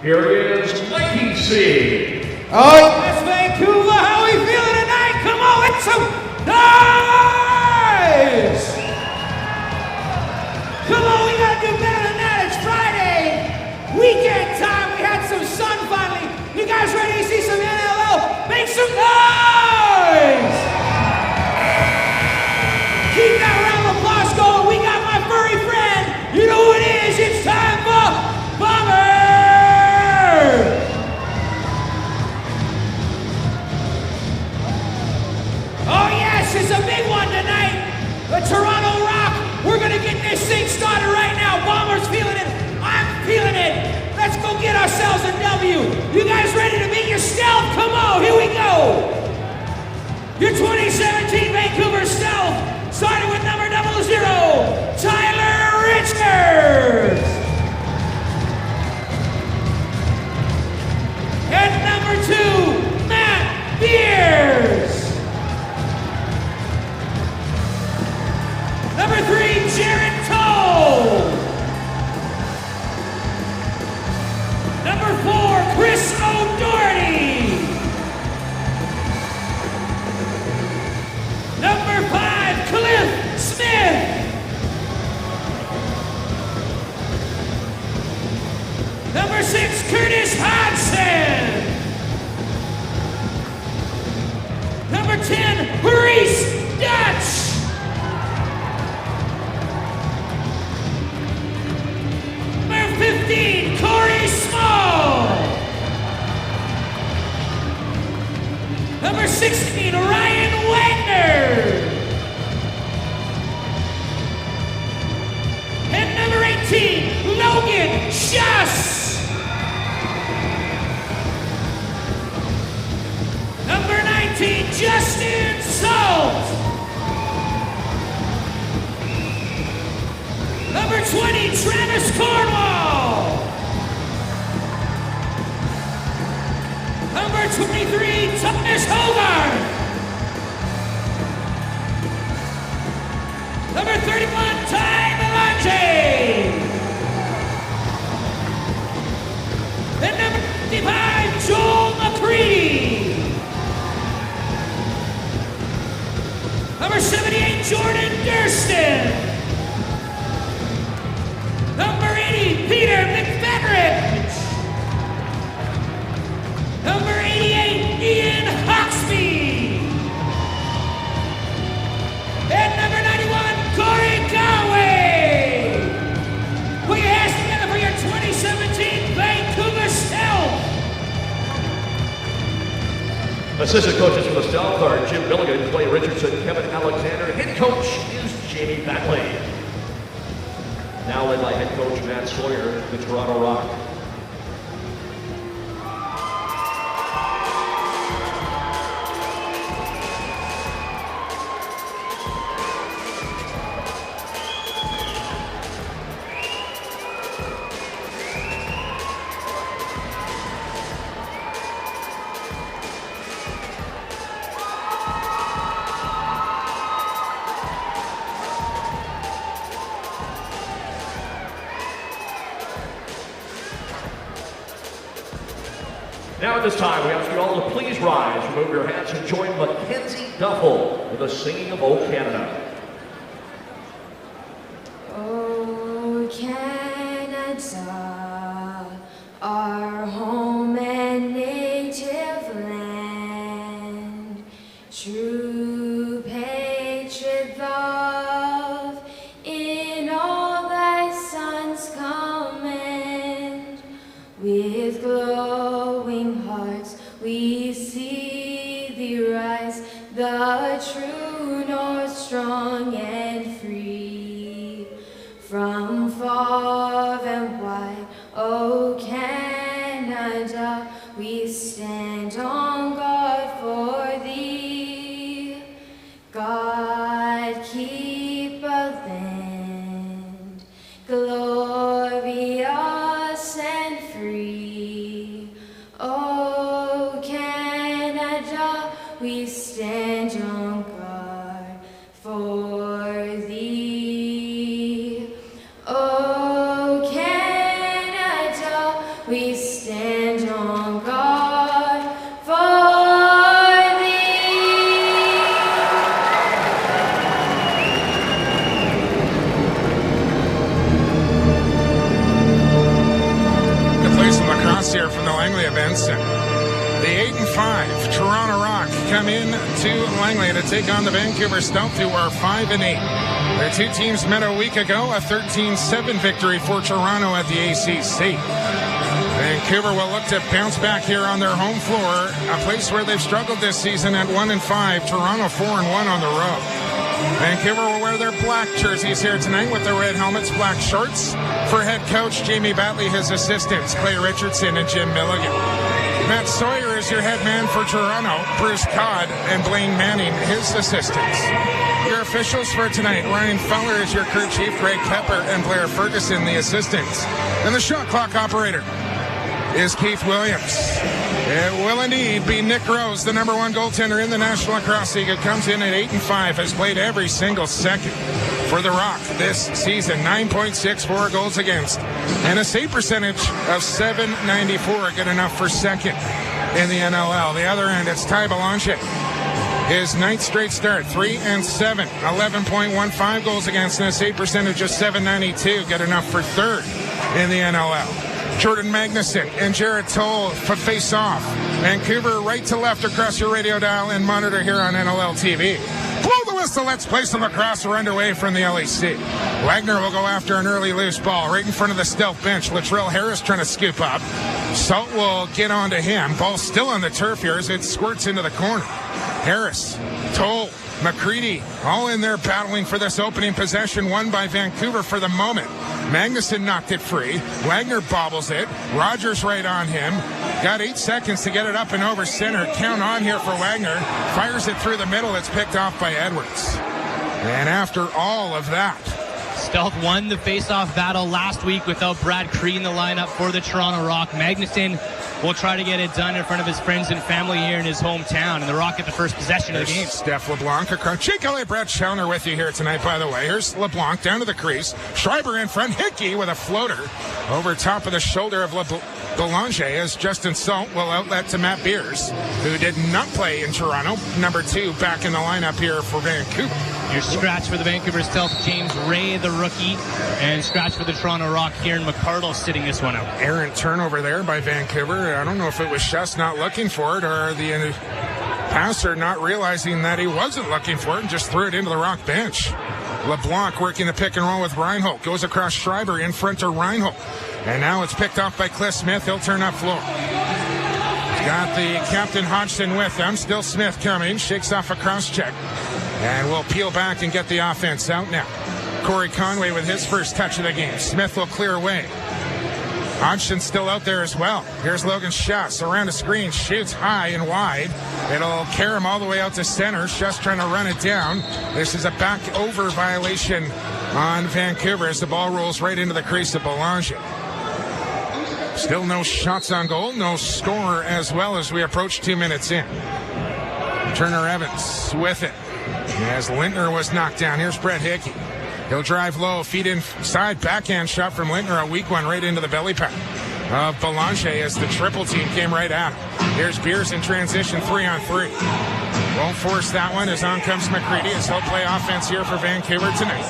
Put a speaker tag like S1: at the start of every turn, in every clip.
S1: Here is Mikey C.
S2: Oh, yes, Vancouver, how we feeling tonight? Come on, it's some noise! Come on, we gotta do better than that. It's Friday, weekend time. We had some sun finally. You guys ready to see some NLL? Make some noise! Keep that round of applause going. We got my furry friend. You know who it is. It's time for Bomber! Oh yes, it's a big one tonight. The Toronto Rock. We're gonna get this thing started right now. Bomber's feeling it. I'm feeling it. Let's go get ourselves a W. You guys ready to meet your stealth? Come on, here we go. Your 2017 Vancouver stealth, starting with number 00, Tyler Richards. And number 2, Matt Beers. Number 3, Jared Toll. Number 4, Chris O'Doherty. Number 5, Cliff Smith. Number 6, Curtis Hodgson. Number 10, Maurice Dutch. Number 15, Corey Small. Number 16, Ryan Wagner. And number 18, Logan Schuss. Number 19, Justin Salt. Number 20, Travis Cornwall. Number 23, Thomas Hogarth. Number 31, Ty Melange. And number 55, Joel McCready. Number 78, Jordan Durston. Number 80, Peter McFedrich. Number 88, Ian Hawksby. And number 91, Corey Conway. Put your hands together for your 2017 Vancouver Stealth.
S1: Assistant coaches for the Stealth are Jim Milligan, Clay Richardson, Kevin Alexander. Head coach is Jamie Batley. Now led by head coach Matt Sawyer, the Toronto Rock. Now at this time, we ask you all to please rise, remove your hats, and join Mackenzie Duffel with the singing of O Canada.
S3: Oh Canada, our home and native land, true patriot love in all thy sons command, with glowing hearts we see thee rise, the true north, strong and free. From far and wide, O Canada, we stand on guard for thee. God keep a land glorious and free. O Canada, we stand on guard for thee. O Canada, we stand on guard for thee.
S4: The place in lacrosse here from the Langley events. The 8-5 Toronto Rock come in to Langley to take on the Vancouver Stealth, who are 5-8. Their two teams met a week ago, a 13-7 victory for Toronto at the ACC. Vancouver will look to bounce back here on their home floor, a place where they've struggled this season at 1-5. Toronto 4-1 on the road. Vancouver will wear their black jerseys here tonight with the red helmets, black shorts. For head coach Jamie Batley, his assistants Clay Richardson and Jim Milligan. Matt Sawyer is your head man for Toronto. Bruce Codd and Blaine Manning, his assistants. Your officials for tonight, Ryan Feller is your crew chief, Greg Kepper and Blair Ferguson, the assistants. And the shot clock operator is Keith Williams. It will indeed be Nick Rose, the number one goaltender in the National Lacrosse League. It comes in at 8-5, has played every single second for the Rock this season. 9.64 goals against, and a save percentage of .794, good enough for second in the NLL. The other end, it's Ty Melange. His ninth straight start, 3-7, 11.15 goals against, and a save percentage of .792, good enough for third in the NLL. Jordan Magnuson and Jared Toll for face-off. Vancouver right to left across your radio dial and monitor here on NLL TV. Blow the whistle, let's play some lacrosse. We're underway from the LEC. Wagner will go after an early loose ball right in front of the Stealth bench. Latrell Harris trying to scoop up. Salt will get onto him. Ball still on the turf here as it squirts into the corner. Harris, Toll, McCready, all in there battling for this opening possession, won by Vancouver for the moment. Magnuson knocked it free. Wagner bobbles it. Rogers right on him. Got 8 seconds to get it up and over center. Count on here for Wagner. Fires it through the middle. It's picked off by Edwards. And after all of that,
S5: Stealth won the face-off battle last week without Brad Cree in the lineup for the Toronto Rock. Magnuson will try to get it done in front of his friends and family here in his hometown, and the Rock get the first possession of the game.
S4: Steph LeBlanc across. Jake Elliott, Brad Schauner with you here tonight, by the way. Here's LeBlanc down to the crease. Schreiber in front. Hickey with a floater over top of the shoulder of Belanger as Justin Salt will outlet to Matt Beers, who did not play in Toronto. Number 2 back in the lineup here for Vancouver.
S5: Your scratch for the Vancouver Stealth, James Ray, the rookie, and scratch for the Toronto Rock, Kieran McCardle sitting this one out.
S4: Errant turnover there by Vancouver. I don't know if it was Schuss not looking for it or the passer not realizing that he wasn't looking for it and just threw it into the Rock bench. LeBlanc working the pick and roll with Reinhold. Goes across Schreiber in front to Reinhold. And now it's picked off by Cliff Smith. He'll turn up floor. He's got the Captain Hodgson with him. Still Smith coming. Shakes off a cross check. And we'll peel back and get the offense out now. Corey Conway with his first touch of the game. Smith will clear away. Hodgson's still out there as well. Here's Logan Schuss around the screen. Shoots high and wide. It'll carry him all the way out to center. Schuss trying to run it down. This is a back over violation on Vancouver as the ball rolls right into the crease of Belanger. Still no shots on goal. No score as well as we approach 2 minutes in. Turner Evans with it. As Lintner was knocked down. Here's Brett Hickey. He'll drive low, feet inside, backhand shot from Lintner, a weak one right into the belly pack of Belanger as the triple team came right at him. Here's Beers in transition, 3-on-3. Won't force that one as on comes McCready as he'll play offense here for Vancouver tonight.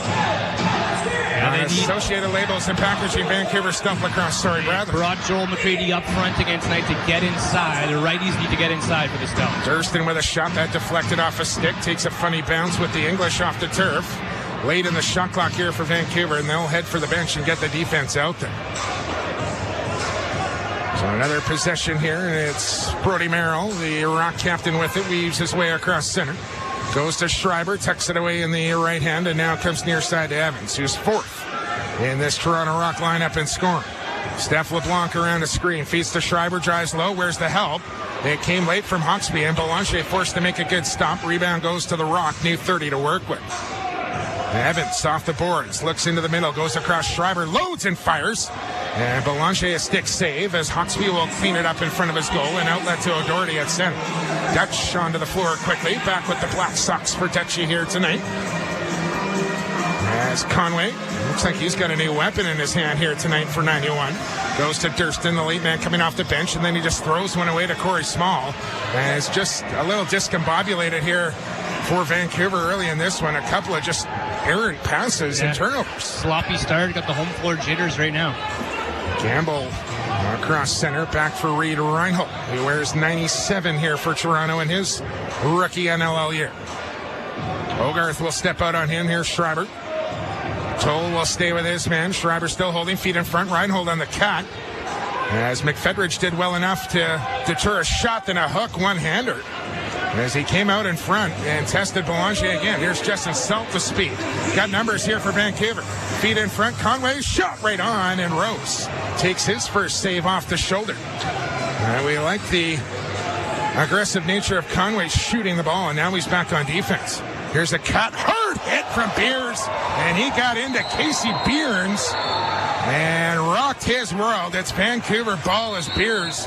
S4: And Associated Labels and Packaging, Vancouver Stealth Lacrosse. Sorry, Brad.
S5: Brought Joel McCready up front again tonight to get inside. The righties need to get inside for the Stealth.
S4: Durston with a shot that deflected off a stick. Takes a funny bounce with the English off the turf. Late in the shot clock here for Vancouver, and they'll head for the bench and get the defense out there. So another possession here, and it's Brody Merrill, the Rock captain with it, weaves his way across center. Goes to Schreiber, tucks it away in the right hand, and now comes near side to Evans, who's 4th in this Toronto Rock lineup in scoring. Steph LeBlanc around the screen, feeds to Schreiber, drives low. Where's the help? It came late from Hawksby, and Belanger forced to make a good stop. Rebound goes to the Rock, new 30 to work with. Evans off the boards, looks into the middle, goes across Schreiber, loads and fires. And Belanger a stick save as Hawksby will clean it up in front of his goal and outlet to O'Doherty at center. Dutch onto the floor quickly, back with the Black Sox for Dutchy here tonight. As Conway, looks like he's got a new weapon in his hand here tonight for 91. Goes to Durston, the late man coming off the bench, and then he just throws one away to Corey Small. And it's just a little discombobulated here for Vancouver early in this one. A couple of just errant passes and turnovers.
S5: Sloppy start, got the home floor jitters right now.
S4: Gamble across center, back for Reed Reinhold, who wears 97 here for Toronto in his rookie NLL year. Hogarth will step out on him. Here's Schreiber. Toll will stay with his man. Schreiber still holding, feet in front. Reinhold on the cut. As McFedridge did well enough to deter a shot, then a hook one-hander. As he came out in front and tested Belanger again. Here's Justin Salt with speed. Got numbers here for Vancouver. Feet in front. Conway shot right on, and Rose takes his first save off the shoulder. And we like the aggressive nature of Conway shooting the ball, and now he's back on defense. Here's a cut. Hard hit from Beers, and he got into Casey Beerns and rocked his world. It's Vancouver ball as Beerns,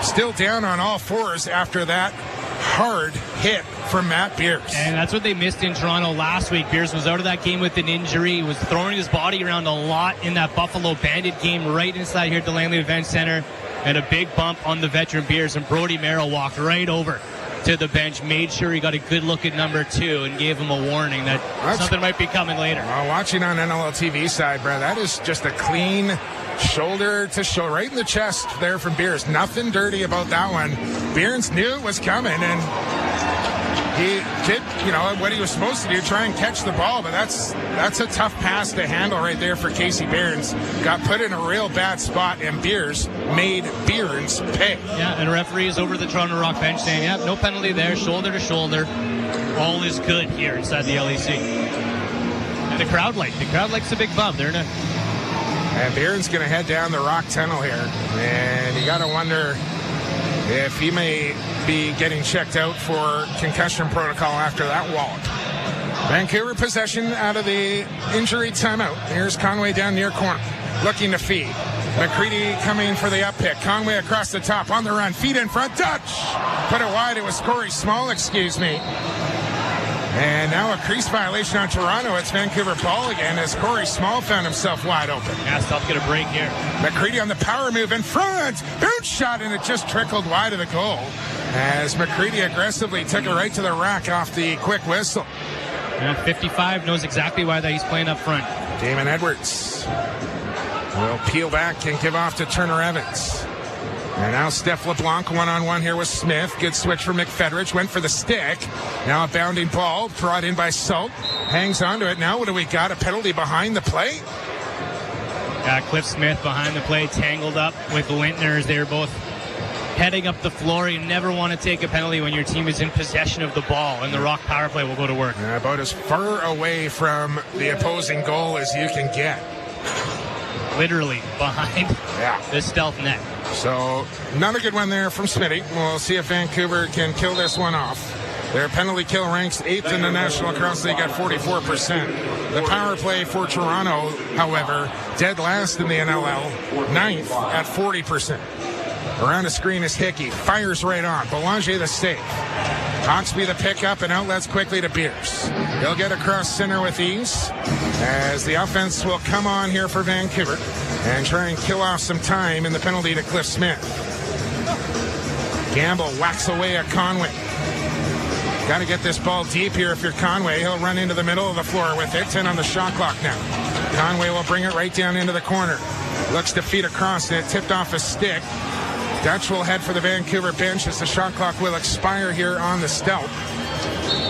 S4: still down on all fours after that hard hit from Matt Beers.
S5: And that's what they missed in Toronto last week. Beers was out of that game with an injury. He was throwing his body around a lot in that Buffalo Bandit game right inside here at the Langley Event Center. And a big bump on the veteran Beers, and Brody Merrill walked right over to the bench, made sure he got a good look at number 2, and gave him a warning that something might be coming later.
S4: Well, watching on NLL TV side, Brad, that is just a clean shoulder to shoulder, right in the chest there from Beers. Nothing dirty about that one. Beers knew it was coming, and he did, what he was supposed to do, try and catch the ball, but that's a tough pass to handle right there for Casey Beerns. Got put in a real bad spot, and Beers made Beerns pay.
S5: Yeah, and referee is over the Toronto Rock bench saying, yeah, no penalty there, shoulder to shoulder. All is good here inside the LEC. And the crowd likes a big bump. They're in a...
S4: And Beerns going to head down the Rock tunnel here, and you got to wonder if he may be getting checked out for concussion protocol after that wallop. Vancouver possession out of the injury timeout. Here's Conway down near corner, looking to feed. McCready coming for the up pick. Conway across the top, on the run, feet in front, touch! Put it wide, it was Corey Small, excuse me. And now a crease violation on Toronto. It's Vancouver ball again as Corey Small found himself wide open.
S5: Yeah, Stealth get a break here.
S4: McCready on the power move in front. Boot shot, and it just trickled wide of the goal as McCready aggressively took it right to the rack off the quick whistle.
S5: 55 knows exactly why that he's playing up front.
S4: Damon Edwards will peel back and give off to Turner Evans. And now Steph LeBlanc one-on-one here with Smith. Good switch for McFedrich. Went for the stick. Now a bounding ball brought in by Salt. Hangs onto it. Now what do we got? A penalty behind the play?
S5: Cliff Smith behind the play, tangled up with Lintner. They were both heading up the floor. You never want to take a penalty when your team is in possession of the ball, and the Rock power play will go to work.
S4: About as far away from the opposing goal as you can get.
S5: Literally behind the Stealth net.
S4: So, not a good one there from Smitty. We'll see if Vancouver can kill this one off. Their penalty kill ranks 8th in the National Lacrosse League at 44%. The power play for Toronto, however, dead last in the NLL, 9th at 40%. Around the screen is Hickey. Fires right on. Belanger the save. Hawksby the pickup and outlets quickly to Beers. He'll get across center with ease as the offense will come on here for Vancouver and try and kill off some time in the penalty to Cliff Smith. Gamble whacks away at Conway. Got to get this ball deep here if you're Conway. He'll run into the middle of the floor with it. 10 on the shot clock now. Conway will bring it right down into the corner. Looks to feed across it. Tipped off a stick. Dutch will head for the Vancouver bench as the shot clock will expire here on the Stealth.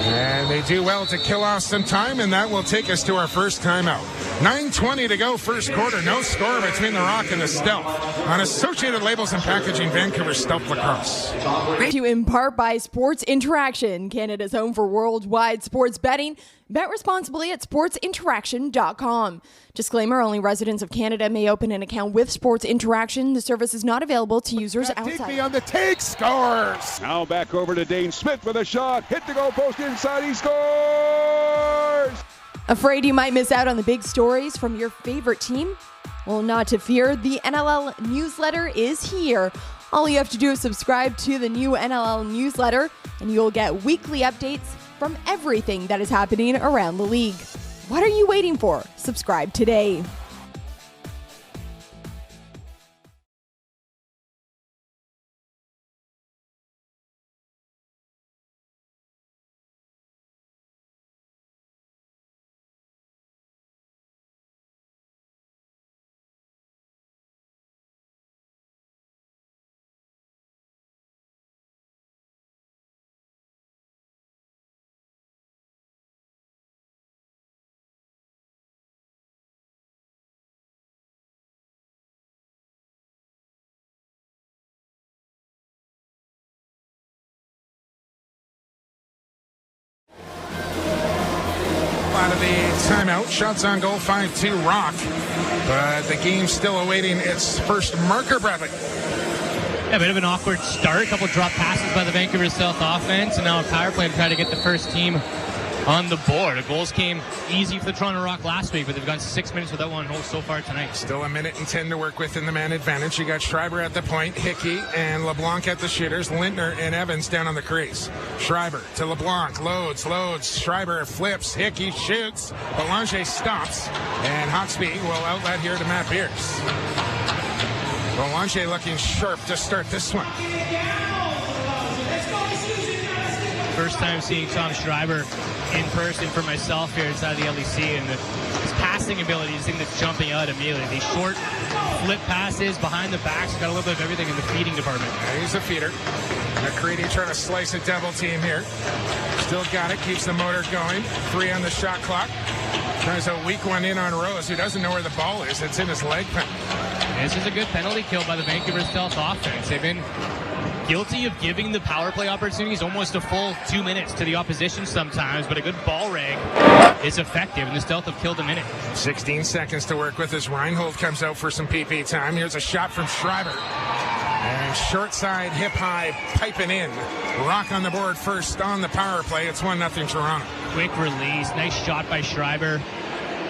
S4: And they do well to kill off some time, and that will take us to our first timeout. 9:20 to go, first quarter. No score between the Rock and the Stealth. On Associated Labels and Packaging, Vancouver Stealth Lacrosse.
S6: Brought to you in part by Sports Interaction, Canada's home for worldwide sports betting. Bet responsibly at sportsinteraction.com. Disclaimer, only residents of Canada may open an account with Sports Interaction. The service is not available to users outside.
S7: Digby on the take, scores! Now back over to Dane Smith with a shot. Hit the goal post inside, he scores!
S6: Afraid you might miss out on the big stories from your favorite team? Well, not to fear, the NLL newsletter is here. All you have to do is subscribe to the new NLL newsletter, and you'll get weekly updates from everything that is happening around the league. What are you waiting for? Subscribe today.
S4: Out of the timeout, shots on goal, 5-2 Rock, but the game's still awaiting its first marker, Bradley.
S5: Yeah, a bit of an awkward start, a couple drop passes by the Vancouver Stealth offense, and now a power play to try to get the first team on the board. The goals came easy for the Toronto Rock last week, but they've gone 6 minutes without one goal so far tonight.
S4: Still a minute and 10 to work with in the man advantage. You got Schreiber at the point, Hickey and LeBlanc at the shooters, Lintner and Evans down on the crease. Schreiber to LeBlanc, loads. Schreiber flips, Hickey shoots, Belanger stops, and Hawksby will outlet here to Matt Beers. Belanger looking sharp to start this one.
S5: First time seeing Tom Schreiber in person for myself here inside the LEC, and his passing ability is the thing that's jumping out immediately. These short flip passes behind the backs, got a little bit of everything in the feeding department.
S4: Yeah, he's a feeder. McCready trying to slice a double team here. Still got it, keeps the motor going. 3 on the shot clock. Tries a weak one in on Rose, who doesn't know where the ball is. It's in his leg pen.
S5: This is a good penalty kill by the Vancouver Stealth offense. They've been guilty of giving the power play opportunities almost a full 2 minutes to the opposition sometimes, but a good ball rag is effective, and the Stealth have killed a minute.
S4: 16 seconds to work with as Reinhold comes out for some PP time. Here's a shot from Schreiber. And short side, hip high, piping in. Rock on the board first on the power play. It's 1-0 Toronto.
S5: Quick release. Nice shot by Schreiber.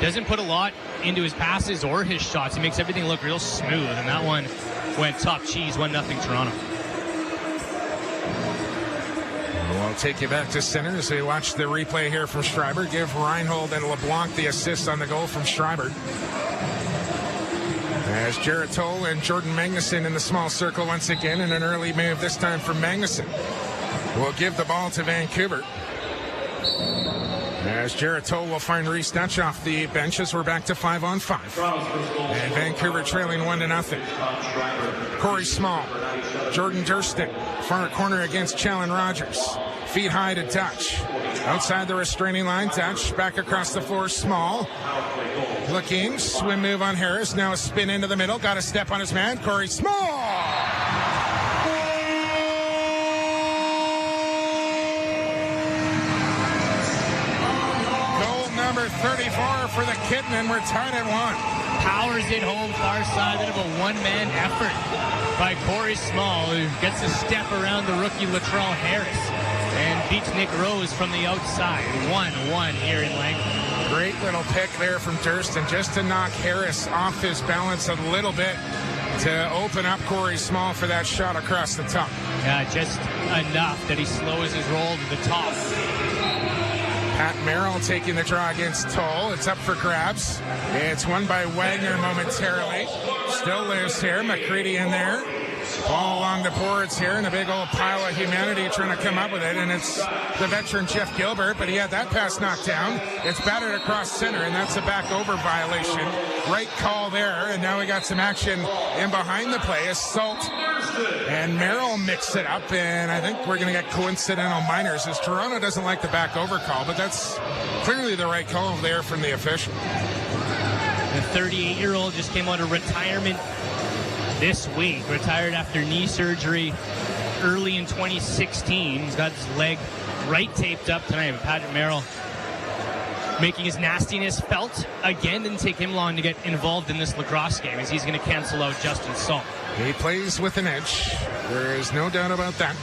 S5: Doesn't put a lot into his passes or his shots. He makes everything look real smooth. And that one went top cheese. 1-0 Toronto.
S4: We'll take you back to center as we watch the replay here from Schreiber. Give Reinhold and LeBlanc the assist on the goal from Schreiber. As Jarrett Toll and Jordan Magnuson in the small circle once again, and an early move this time from Magnuson. Will give the ball to Vancouver. As Jarrett Toll will find Reese Dutch off the bench as we're back to 5-on-5. And Vancouver trailing 1-0. Corey Small, Jordan Durston, far corner against Challen Rogers. Feet high to Dutch. Outside the restraining line, Dutch back across the floor, Small. Looking, swim move on Harris. Now a spin into the middle. Got a step on his man. Corey Small. Goal number 34 for the Kitten, and we're tied at 1.
S5: Powers it home far side. Bit of a one-man effort by Corey Small, who gets a step around the rookie Latrell Harris and beats Nick Rose from the outside. 1-1 here in Langley.
S4: Great little pick there from Durston just to knock Harris off his balance a little bit to open up Corey Small for that shot across the top.
S5: Yeah, just enough that he slows his roll to the top.
S4: Pat Merrill taking the draw against Toll. It's up for grabs. It's won by Wagner momentarily. Still lives here. McCready in there. Ball along the boards here, and a big old pile of humanity trying to come up with it, and it's the veteran Jeff Gilbert, but he had that pass knocked down. It's battered across center, and that's a back over violation. Right call there, and now we got some action in behind the play. Assault, and Merrill mixed it up, and I think we're going to get coincidental minors as Toronto doesn't like the back over call, but that's clearly the right call there from the official.
S5: The 38-year-old just came out of retirement this week. Retired after knee surgery early in 2016. He's got his leg right taped up tonight. Patrick Merrill making his nastiness felt again. Didn't take him long to get involved in this lacrosse game, as he's going to cancel out Justin Salt.
S4: He plays with an edge. There is no doubt about that.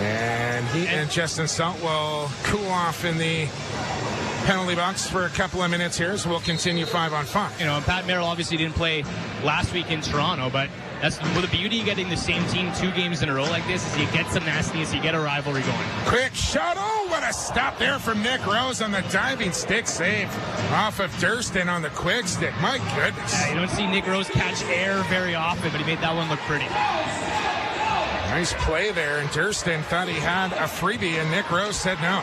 S4: And he and Justin Salt will cool off in the penalty box for a couple of minutes here, so we'll continue 5-on-5.
S5: You know, Pat Merrill obviously didn't play last week in Toronto, but that's the beauty of getting the same team 2 games in a row like this, is you get some nastiness, you get a rivalry going.
S4: Quick shot. Oh, what a stop there from Nick Rose on the diving stick save off of Durston on the quick stick. My goodness.
S5: Yeah, you don't see Nick Rose catch air very often, but he made that one look pretty.
S4: Nice play there, and Durston thought he had a freebie, and Nick Rose said no.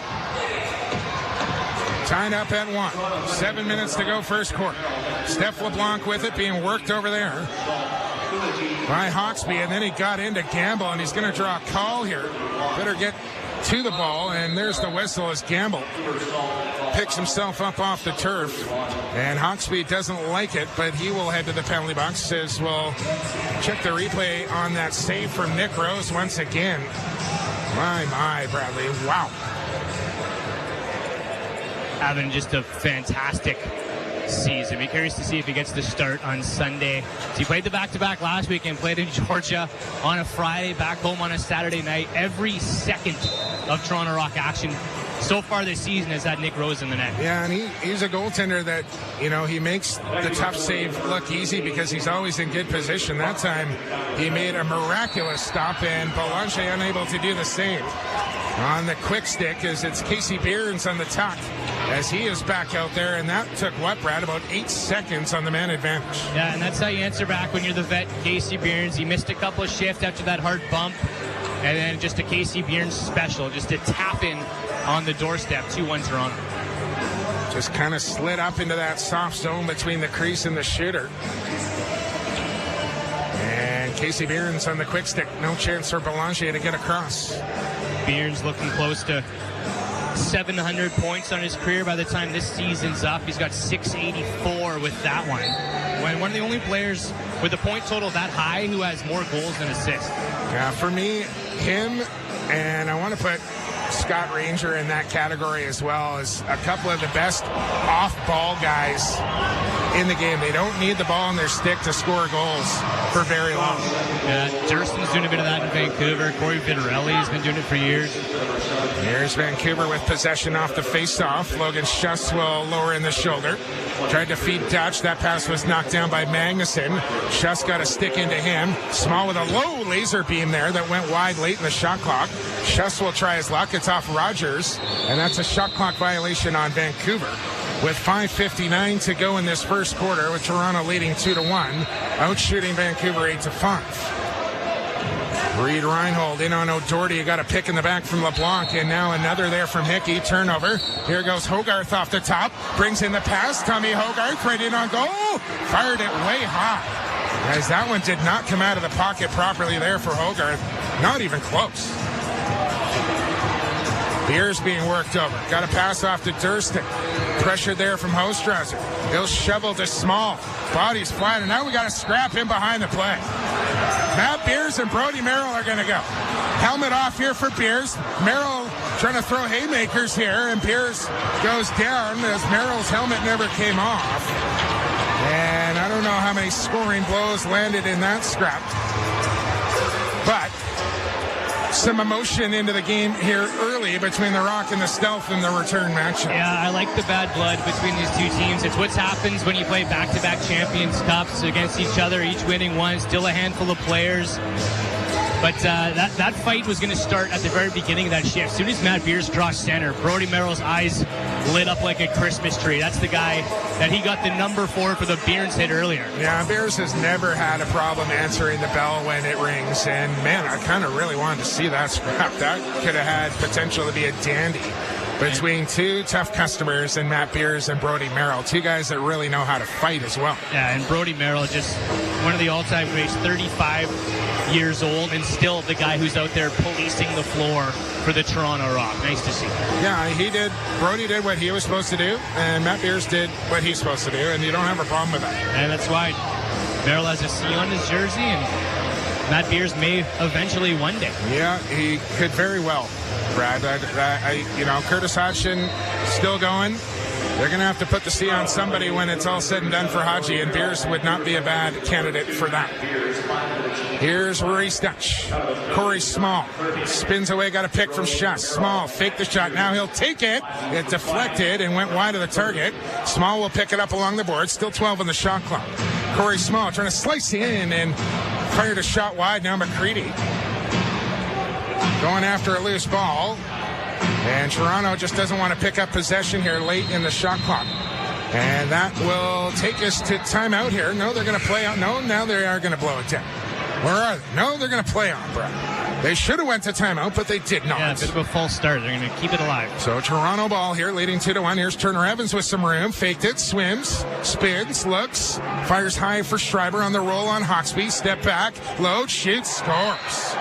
S4: Tied up at 1. 7 minutes to go first quarter. Steph LeBlanc with it, being worked over there by Hawksby, and then he got into Gamble, and he's going to draw a call here. Better get to the ball, and there's the whistle as Gamble picks himself up off the turf. And Hawksby doesn't like it, but he will head to the penalty box. Says we'll check the replay on that save from Nick Rose once again. My, Bradley. Wow.
S5: Having just a fantastic season. Be curious to see if he gets the start on Sunday. So he played the back-to-back last week and played in Georgia on a Friday, back home on a Saturday night. Every second of Toronto Rock action so far this season has had Nick Rose in the net.
S4: Yeah, and he's a goaltender that, you know, he makes the tough save look easy because he's always in good position. That time he made a miraculous stop, and Belanger unable to do the same. On the quick stick, as it's Casey Behrens on the tuck, as he is back out there, and that took what, Brad, about 8 seconds on the man advantage.
S5: Yeah, and that's how you answer back when you're the vet, Casey Behrens. He missed a couple of shifts after that hard bump, and then just a Casey Behrens special, just a tap in on the doorstep. 2-1 Toronto.
S4: Just kind of slid up into that soft zone between the crease and the shooter. And Casey Behrens on the quick stick. No chance for Belanger to get across.
S5: Behrens looking close to 700 points on his career by the time this season's up. He's got 684 with that one. When one of the only players with a point total that high who has more goals than assists.
S4: Yeah, for me, him, and I want to put Scott Ranger in that category as well, as a couple of the best off-ball guys in the game. They don't need the ball in their stick to score goals for very long.
S5: Yeah, Durston's doing a bit of that in Vancouver. Corey Vitarelli's been doing it for years.
S4: Here's Vancouver with possession off the face-off. Logan Schuss will lower in the shoulder. Tried to feed Dutch. That pass was knocked down by Magnuson. Schuss got a stick into him. Small with a low laser beam there that went wide late in the shot clock. Schuss will try his luck. It's off Rogers, and that's a shot clock violation on Vancouver. With 5:59 to go in this first quarter, with Toronto leading 2-1, outshooting Vancouver 8-5. Reed Reinhold in on O'Doherty. Got a pick in the back from LeBlanc, and now another there from Hickey. Turnover. Here goes Hogarth off the top. Brings in the pass. Tommy Hogarth right in on goal. Fired it way high. As that one did not come out of the pocket properly there for Hogarth. Not even close. Beers being worked over. Got a pass off to Durston. Pressure there from Hostrauser. He'll shovel to Small. Body's flat, and now we got to scrap him behind the play. Matt Beers and Brody Merrill are going to go. Helmet off here for Beers. Merrill trying to throw haymakers here, and Beers goes down as Merrill's helmet never came off. And I don't know how many scoring blows landed in that scrap. But some emotion into the game here early between the Rock and the Stealth in the return matchup.
S5: Yeah, I like the bad blood between these two teams. It's what happens when you play back-to-back Champions Cups against each other, each winning one, still a handful of players. But that fight was going to start at the very beginning of that shift. As soon as Matt Beers draws center, Brody Merrill's eyes lit up like a Christmas tree. That's the guy that he got the number for the Beers hit earlier.
S4: Yeah, Beers has never had a problem answering the bell when it rings. And, man, I kind of really wanted to see that scrap. That could have had potential to be a dandy between two tough customers and Matt Beers and Brody Merrill. Two guys that really know how to fight as well.
S5: Yeah, and Brody Merrill, just one of the all-time greats, 35 years old, and still the guy who's out there policing the floor for the Toronto Rock. Nice to see.
S4: Yeah, Brody did what he was supposed to do, and Matt Beers did what he's supposed to do, and you don't have a problem with that.
S5: And that's why Merrill has a C on his jersey, and Matt Beers may eventually one day.
S4: Yeah, he could very well, Brad. Curtis Hodgson still going. They're going to have to put the C on somebody when it's all said and done for Haji, and Beers would not be a bad candidate for that. Here's Reese Dutch. Corey Small spins away, got a pick from Schuss. Small faked the shot. Now he'll take it. It deflected and went wide of the target. Small will pick it up along the board. Still 12 on the shot clock. Corey Small trying to slice in and fired a shot wide. Now McCready going after a loose ball. And Toronto just doesn't want to pick up possession here late in the shot clock. And that will take us to timeout here. No, they're going to play on. No, now they are going to blow it down. Where are they? No, they're going to play on, Brad. They should have went to timeout, but they did not.
S5: Yeah, a bit of a false start. They're going to keep it alive.
S4: So Toronto ball here, leading 2-1. Here's Turner Evans with some room. Faked it, swims, spins, looks, fires high for Schreiber on the roll on Hawksby. Step back, load, shoots, scores.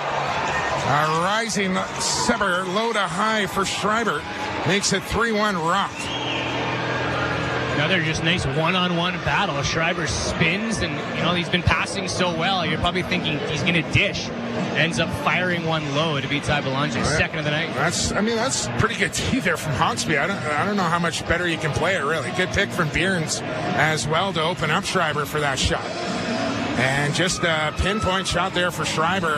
S4: A rising Sever, low to high for Schreiber. Makes it 3-1 Rock.
S5: Another just nice one-on-one battle. Schreiber spins, and he's been passing so well. You're probably thinking he's going to dish. Ends up firing one low to beat Ty Belanger, second of the night.
S4: That's pretty good D there from Hawksby. I don't know how much better you can play it, really. Good pick from Bierns as well to open up Schreiber for that shot. And just a pinpoint shot there for Schreiber.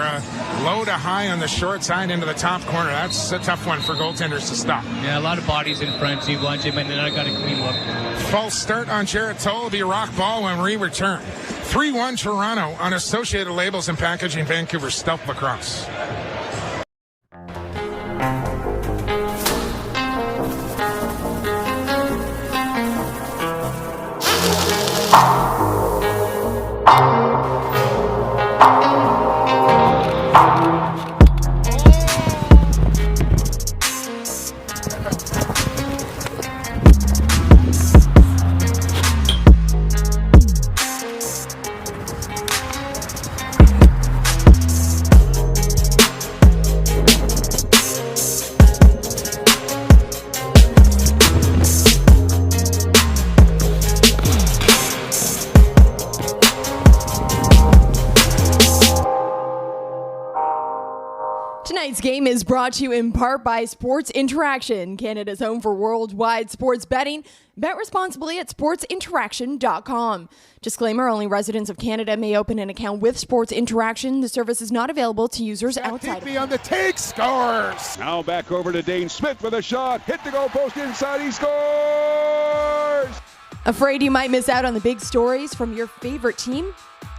S4: Low to high on the short side into the top corner. That's a tough one for goaltenders to stop.
S5: Yeah, a lot of bodies in front. Steve Blanche might not got a clean look.
S4: False start on Jarrett Toll will be Rock ball when we return. 3-1 Toronto on Associated Labels and Packaging, Vancouver Stealth Lacrosse.
S6: Tonight's game is brought to you in part by Sports Interaction, Canada's home for worldwide sports betting. Bet responsibly at sportsinteraction.com. Disclaimer, only residents of Canada may open an account with Sports Interaction. The service is not available to users outside of
S7: on the take, scores! Now back over to Dane Smith with a shot. Hit the goal post inside, he scores!
S6: Afraid you might miss out on the big stories from your favorite team?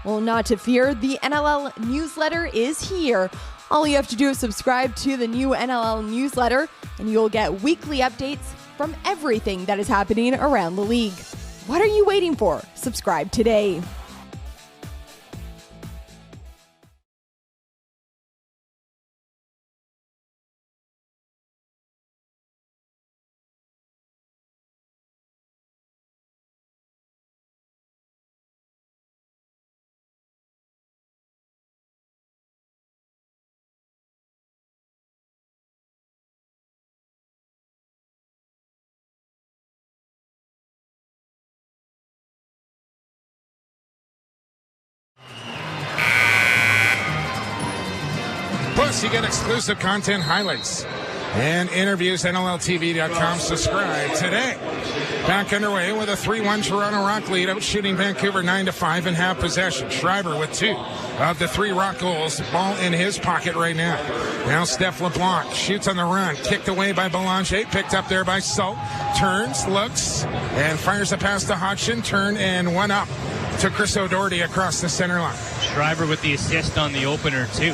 S6: Well, not to fear, the NLL newsletter is here. All you have to do is subscribe to the new NLL newsletter, and you'll get weekly updates from everything that is happening around the league. What are you waiting for? Subscribe today.
S4: Plus, you get exclusive content, highlights, and interviews. NLLTV.com. Subscribe today. Back underway with a 3-1 Toronto Rock lead, out shooting Vancouver 9-5 and have possession. Schreiber with 2 of the 3 Rock goals. Ball in his pocket right now. Now Steph LeBlanc shoots on the run. Kicked away by Belanger. Picked up there by Salt. Turns, looks, and fires a pass to Hodgson. Turn and one up to Chris O'Doherty across the center line.
S5: Schreiber with the assist on the opener, too.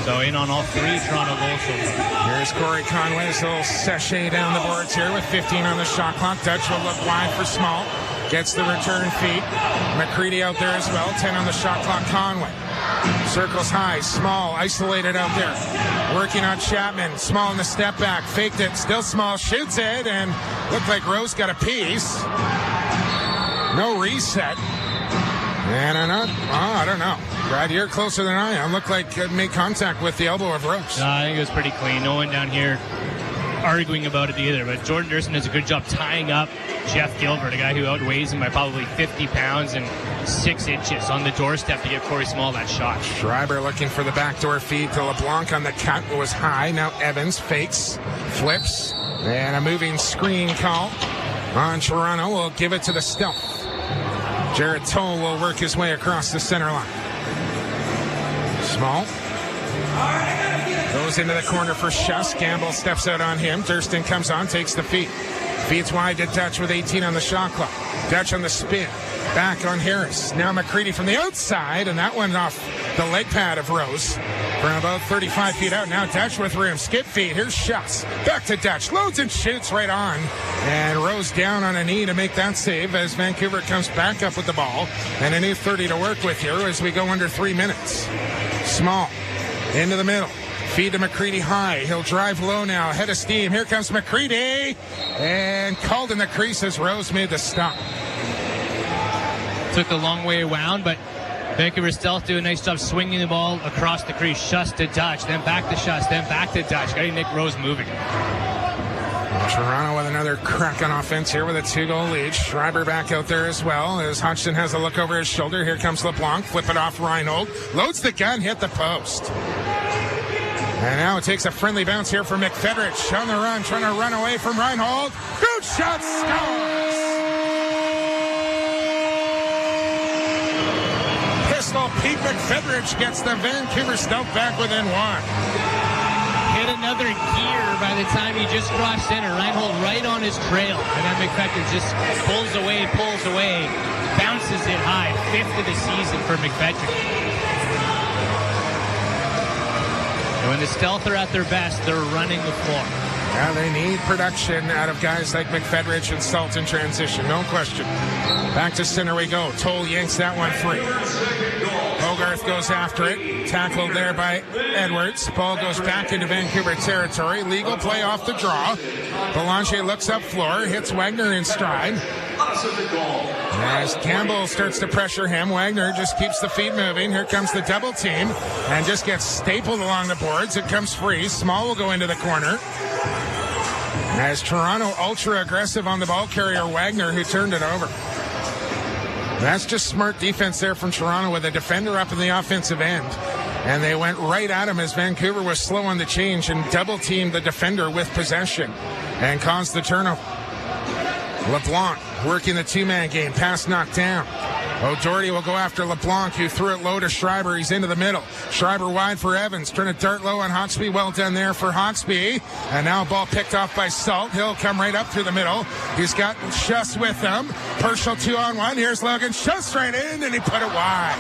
S5: So in on all 3 Toronto goals so far.
S4: Here's Corey Conway's little sachet down the boards here with 15 on the shot clock. Dutch will look wide for Small. Gets the return feed. McCready out there as well. 10 on the shot clock. Conway circles high. Small isolated out there. Working on Chapman. Small in the step back. Faked it. Still Small. Shoots it. And looked like Rose got a piece. No reset. And I don't know. Brad, you're closer than I am. Looked like it made contact with the elbow of Rose.
S5: I think it was pretty clean. No one down here arguing about it either. But Jordan Durson does a good job tying up Jeff Gilbert, a guy who outweighs him by probably 50 pounds and 6 inches on the doorstep to give Corey Small that shot.
S4: Schreiber looking for the backdoor feed to LeBlanc on the cut. It was high. Now Evans fakes, flips, and a moving screen call on Toronto. Will give it to the stealth. Jared Toll will work his way across the center line. Small goes into the corner for Schuss. Gamble steps out on him. Thurston comes on, takes the feed. Feeds wide to Dutch with 18 on the shot clock. Dutch on the spin. Back on Harris. Now McCready from the outside, and that one off the leg pad of Rose. From about 35 feet out. Now Dutch with room. Skip feed. Here's Schuss. Back to Dutch. Loads and shoots right on. And Rose down on a knee to make that save as Vancouver comes back up with the ball. And a new 30 to work with here as we go under 3 minutes. Small into the middle. Feed to McCready high. He'll drive low now. Head of steam. Here comes McCready. And called in the crease as Rose made the stop.
S5: Took the long way around, but Vancouver Stealth do a nice job swinging the ball across the crease. Schuss to Dutch, then back to Schuss, then back to Dutch. Got to Nick Rose moving.
S4: Toronto with another crack on offense here with a 2-goal lead. Schreiber back out there as well as Hodgson has a look over his shoulder. Here comes LeBlanc. Flip it off Reinhold. Loads the gun, hit the post. And now it takes a friendly bounce here for McFedrich on the run, trying to run away from Reinhold. Good shot, scores! Pistol Pete McFedrich gets the Vancouver Stealth back within 1.
S5: Hit another gear by the time he just crossed center. Reinhold right on his trail. And then McFedrich just pulls away, bounces it high. 5th of the season for McFedrich. And when the Stealth are at their best, they're running the floor.
S4: Yeah, they need production out of guys like McFedrich and Salt in transition, no question. Back to center we go. Toll yanks that one free. Hogarth goes after it. Tackled there by Edwards. Ball goes back into Vancouver territory. Legal play off the draw. Belanger looks up floor, hits Wagner in stride. As Campbell starts to pressure him, Wagner just keeps the feet moving. Here comes the double team and just gets stapled along the boards. It comes free. Small will go into the corner. As Toronto ultra aggressive on the ball carrier, Wagner, who turned it over. That's just smart defense there from Toronto with a defender up in the offensive end. And they went right at him as Vancouver was slow on the change and double-teamed the defender with possession and caused the turnover. LeBlanc working the two-man game. Pass knocked down. O'Doherty will go after LeBlanc, who threw it low to Schreiber. He's into the middle. Schreiber wide for Evans. Trying to dart low on Hawksby. Well done there for Hawksby. And now ball picked off by Salt. He'll come right up through the middle. He's got Schuss with him. Purcell 2-on-1. Here's Logan. Schuss right in, and he put it wide.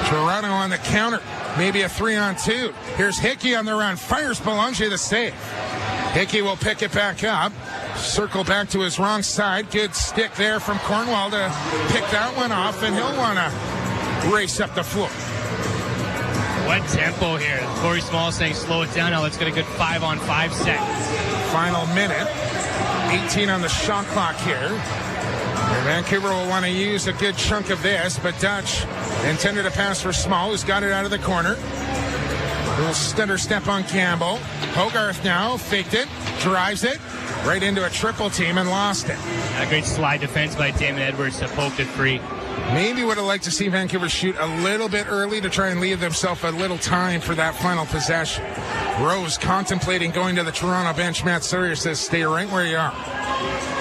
S4: Toronto on the counter. Maybe a 3-on-2. Here's Hickey on the run. Fires Belanger the save. Hickey will pick it back up. Circle back to his wrong side. Good stick there from Cornwall to pick that one off, and he'll want to race up the floor.
S5: What tempo here. Corey Small saying slow it down. Now let's get a good 5-on-5 set.
S4: Final minute. 18 on the shot clock here. And Vancouver will want to use a good chunk of this, but Dutch intended a pass for Small, who's got it out of the corner. A little stutter step on Campbell. Hogarth now faked it, drives it right into a triple team and lost it.
S5: A great slide defense by Damon Edwards to poke it free.
S4: Maybe would have liked to see Vancouver shoot a little bit early to try and leave themselves a little time for that final possession. Rose contemplating going to the Toronto bench. Matt Sawyer says stay right where you are.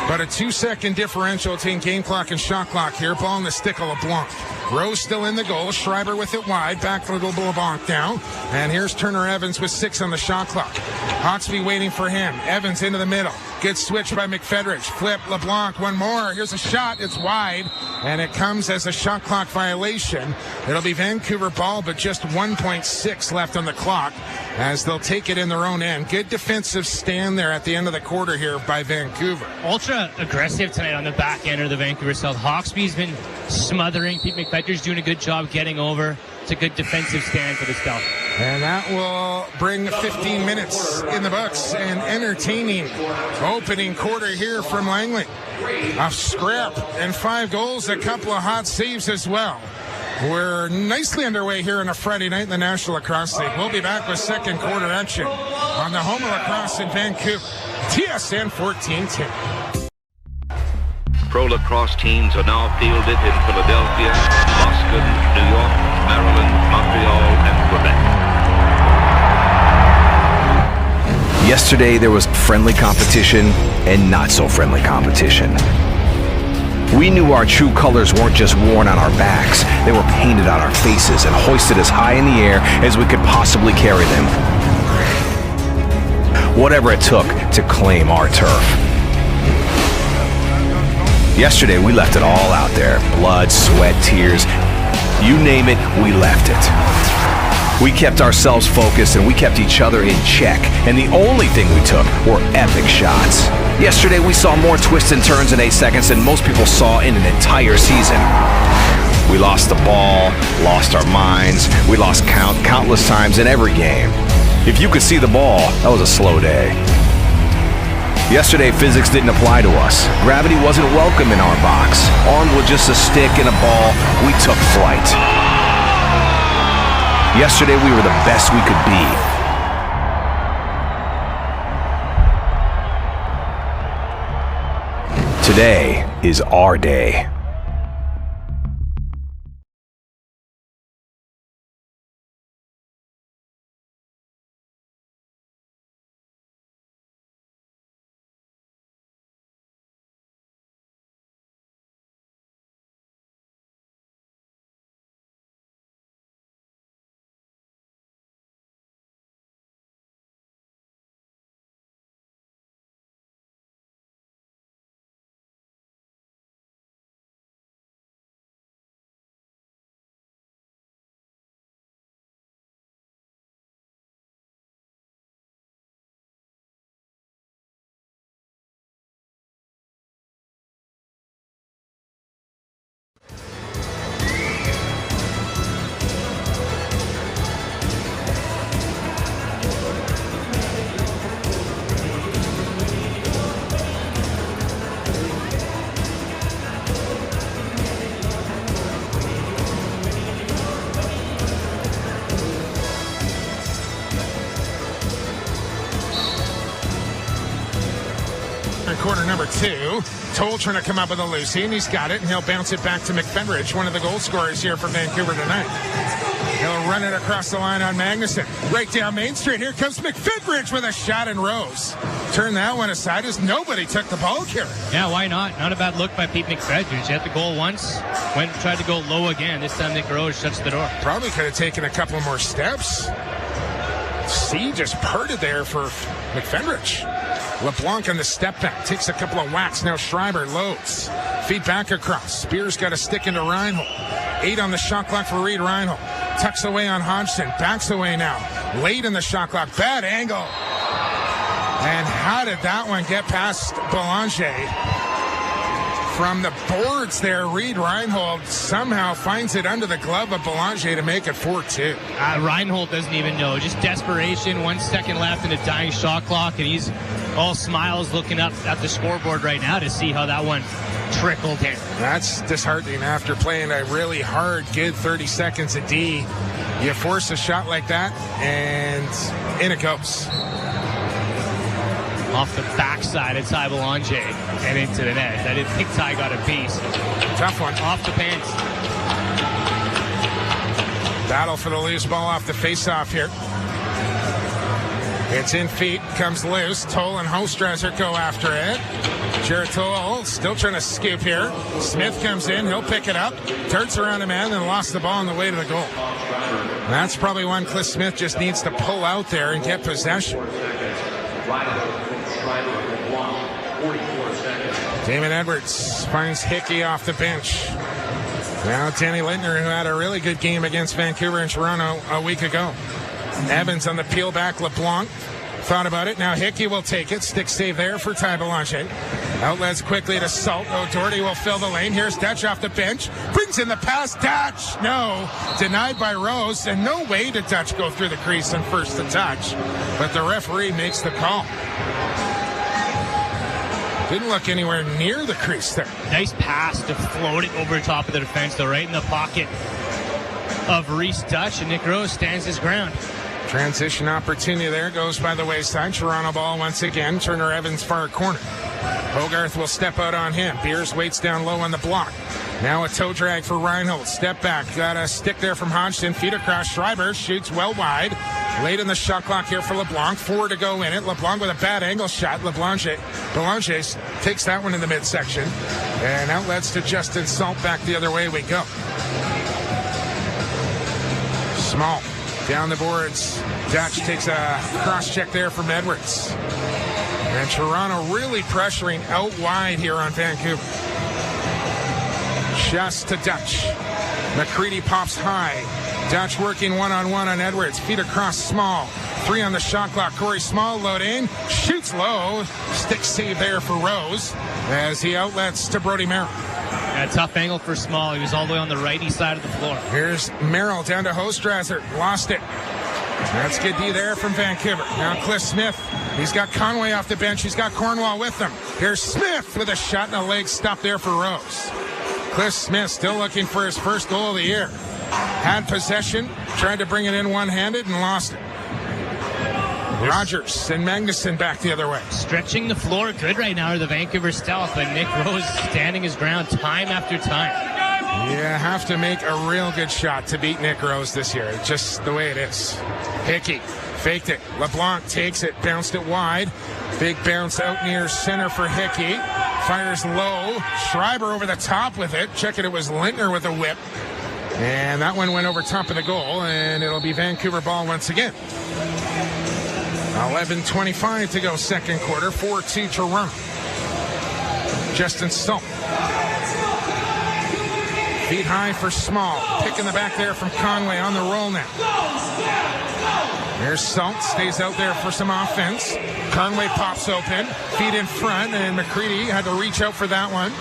S4: But a 2-second differential between game clock and shot clock here. Ball in the stick of LeBlanc. Rose still in the goal. Schreiber with it wide. Back to LeBlanc now. And here's Turner Evans with 6 on the shot clock. Hawksby waiting for him. Evans into the middle. Good switch by McFedridge. Flip LeBlanc. One more. Here's a shot. It's wide. And it comes as a shot clock violation. It'll be Vancouver ball, but just 1.6 left on the clock as they'll take it in their own end. Good defensive stand there at the end of the quarter here by Vancouver.
S5: Ultra aggressive tonight on the back end of the Vancouver South. Hawksby's been smothering. Pete McFedridge's doing a good job getting over. It's a good defensive stand for the Stealth.
S4: And that will bring 15 minutes in the books. An entertaining opening quarter here from Langley. A scrap and 5 goals, a couple of hot saves as well. We're nicely underway here on a Friday night in the National Lacrosse League. We'll be back with second quarter action on the home of lacrosse in Vancouver. TSN 1410.
S8: Pro lacrosse teams are now fielded in Philadelphia, Boston, New York, Maryland, Montreal, and Quebec.
S9: Yesterday there was friendly competition and not so friendly competition. We knew our true colors weren't just worn on our backs, they were painted on our faces and hoisted as high in the air as we could possibly carry them. Whatever it took to claim our turf. Yesterday we left it all out there. Blood, sweat, tears, you name it, we left it. We kept ourselves focused and we kept each other in check. And the only thing we took were epic shots. Yesterday we saw more twists and turns in 8 seconds than most people saw in an entire season. We lost the ball, lost our minds, we lost countless times in every game. If you could see the ball, that was a slow day. Yesterday, physics didn't apply to us. Gravity wasn't welcome in our box. Armed with just a stick and a ball, we took flight. Yesterday, we were the best we could be. Today is our day.
S4: quarter number 2. Toll trying to come up with a Lucy, and he's got it, and he'll bounce it back to McFedridge, one of the goal scorers here for Vancouver tonight. He'll run it across the line on Magnuson. Right down Main Street. Here comes McFedridge with a shot in Rose. Turn that one aside as nobody took the ball carrier.
S5: Yeah, why not? Not a bad look by Pete McFedridge. He had the goal once, tried to go low again. This time Nick Rose shuts the door.
S4: Probably could have taken a couple more steps. C just parted there for McFedridge. LeBlanc on the step back. Takes a couple of whacks. Now Schreiber loads. Feet back across. Spears got a stick into Reinhold. 8 on the shot clock for Reed Reinhold. Tucks away on Hodgson. Backs away now. Late in the shot clock. Bad angle. And how did that one get past Belanger? From the boards there, Reed Reinhold somehow finds it under the glove of Belanger to make it 4-2.
S5: Reinhold doesn't even know. Just desperation. 1 second left in a dying shot clock, and he's all smiles looking up at the scoreboard right now to see how that one trickled in.
S4: That's disheartening after playing a really hard, good 30 seconds a D. You force a shot like that, and in it goes.
S5: Off the backside of Ty Belanger and into the net. I didn't think Ty got a piece.
S4: Tough one.
S5: Off the pants.
S4: Battle for the loose ball off the face-off here. It's in feet, comes loose. Toll and Hostresser go after it. Jared Toll still trying to scoop here. Smith comes in, he'll pick it up. Turns around a man and lost the ball on the way to the goal. That's probably one Cliff Smith just needs to pull out there and get possession. Damon Edwards finds Hickey off the bench. Now Danny Lintner, who had a really good game against Vancouver and Toronto a week ago. Evans on the peel back. LeBlanc thought about it. Now Hickey will take it. Stick save there for Ty Belanger. Outlets quickly to Salt. O'Doherty will fill the lane. Here's Dutch off the bench. Brings in the pass. Dutch. No. Denied by Rose. And no way did Dutch go through the crease on first to touch. But the referee makes the call. Didn't look anywhere near the crease there.
S5: Nice pass to float it over top of the defense, though, right in the pocket of Reese Dutch, and Nick Rose stands his ground.
S4: Transition opportunity there goes by the wayside. Toronto ball once again. Turner Evans far corner. Hogarth will step out on him. Beers waits down low on the block. Now a toe drag for Reinhold. Step back. Got a stick there from Hodgson. Feet across. Schreiber shoots well wide. Late in the shot clock here for LeBlanc. 4 to go in it. LeBlanc with a bad angle shot. Belanger takes that one in the midsection. And outlets to Justin Salt. Back the other way we go. Small. Down the boards. Dutch takes a cross check there from Edwards. And Toronto really pressuring out wide here on Vancouver. Just to Dutch. McCready pops high. Dutch working one-on-one on Edwards. Feet across Small. 3 on the shot clock. Corey Small loading. Shoots low. Stick save there for Rose as he outlets to Brody Merrill.
S5: A tough angle for Small. He was all the way on the righty side of the floor.
S4: Here's Merrill down to Hostresser. Lost it. That's good D there from Vancouver. Now Cliff Smith. He's got Conway off the bench. He's got Cornwall with him. Here's Smith with a shot in the leg. Stop there for Rose. Cliff Smith still looking for his first goal of the year. Had possession. Tried to bring it in one-handed and lost it. Rogers and Magnuson back the other way.
S5: Stretching the floor good right now are the Vancouver Stealth, but Nick Rose standing his ground time after time.
S4: You have to make a real good shot to beat Nick Rose this year. It's just the way it is. Hickey faked it. LeBlanc takes it, bounced it wide. Big bounce out near center for Hickey. Fires low. Schreiber over the top with it. Check it was Lintner with a whip. And that one went over top of the goal, and it'll be Vancouver ball once again. 11:25 to go second quarter. 4-2 Toronto. Justin Salt. Feet high for Small. Pick in the back there from Conway on the roll now. There's Salt. Stays out there for some offense. Conway pops open. Feet in front, and McCready had to reach out for that one.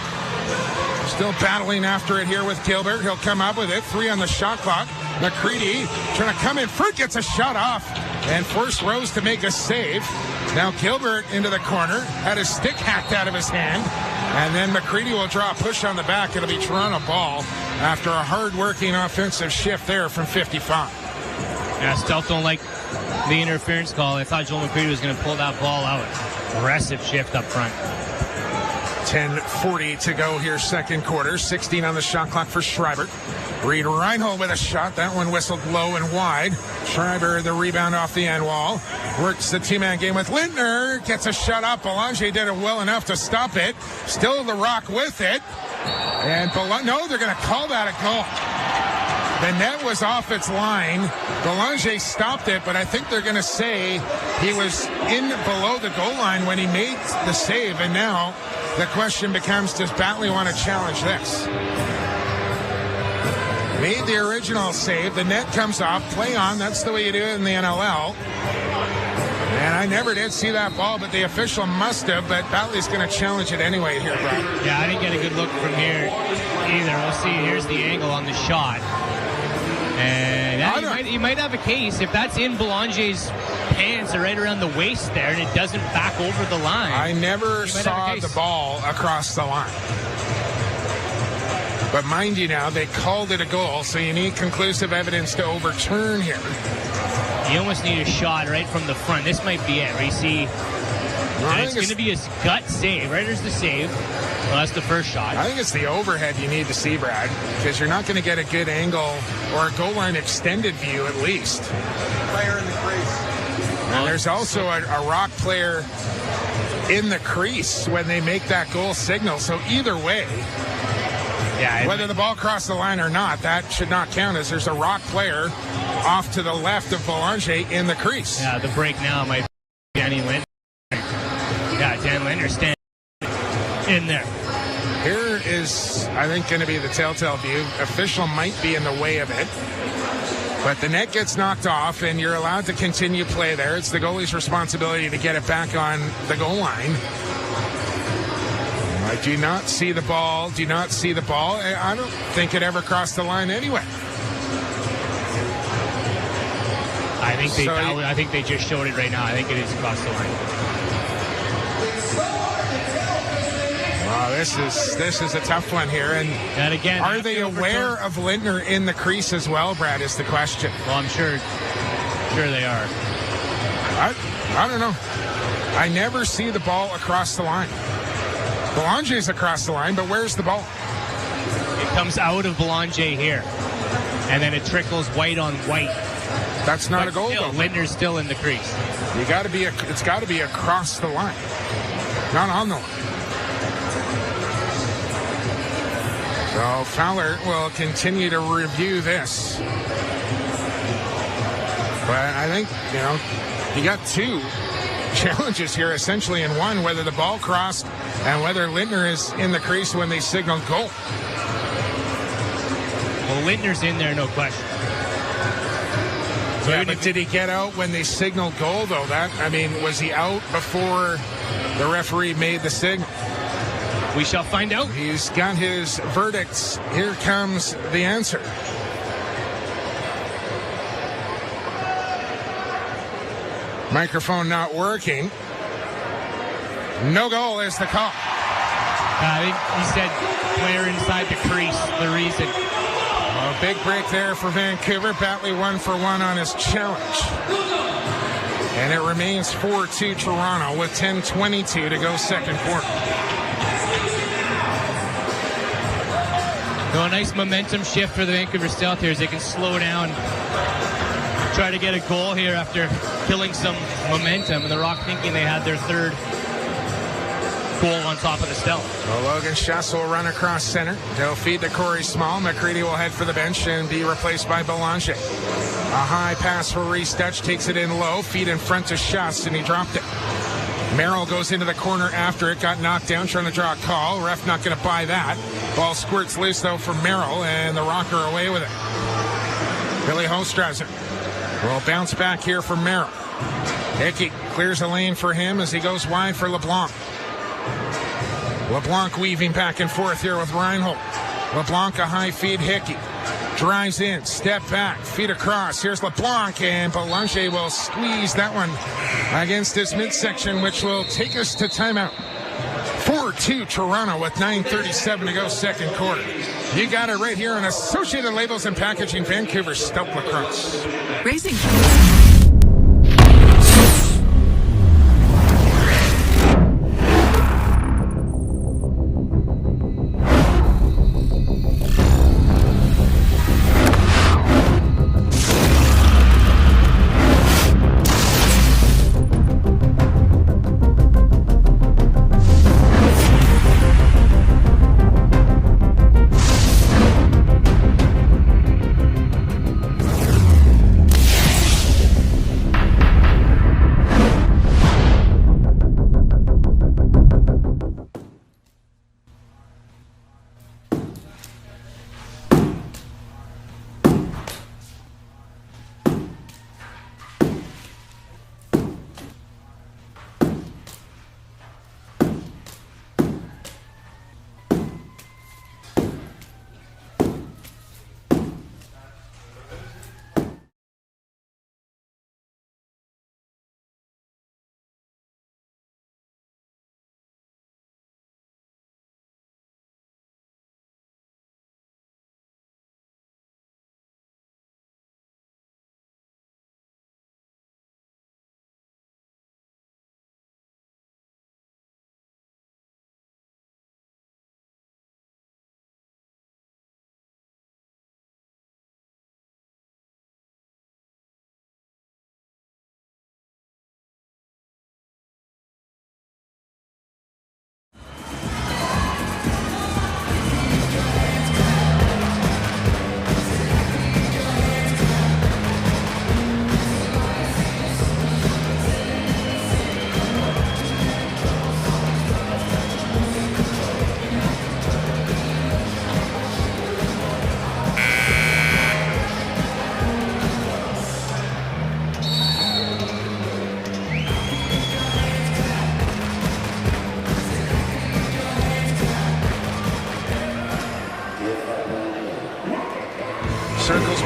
S4: Still battling after it here with Gilbert. He'll come up with it. 3 on the shot clock. McCready trying to come in front. Gets a shot off and forced Rose to make a save. Now Gilbert into the corner. Had his stick hacked out of his hand. And then McCready will draw a push on the back. It'll be Toronto ball after a hard-working offensive shift there from 55.
S5: Yeah, Stealth don't like the interference call. I thought Joel McCready was going to pull that ball out. Aggressive shift up front.
S4: 10:40 to go here, second quarter. 16 on the shot clock for Schreiber. Reed Reinhold with a shot. That one whistled low and wide. Schreiber, the rebound off the end wall. Works the two-man game with Lintner. Gets a shot up. Belanger did it well enough to stop it. Still the Rock with it. And no, they're going to call that a goal. The net was off its line. Belanger stopped it, but I think they're going to say he was in below the goal line when he made the save. And now the question becomes, does Batley want to challenge this? Made the original save. The net comes off. Play on. That's the way you do it in the NLL. And I never did see that ball, but the official must have. But Batley's going to challenge it anyway here, Brad.
S5: Yeah, I didn't get a good look from here either. We'll see. Here's the angle on the shot. And he might have a case. If that's in Belanger's pants or right around the waist there and it doesn't back over the line.
S4: I never saw the ball across the line. But mind you now, they called it a goal, so you need conclusive evidence to overturn here.
S5: You almost need a shot right from the front. This might be it. You see, it's going to be a gut save. Right, there's the save. Well, that's the first shot.
S4: I think it's the overhead you need to see, Brad, because you're not going to get a good angle or a goal line extended view at least.
S10: Player in the crease.
S4: And there's also a Rock player in the crease when they make that goal signal. So either way, whether the ball crossed the line or not, that should not count, as there's a Rock player off to the left of Belanger in the crease.
S5: Yeah, the break now might be Danny Lindner. Yeah, Dan Lindner standing in there.
S4: Here is, I think, going to be the telltale view. Official might be in the way of it. But the net gets knocked off, and you're allowed to continue play there. It's the goalie's responsibility to get it back on the goal line. I do not see the ball. Do not see the ball. I don't think it ever crossed the line anyway.
S5: I think they just showed it right now. I think it is across the line.
S4: Wow, this is a tough one here. And
S5: again,
S4: are they aware of Lintner in the crease as well, Brad, is the question.
S5: Well, I'm sure they are.
S4: I don't know. I never see the ball across the line. Belanger's across the line, but where's the ball?
S5: It comes out of Belanger here, and then it trickles white on white.
S4: That's not a goal, though.
S5: Lindner's still in the crease.
S4: It's got to be across the line, not on the line. So Fowler will continue to review this. But I think, you got two challenges here essentially in one, whether the ball crossed and whether Lintner is in the crease when they signal goal.
S5: Well, Lindner's in there, no question.
S4: Yeah, but did he get out when they signaled goal, though? Was he out before the referee made the signal?
S5: We shall find out.
S4: He's got his verdicts. Here comes the answer. Microphone not working. No goal is the call.
S5: I think he said player inside the crease, the reason.
S4: A big break there for Vancouver. Batley 1-for-1 on his challenge. And it remains 4-2 Toronto with 10:22 to go second quarter.
S5: A nice momentum shift for the Vancouver Stealth here as they can slow down, try to get a goal here after killing some momentum. And the Rock thinking they had their third goal on top of the Stealth.
S4: Well, Logan Schuss will run across center. They'll feed to Corey Small. McCready will head for the bench and be replaced by Belanger. A high pass for Reese Dutch, takes it in low, feed in front to Schuss, and he dropped it. Merrill goes into the corner after it, got knocked down, trying to draw a call. Ref not going to buy that. Ball squirts loose, though, from Merrill, and the Rock are away with it. Billy Hostrasser will bounce back here for Merrill. Hickey clears a lane for him as he goes wide for LeBlanc. LeBlanc weaving back and forth here with Reinhold. LeBlanc a high feed. Hickey drives in, step back, feet across. Here's LeBlanc, and Belanger will squeeze that one against his midsection, which will take us to timeout. 4-2 Toronto with 9:37 to go second quarter. You got it right here on Associated Labels and Packaging, Vancouver Stealth Lacrosse.
S11: Racing.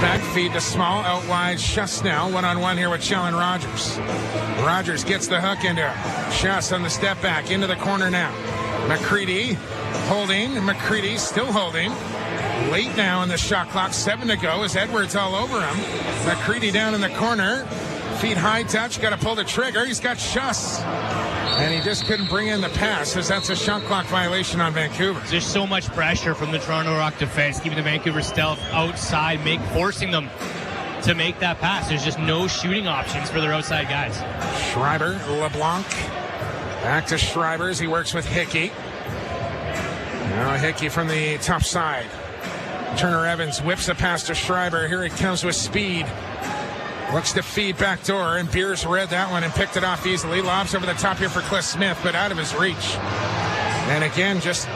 S4: back feed to Small, out wide. Schuss now, one-on-one here with Sheldon Rogers. Rogers gets the hook into him. Schuss on the step back, into the corner now. McCready holding. McCready still holding. Late now in the shot clock, 7 to go as Edwards all over him. McCready down in the corner. Feet high touch, got to pull the trigger. He's got Schuss. And he just couldn't bring in the pass as that's a shot clock violation on Vancouver.
S5: There's so much pressure from the Toronto Rock defense, keeping the Vancouver Stealth outside, forcing them to make that pass. There's just no shooting options for their outside guys.
S4: Schreiber, LeBlanc. Back to Schreiber as he works with Hickey. Now Hickey from the top side. Turner Evans whips a pass to Schreiber. Here he comes with speed. Looks to feed back door, and Beers read that one and picked it off easily. Lobs over the top here for Cliff Smith, but out of his reach. And again, just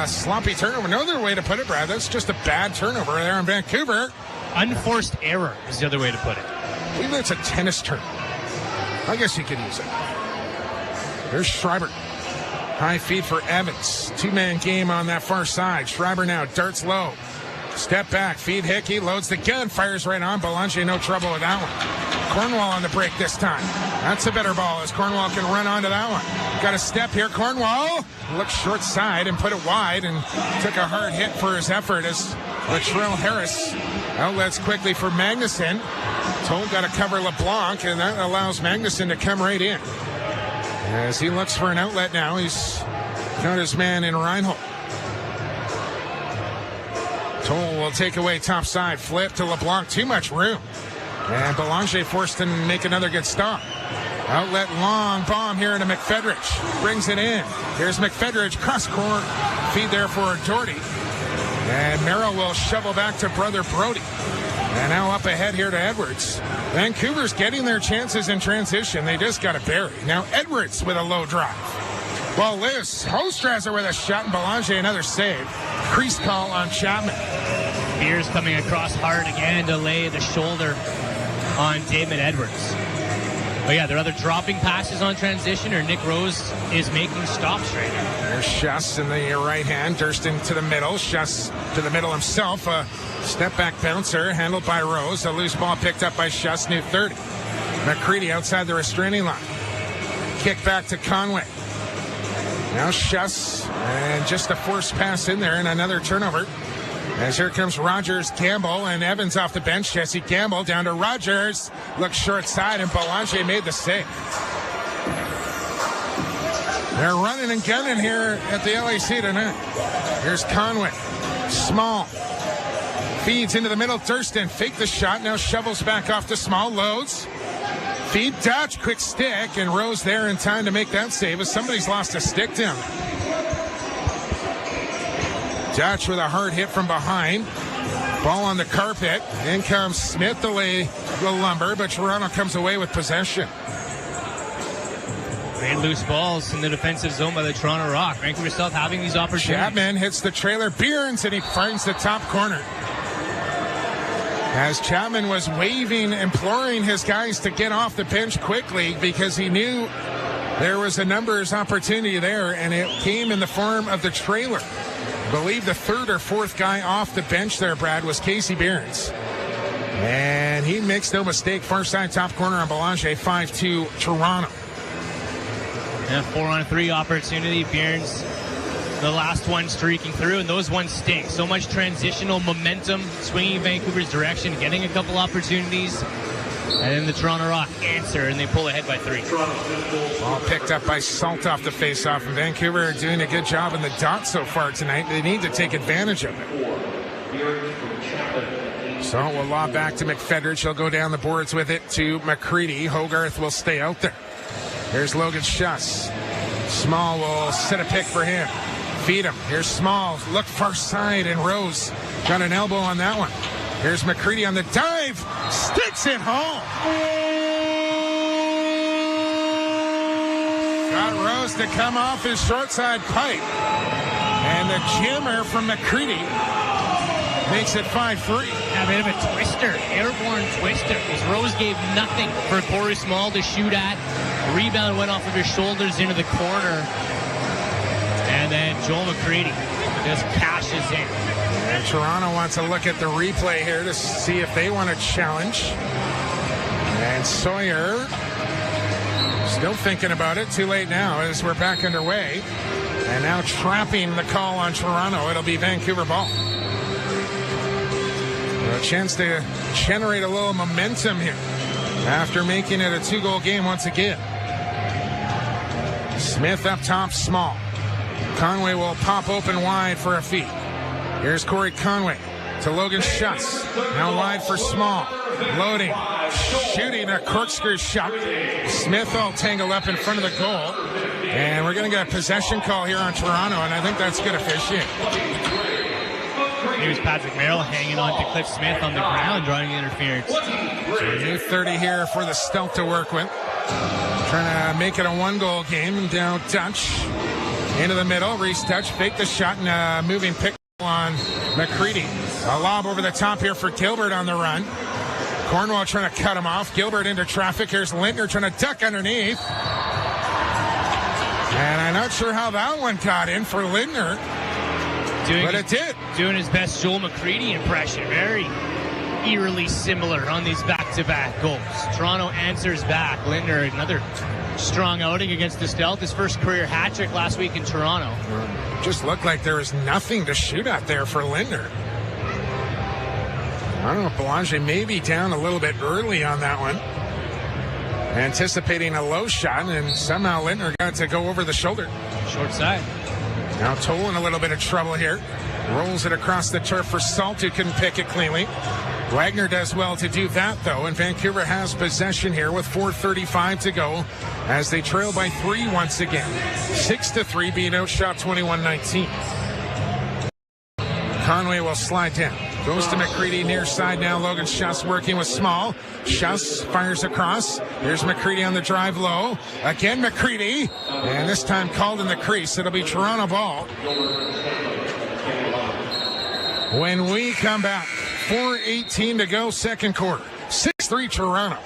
S4: sloppy turnover. No other way to put it, Brad. That's just a bad turnover there in Vancouver.
S5: Unforced error is the other way to put it.
S4: I believe that's a tennis term. I guess you could use it. There's Schreiber. High feed for Evans. Two-man game on that far side. Schreiber now darts low. Step back, feed Hickey, loads the gun, fires right on. Belanger, no trouble with that one. Cornwall on the break this time. That's a better ball as Cornwall can run onto that one. Got a step here, Cornwall. Looks short side and put it wide and took a hard hit for his effort as Latrell Harris outlets quickly for Magnuson. Toll got to cover LeBlanc, and that allows Magnuson to come right in. As he looks for an outlet now, he's got his man in Reinhold. Toll will take away top side. Flip to LeBlanc. Too much room. And Belanger forced to make another good stop. Outlet long bomb here into McFedrich. Brings it in. Here's McFedrich. Cross court. Feed there for Doherty. And Merrill will shovel back to brother Brody. And now up ahead here to Edwards. Vancouver's getting their chances in transition. They just got to bury. Now Edwards with a low drive. Ball loose. Hostrasser with a shot, and Belanger another save. Crease call on Chapman.
S5: Beers coming across hard again to lay the shoulder on David Edwards. But yeah, there are other dropping passes on transition, or Nick Rose is making stops right now.
S4: There's Schuss in the right hand. Durston to the middle. Schuss to the middle himself. A step back bouncer handled by Rose. A loose ball picked up by Schuss. New 30. McCready outside the restraining line. Kick back to Conway. Now Schuss, and just a forced pass in there and another turnover. As here comes Rogers, Gamble, and Evans off the bench. Jesse Gamble down to Rogers. Looks short side, and Belanger made the save. They're running and gunning here at the LAC tonight. Here's Conway. Small. Feeds into the middle. Durston faked the shot. Now shovels back off to Small. Loads. Feed, dodge, quick stick, and Rose there in time to make that save as somebody's lost a stick down. Dutch with a hard hit from behind. Ball on the carpet. In comes Smith to lay the lumber, but Toronto comes away with possession.
S5: Great loose balls in the defensive zone by the Toronto Rock. Vancouver Stealth having these opportunities.
S4: Chapman hits the trailer. Behrens, and he finds the top corner. As Chapman was waving, imploring his guys to get off the bench quickly because he knew there was a numbers opportunity there, and it came in the form of the trailer. I believe the third or fourth guy off the bench there, Brad, was Casey Behrens. And he makes no mistake. Far side top corner on Belanger, 5-2 Toronto.
S5: Yeah, 4-on-3 opportunity. Behrens, the last one streaking through, and those ones stink. So much transitional momentum swinging Vancouver's direction, getting a couple opportunities, and then the Toronto Rock answer, and they pull ahead by 3.
S4: Ball picked up by Salt off the faceoff, and Vancouver are doing a good job in the dot so far tonight. They need to take advantage of it. Salt will lob back to McFedrich. He'll go down the boards with it to McCready. Hogarth will stay out there. Here's Logan Schuss. Small will set a pick for him. Feed him. Here's Small. Look far side, and Rose got an elbow on that one. Here's McCready on the dive. Sticks it home. Got Rose to come off his short side pipe. And the jammer from McCready makes it 5-3.
S5: A bit of a twister, airborne twister, as Rose gave nothing for Corey Small to shoot at. Rebound went off of his shoulders into the corner. And then Joel McCready just cashes in.
S4: And Toronto wants to look at the replay here to see if they want to challenge. And Sawyer still thinking about it. Too late now as we're back underway. And now trapping the call on Toronto. It'll be Vancouver ball. A chance to generate a little momentum here after making it a 2-goal game once again. Smith up top, Small. Conway will pop open wide for a feed. Here's Corey Conway to Logan Schutz. Now wide for Small. Loading. Shooting a corkscrew shot. Smith all tangled up in front of the goal. And we're going to get a possession call here on Toronto, and I think that's good officiating.
S5: Here's Patrick Merrill hanging on to Cliff Smith on the ground, drawing the interference.
S4: So a new 30 here for the Stealth to work with. Trying to make it a 1-goal game. Down Dutch. Into the middle. Reese Dutch faked the shot and a moving pick on McCready. A lob over the top here for Gilbert on the run. Cornwall trying to cut him off. Gilbert into traffic. Here's Lintner trying to duck underneath. And I'm not sure how that one got in for Lintner. But it did.
S5: Doing his best Joel McCready impression. Very eerily similar on these back-to-back goals. Toronto answers back. Lindner, another strong outing against the Stealth. His first career hat trick last week in Toronto.
S4: Just looked like there was nothing to shoot at there for Lindner. I don't know, Belanger may be down a little bit early on that one. Anticipating a low shot, and somehow Lindner got to go over the shoulder.
S5: Short side.
S4: Now Toll in a little bit of trouble here. Rolls it across the turf for Salt, who couldn't pick it cleanly. Wagner does well to do that, though, and Vancouver has possession here with 4:35 to go as they trail by 3 once again. 6-3, being outshot 21-19. Conway will slide down. Goes to McCready near side now. Logan Schuss working with Small. Schuss fires across. Here's McCready on the drive low. Again McCready. And this time called in the crease. It'll be Toronto ball. When we come back, 4:18 to go, second quarter. 6-3 Toronto.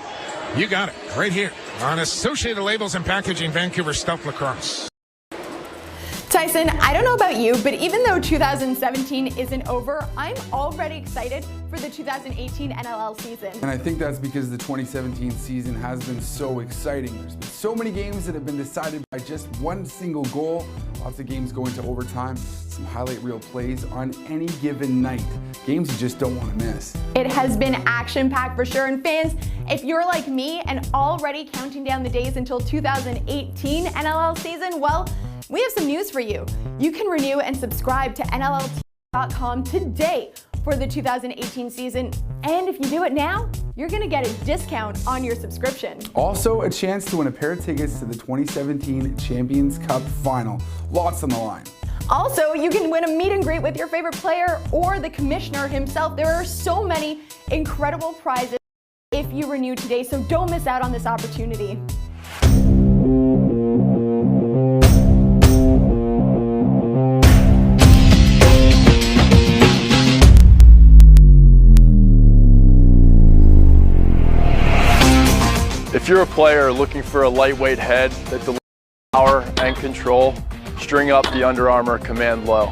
S4: You got it right here on Associated Labels and Packaging, Vancouver Stealth Lacrosse.
S6: Tyson, I don't know about you, but even though 2017 isn't over, I'm already excited for the 2018 NLL season.
S11: And I think that's because the 2017 season has been so exciting. There's been so many games that have been decided by just one single goal. Lots of games go into overtime. Some highlight reel plays on any given night. Games you just don't want to miss.
S6: It has been action-packed for sure. And fans, if you're like me and already counting down the days until 2018 NLL season, well, we have some news for you. You can renew and subscribe to NLLTV.com today for the 2018 season. And if you do it now, you're going to get a discount on your subscription.
S11: Also, a chance to win a pair of tickets to the 2017 Champions Cup Final. Lots on the line.
S6: Also, you can win a meet and greet with your favorite player or the commissioner himself. There are so many incredible prizes if you renew today, so don't miss out on this opportunity.
S12: If you're a player looking for a lightweight head that delivers power and control, string up the Under Armour Command Low.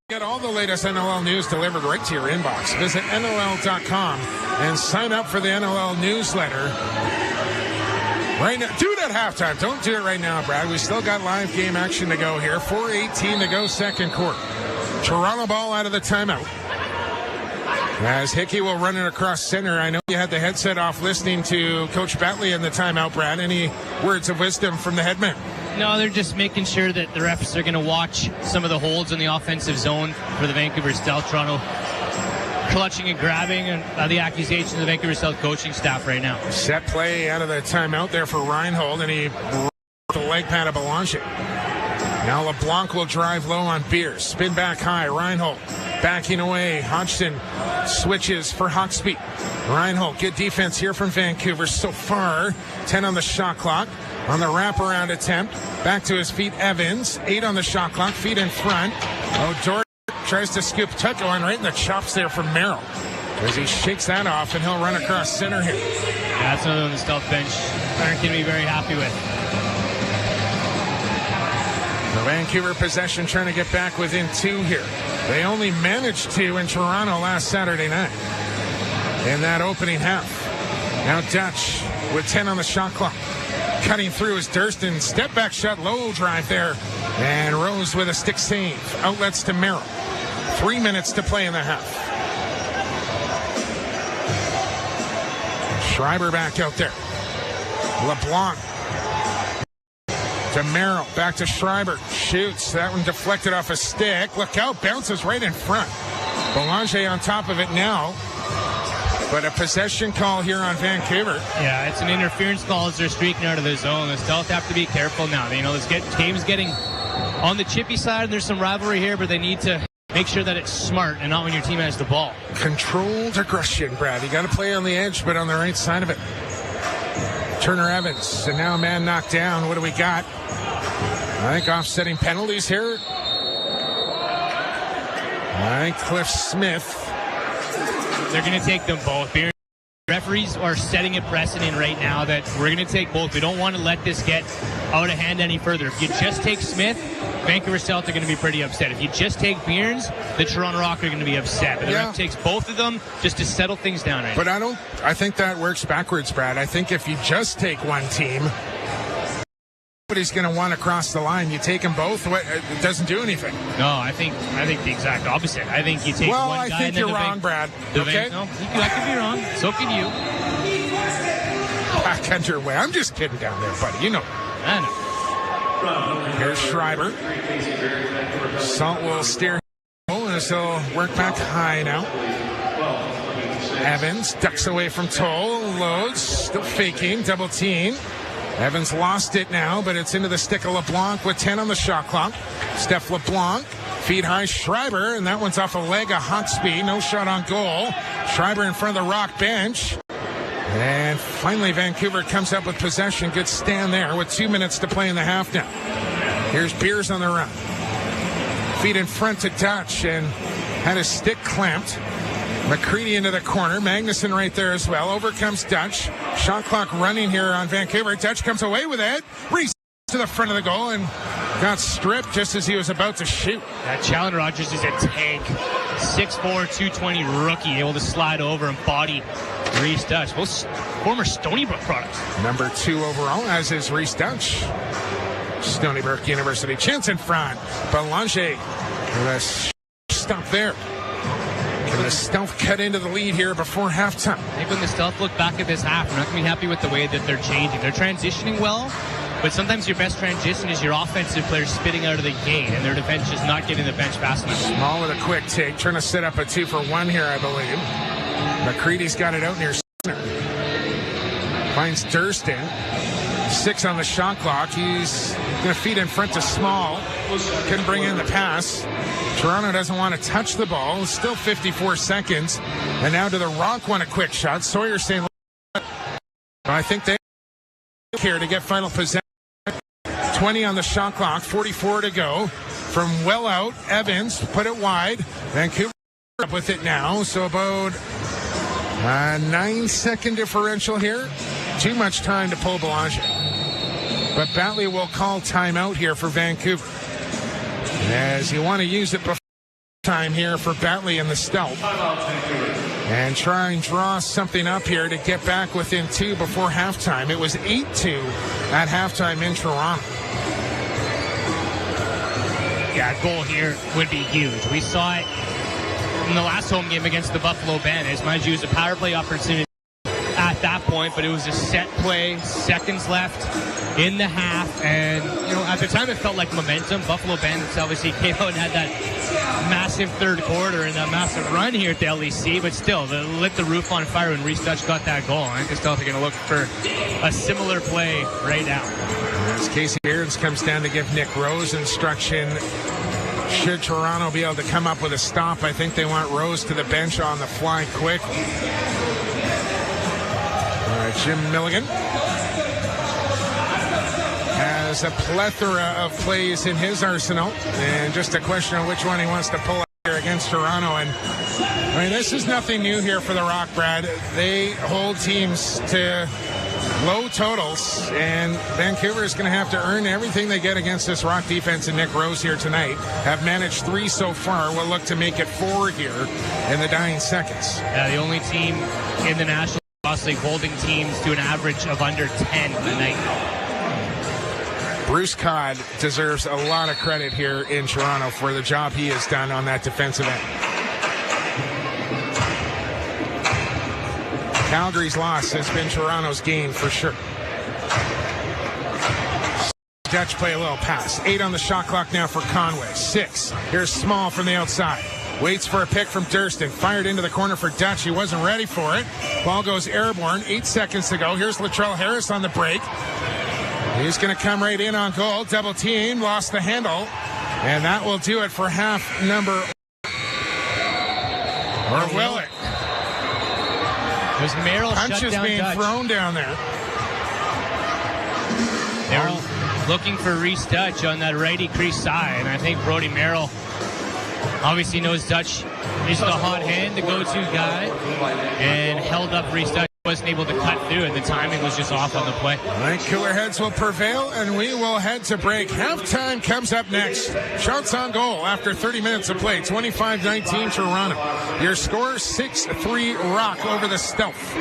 S4: Get all the latest NLL news delivered right to your inbox. Visit NLL.com and sign up for the NLL newsletter. Right now, do it at halftime. Don't do it right now, Brad. We still got live game action to go here. 4:18 to go, second quarter. Toronto ball out of the timeout. As Hickey will run it across center. I know you had the headset off listening to Coach Batley in the timeout, Brad. Any words of wisdom from the headman?
S5: No, they're just making sure that the refs are going to watch some of the holds in the offensive zone for the Vancouver Stealth. Toronto clutching and grabbing the accusations of the Vancouver Stealth coaching staff right now.
S4: Set play out of the timeout there for Reinhold, and he the leg pad of Belanger. Now LeBlanc will drive low on Beers. Spin back high. Reinhold backing away. Hodgson switches for Hawksby. Reinhold, good defense here from Vancouver so far. 10 on the shot clock. On the wraparound attempt. Back to his feet, Evans. 8 on the shot clock. Feet in front. O'Doherty tries to scoop Tucko on right in the chops there from Merrill. As he shakes that off, and he'll run across center here.
S5: Yeah, that's another one the Stealth bench aren't going to be very happy with.
S4: The Vancouver possession trying to get back within 2 here. They only managed to in Toronto last Saturday night in that opening half. Now Dutch with 10 on the shot clock. Cutting through is Durston. Step back shot, low drive there. And Rose with a stick save. Outlets to Merrill. 3 minutes to play in the half. Schreiber back out there. LeBlanc to Merrill. Back to Schreiber. Shoots. That one deflected off a stick. Look out. Bounces right in front. Belanger on top of it now. But a possession call here on Vancouver.
S5: Yeah, it's an interference call as they're streaking out of the zone. The Stealth have to be careful now. You know, this game's getting on the chippy side, and there's some rivalry here, but they need to make sure that it's smart and not when your team has the ball.
S4: Controlled aggression, Brad. You got to play on the edge, but on the right side of it. Turner Evans, and now a man knocked down. What do we got? I think offsetting penalties here. I think Cliff Smith.
S5: They're going to take them both. Referees are setting a precedent right now that we're going to take both. We don't want to let this get out of hand any further. If you just take Smith, Vancouver Stealth are going to be pretty upset. If you just take Beers, the Toronto Rock are going to be upset. But the ref takes both of them just to settle things down. Right
S4: but now. I think that works backwards, Brad. I think if you just take one team, nobody's going to want to cross the line. You take them both, it doesn't do anything.
S5: No, I think the exact opposite. I think you take one guy.
S4: Well, I think you're wrong, Brad.
S5: Okay? No, I could be wrong. So could you.
S4: Back underway. I'm just kidding down there, buddy. You know.
S5: I know.
S4: Here's Schreiber. Salt will steer as he'll work back high now. Evans ducks away from Toll. Loads. Still faking. Double team. Evans lost it now, but it's into the stick of LeBlanc with 10 on the shot clock. Steph LeBlanc, feet high, Schreiber, and that one's off a leg of Hawksby. No shot on goal. Schreiber in front of the Rock bench. And finally, Vancouver comes up with possession. Good stand there with 2 minutes to play in the half now. Here's Beers on the run. Feet in front to Dutch and had his stick clamped. McCready into the corner. Magnuson right there as well. Over comes Dutch. Shot clock running here on Vancouver. Dutch comes away with it. Reese to the front of the goal and got stripped just as he was about to shoot.
S5: That Challen Rogers is a tank. 6'4", 220 rookie, able to slide over and body Reese Dutch. Both former Stony Brook products.
S4: Number 2 overall, as is Reese Dutch. Stony Brook University. Chance in front. Belanger with a stop there. Can the Stealth cut into the lead here before halftime?
S5: I think when the Stealth look back at this half, we're not going to be happy with the way that they're changing. They're transitioning well, but sometimes your best transition is your offensive players spitting out of the gate, and their defense just not getting the bench fast enough.
S4: Small with a quick take, trying to set up a 2-for-1 here, I believe. McCready's got it out near center. Finds Durston. 6 on the shot clock. He's going to feed in front to Small. Couldn't bring in the pass. Toronto doesn't want to touch the ball. Still 54 seconds. And now to the Rock want a quick shot. Sawyer saying, I think they here to get final possession. 20 on the shot clock. 44 to go. From well out, Evans put it wide. Vancouver up with it now. So about a 9-second differential here. Too much time to pull Belanger. But Batley will call timeout here for Vancouver. As you want to use it before time here for Batley and the Stealth. And try and draw something up here to get back within 2 before halftime. It was 8-2 at halftime in Toronto.
S5: Yeah, a goal here would be huge. We saw it in the last home game against the Buffalo Bandits. Mind you, it was a power play opportunity at that point, but it was a set play, seconds left. in the half, and at the time it felt like momentum. Buffalo Bandits obviously came out and had that massive third quarter and that massive run here at the LEC, but still, they lit the roof on fire when Reese Dutch got that goal. I think the Stealth are going to look for a similar play right now.
S4: As Casey Beards comes down to give Nick Rose instruction, should Toronto be able to come up with a stop, I think they want Rose to the bench on the fly quick. All right, Jim Milligan has a plethora of plays in his arsenal, and just a question of which one he wants to pull out here against Toronto. And I mean, this is nothing new here for the Rock, Brad. They hold teams to low totals, and Vancouver is going to have to earn everything they get against this Rock defense. And Nick Rose here tonight have managed 3 so far. We'll look to make it 4 here in the dying seconds.
S5: Yeah, the only team in the National Lacrosse League holding teams to an average of under 10 a night.
S4: Bruce Codd deserves a lot of credit here in Toronto for the job he has done on that defensive end. Calgary's loss has been Toronto's gain for sure. Dutch play a little pass. 8 on the shot clock now for Conway. 6. Here's Small from the outside. Waits for a pick from Durston. Fired into the corner for Dutch. He wasn't ready for it. Ball goes airborne. 8 seconds to go. Here's Latrell Harris on the break. He's going to come right in on goal. Double team. Lost the handle. And that will do it for half number. Or will it?
S5: There's Merrill
S4: punches
S5: shut down
S4: being
S5: Dutch.
S4: Thrown down there.
S5: Merrill looking for Reese Dutch on that righty crease side. And I think Brody Merrill obviously knows Dutch is the hot hand, the go-to guy, and held up Reese Dutch. Wasn't able to cut through, and the timing was just off on the play.
S4: All right, cooler heads will prevail, and we will head to break. Halftime comes up next. Shots on goal after 30 minutes of play. 25-19 Toronto. Your score 6-3 Rock over the Stealth.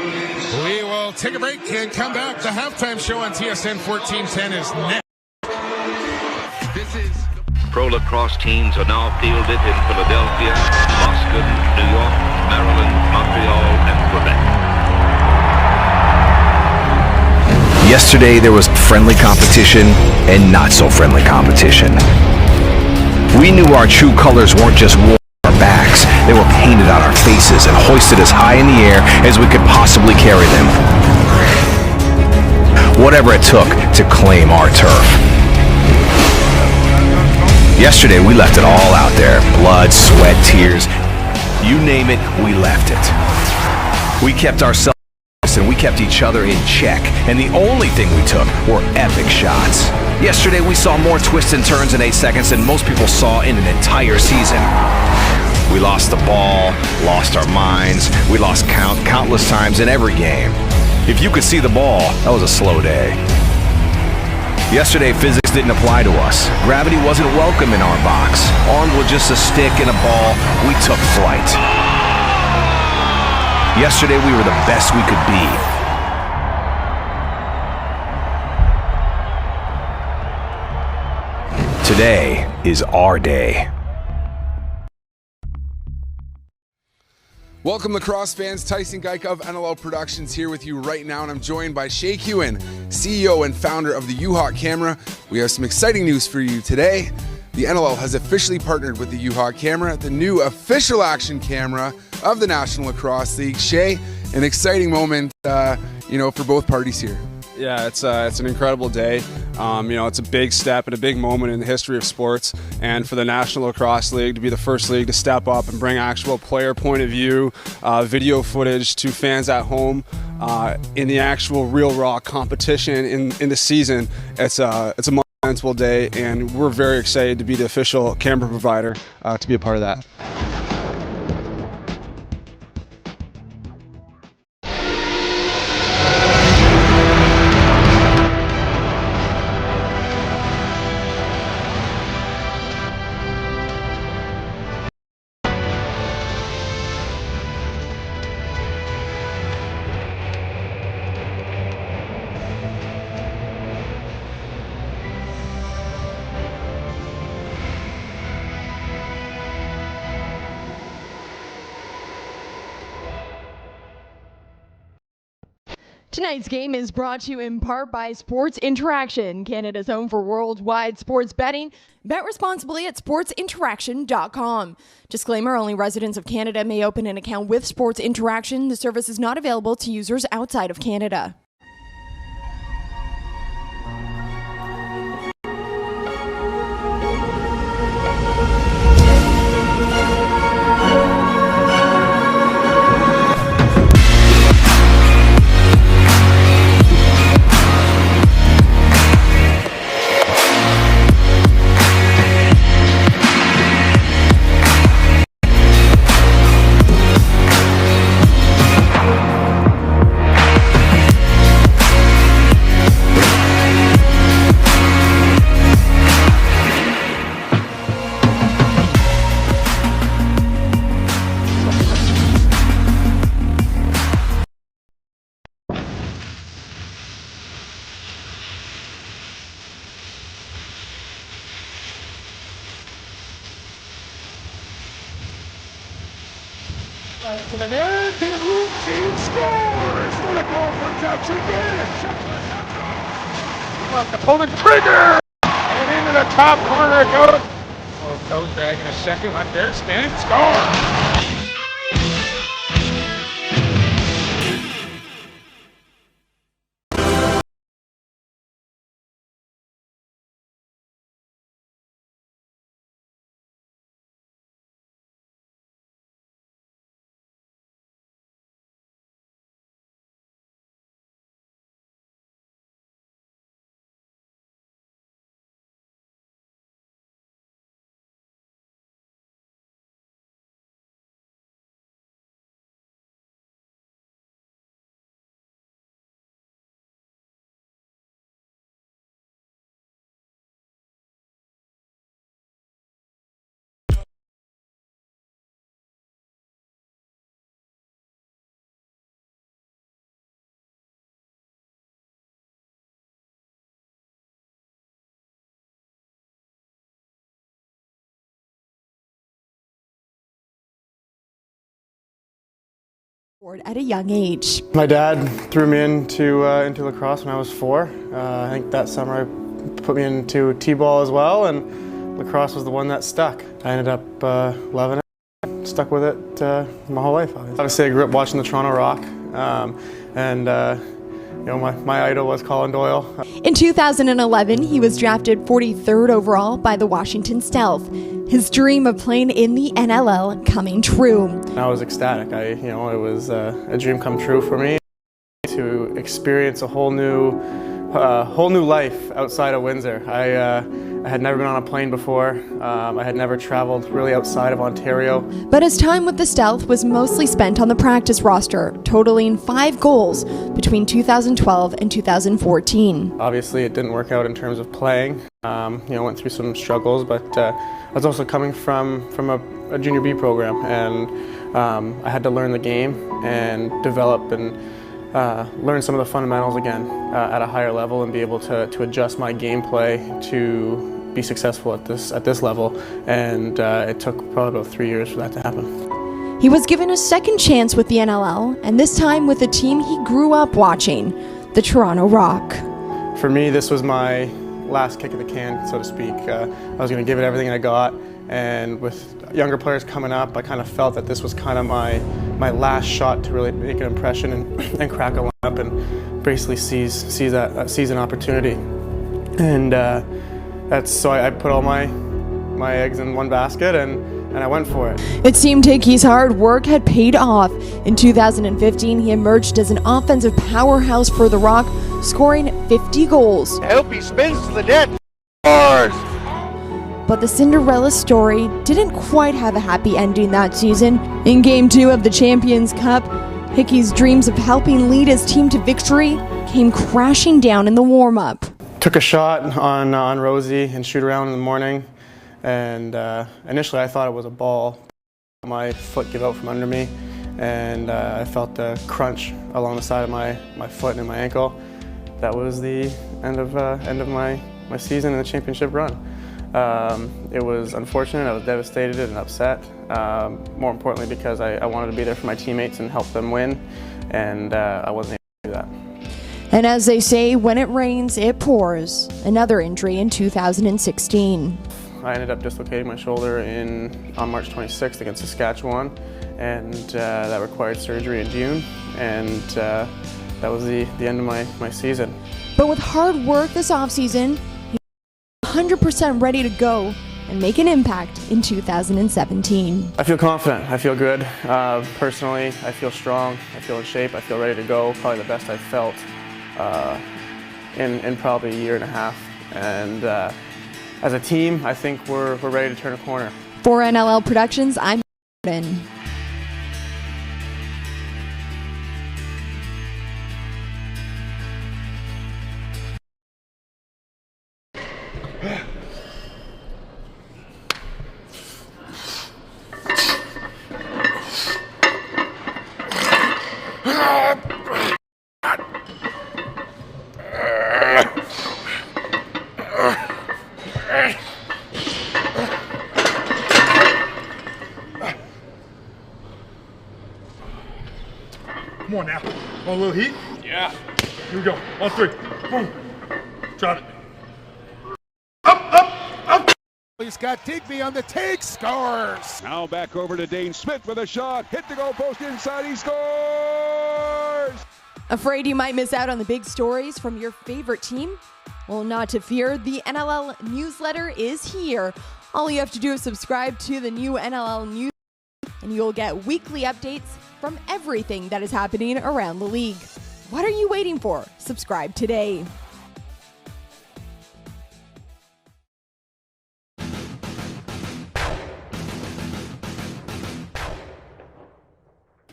S4: We will take a break and come back. The halftime show on TSN 1410 is next.
S8: Pro lacrosse teams are now fielded in Philadelphia, Boston, New York, Maryland, Montreal, and Quebec.
S9: Yesterday, there was friendly competition and not so friendly competition. We knew our true colors weren't just worn on our backs, they were painted on our faces and hoisted as high in the air as we could possibly carry them. Whatever it took to claim our turf. Yesterday, we left it all out there. Blood, sweat, tears. You name it, we left it. We kept ourselves and we kept each other in check, and the only thing we took were epic shots. Yesterday we saw more twists and turns in 8 seconds than most people saw in an entire season. We lost the ball, lost our minds, we lost countless times in every game. If you could see the ball, that was a slow day. Yesterday physics didn't apply to us. Gravity wasn't welcome in our box. Armed with just a stick and a ball, we took flight. Yesterday, we were the best we could be. Today is our day.
S11: Welcome, lacrosse fans. Tyson Geik of NLL Productions here with you right now, and I'm joined by Shay Kewen, CEO and founder of the U-Hawk Camera. We have some exciting news for you today. The NLL has officially partnered with the U-Hawk Camera, the new official action camera of the National Lacrosse League. Shay, an exciting moment, for both parties here.
S13: Yeah, it's an incredible day. It's a big step and a big moment in the history of sports, and for the National Lacrosse League to be the first league to step up and bring actual player point of view, video footage to fans at home in the actual real raw competition in the season. It's a monumental day, and we're very excited to be the official camera provider to be a part of that.
S6: Tonight's game is brought to you in part by Sports Interaction, Canada's home for worldwide sports betting. Bet responsibly at sportsinteraction.com. Disclaimer, only residents of Canada may open an account with Sports Interaction. The service is not available to users outside of Canada.
S10: To the net, the home team scores! What a goal for Jackson Bennett! Left opponent trigger! And into the top corner it goes. Oh, Coach dragging a second left there, spin, score!
S6: At a young age.
S14: My dad threw me into lacrosse when I was 4. I think that summer I put me into t-ball as well, and lacrosse was the one that stuck. I ended up loving it, stuck with it my whole life. Obviously I grew up watching the Toronto Rock, and you know, my idol was Colin Doyle.
S6: In 2011, he was drafted 43rd overall by the Washington Stealth. His dream of playing in the NLL coming true.
S14: I was ecstatic. It was a dream come true for me to experience a whole new life outside of Windsor. I had never been on a plane before. I had never traveled really outside of Ontario.
S6: But his time with the Stealth was mostly spent on the practice roster, totaling 5 goals between 2012 and 2014.
S14: Obviously, it didn't work out in terms of playing. Went through some struggles, but I was also coming from a junior B program, and I had to learn the game and develop and learn some of the fundamentals again at a higher level and be able to adjust my gameplay to be successful at this level. And it took probably about 3 years for that to happen.
S6: He was given a second chance with the NLL, and this time with a team he grew up watching, the Toronto Rock.
S14: For me, this was my last kick of the can, so to speak. I was going to give it everything I got, and with younger players coming up, I kind of felt that this was kind of my last shot to really make an impression and crack a lineup and basically seize an opportunity. And so I put all my eggs in one basket and I went for it.
S6: It seemed Hickey's hard work had paid off. In 2015, he emerged as an offensive powerhouse for the Rock, scoring 50 goals.
S10: I hope he spins to the net. Scores!
S6: But the Cinderella story didn't quite have a happy ending that season. In Game 2 of the Champions Cup, Hickey's dreams of helping lead his team to victory came crashing down in the warm-up.
S14: Took a shot on Rosie and shoot around in the morning, and initially I thought it was a ball. My foot gave out from under me, and I felt a crunch along the side of my foot and my ankle. That was the end of my season and the championship run. It was unfortunate. I was devastated and upset. More importantly, because I wanted to be there for my teammates and help them win, and I wasn't able to do that.
S6: And as they say, when it rains, it pours. Another injury in 2016.
S14: I ended up dislocating my shoulder on March 26th against Saskatchewan, and that required surgery in June, and that was the end of my season.
S6: But with hard work this offseason, he's 100% ready to go and make an impact in 2017.
S14: I feel confident. I feel good. Personally, I feel strong. I feel in shape. I feel ready to go. Probably the best I've felt in probably a year and a half. And as a team, I think we're ready to turn a corner.
S6: For NLL Productions, I'm Jordan.
S15: Come on now. Want a little heat? Yeah. Here we go. On three. Boom. Drop it. Up.
S7: He's got Digby on the take. Scores. Now back over to Dane Smith with a shot. Hit the goal post inside. He scores.
S6: Afraid you might miss out on the big stories from your favorite team? Well, not to fear. The NLL newsletter is here. All you have to do is subscribe to the new NLL news, and you'll get weekly updates from everything that is happening around the league. What are you waiting for? Subscribe today.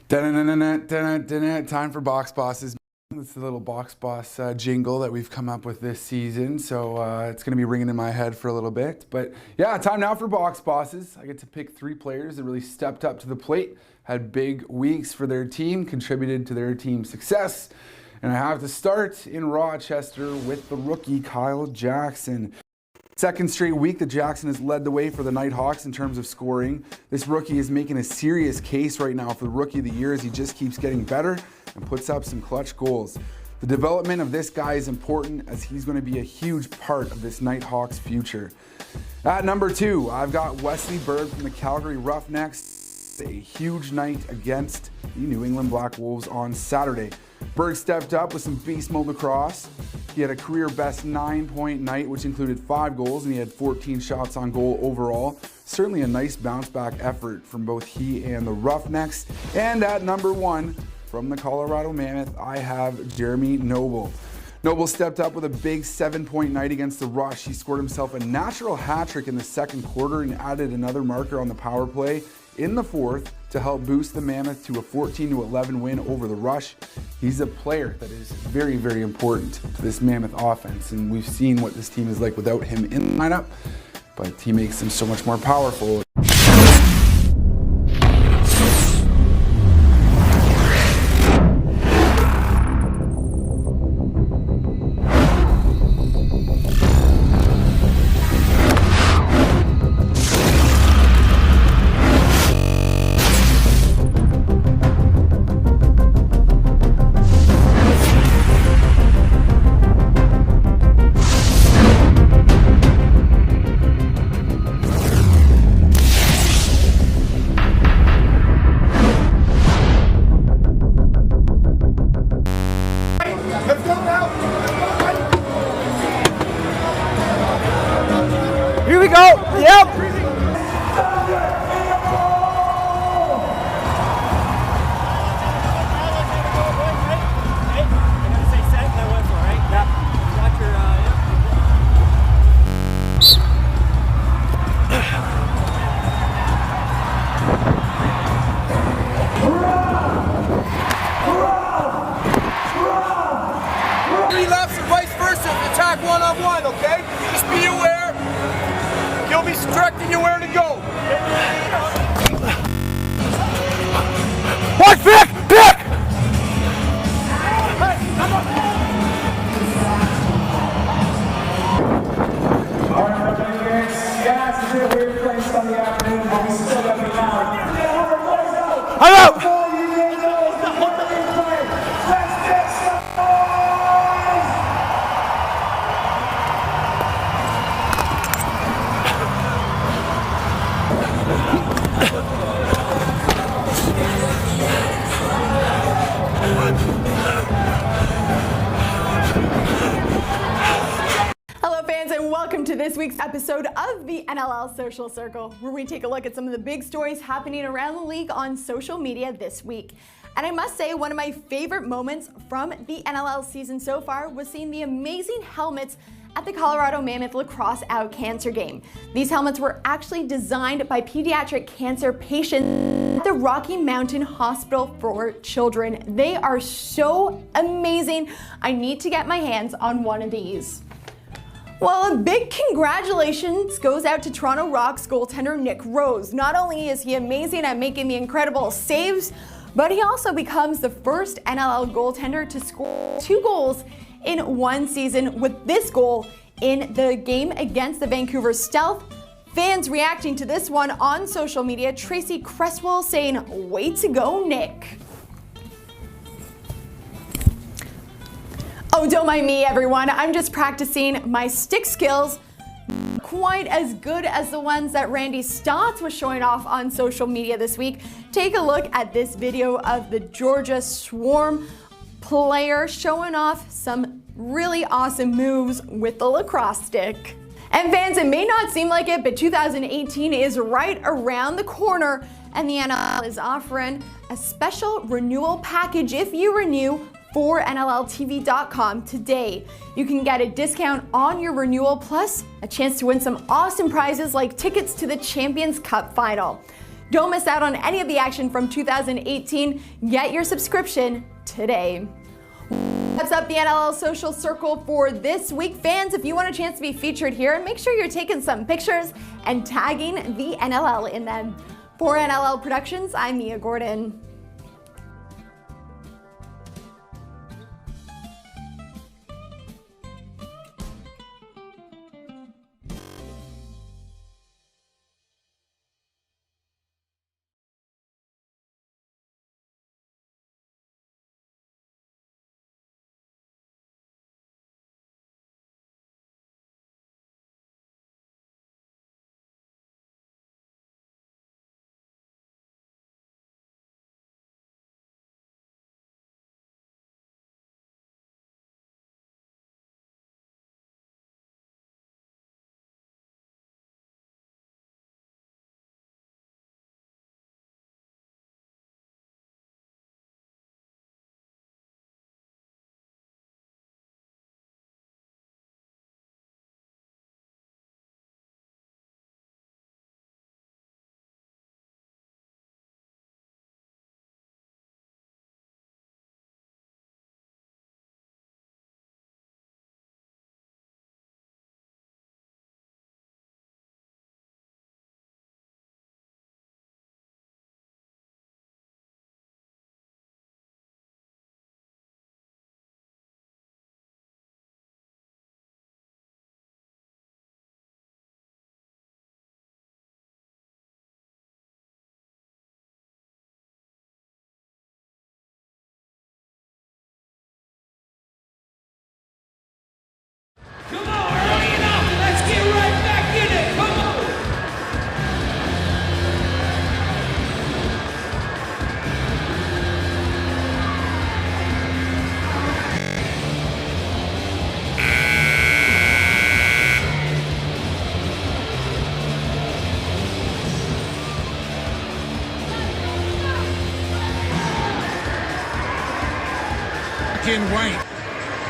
S11: Time for Box Bosses. It's the little Box Boss jingle that we've come up with this season, so it's going to be ringing in my head for a little bit. But yeah, time now for Box Bosses. I get to pick 3 players that really stepped up to the plate, had big weeks for their team, contributed to their team's success. And I have to start in Rochester with the rookie Kyle Jackson. Second straight week that Jackson has led the way for the Nighthawks in terms of scoring. This rookie is making a serious case right now for the Rookie of the Year as he just keeps getting better and puts up some clutch goals. The development of this guy is important as he's going to be a huge part of this Nighthawks future. At number 2, I've got Wesley Bird from the Calgary Roughnecks. A huge night against the New England Black Wolves on Saturday. Berg stepped up with some beast mode lacrosse. He had a career best 9-point night, which included 5 goals, and he had 14 shots on goal overall. Certainly a nice bounce back effort from both he and the Roughnecks. And at number 1, from the Colorado Mammoth, I have Jeremy Noble. Noble stepped up with a big 7-point night against the Rush. He scored himself a natural hat trick in the second quarter and added another marker on the power play in the fourth to help boost the Mammoth to a 14-11 win over the Rush. He's a player that is very, very important to this Mammoth offense, and we've seen what this team is like without him in the lineup, but he makes them so much more powerful.
S2: Here we go. Yep.
S16: Attack one-on-one, okay? Just be aware. You'll be directing you where to go.
S2: Watch, pick! Pick!
S17: All right, guys, this is a weird place on the afternoon, but we still got me now.
S2: I'm out!
S6: week's episode of the NLL Social Circle, where we take a look at some of the big stories happening around the league on social media this week. And I must say, one of my favorite moments from the NLL season so far was seeing the amazing helmets at the Colorado Mammoth Lacrosse Out Cancer Game. These helmets were actually designed by pediatric cancer patients at the Rocky Mountain Hospital for Children. They are so amazing. I need to get my hands on one of these. Well, a big congratulations goes out to Toronto Rock's goaltender Nick Rose. Not only is he amazing at making the incredible saves, but he also becomes the first NLL goaltender to score 2 goals in one season, with this goal in the game against the Vancouver Stealth. Fans reacting to this one on social media, Tracy Cresswell saying, "Way to go, Nick." Oh, don't mind me, everyone. I'm just practicing my stick skills. Quite as good as the ones that Randy Stotts was showing off on social media this week. Take a look at this video of the Georgia Swarm player showing off some really awesome moves with the lacrosse stick. And fans, it may not seem like it, but 2018 is right around the corner, and the NLL is offering a special renewal package if you renew for NLLTV.com today. You can get a discount on your renewal, plus a chance to win some awesome prizes like tickets to the Champions Cup final. Don't miss out on any of the action from 2018. Get your subscription today. That's up the NLL Social Circle for this week. Fans, if you want a chance to be featured here, make sure you're taking some pictures and tagging the NLL in them. For NLL Productions, I'm Mia Gordon.
S2: Come on, early and often. Let's get right back in it. Come on.
S4: In white.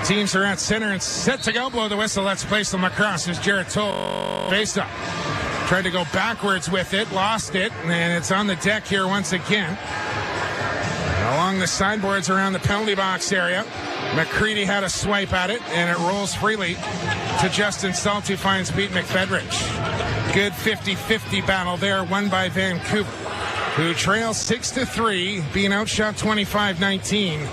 S4: Teams are at center and set to go. Blow the whistle. Let's place them across as Jarrett Toll face up. Tried to go backwards with it, lost it, and it's on the deck here once again. Along the sideboards around the penalty box area. McCready had a swipe at it, and it rolls freely to Justin Salt, who finds Pete McFedrich. Good 50-50 battle there, won by Vancouver, who trails 6-3, being outshot 25-19.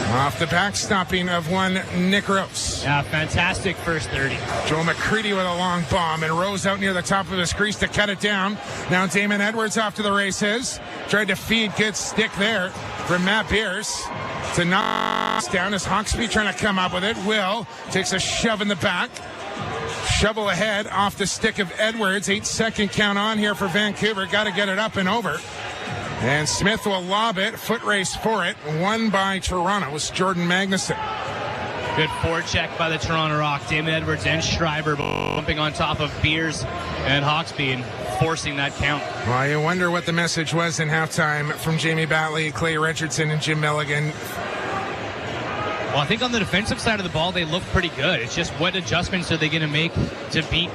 S4: Off the backstopping of one Nick Rose.
S5: Yeah, fantastic first 30.
S4: Joel McCready with a long bomb, and Rose out near the top of his crease to cut it down. Now Damon Edwards off to the races. Tried to feed, good stick there from Matt Beers. To knock down as Hawksby trying to come up with it. Will takes a shove in the back. Shovel ahead off the stick of Edwards. 8-second count on here for Vancouver. Got to get it up and over. And Smith will lob it. Foot race for it. Won by Toronto was Jordan Magnuson.
S5: Good forecheck by the Toronto Rock. Damon Edwards and Schreiber bumping on top of Beers and Hawksby and forcing that count.
S4: Well, you wonder what the message was in halftime from Jamie Batley, Clay Richardson, and Jim Milligan.
S5: Well, I think on the defensive side of the ball, they look pretty good. It's just what adjustments are they going to make to beat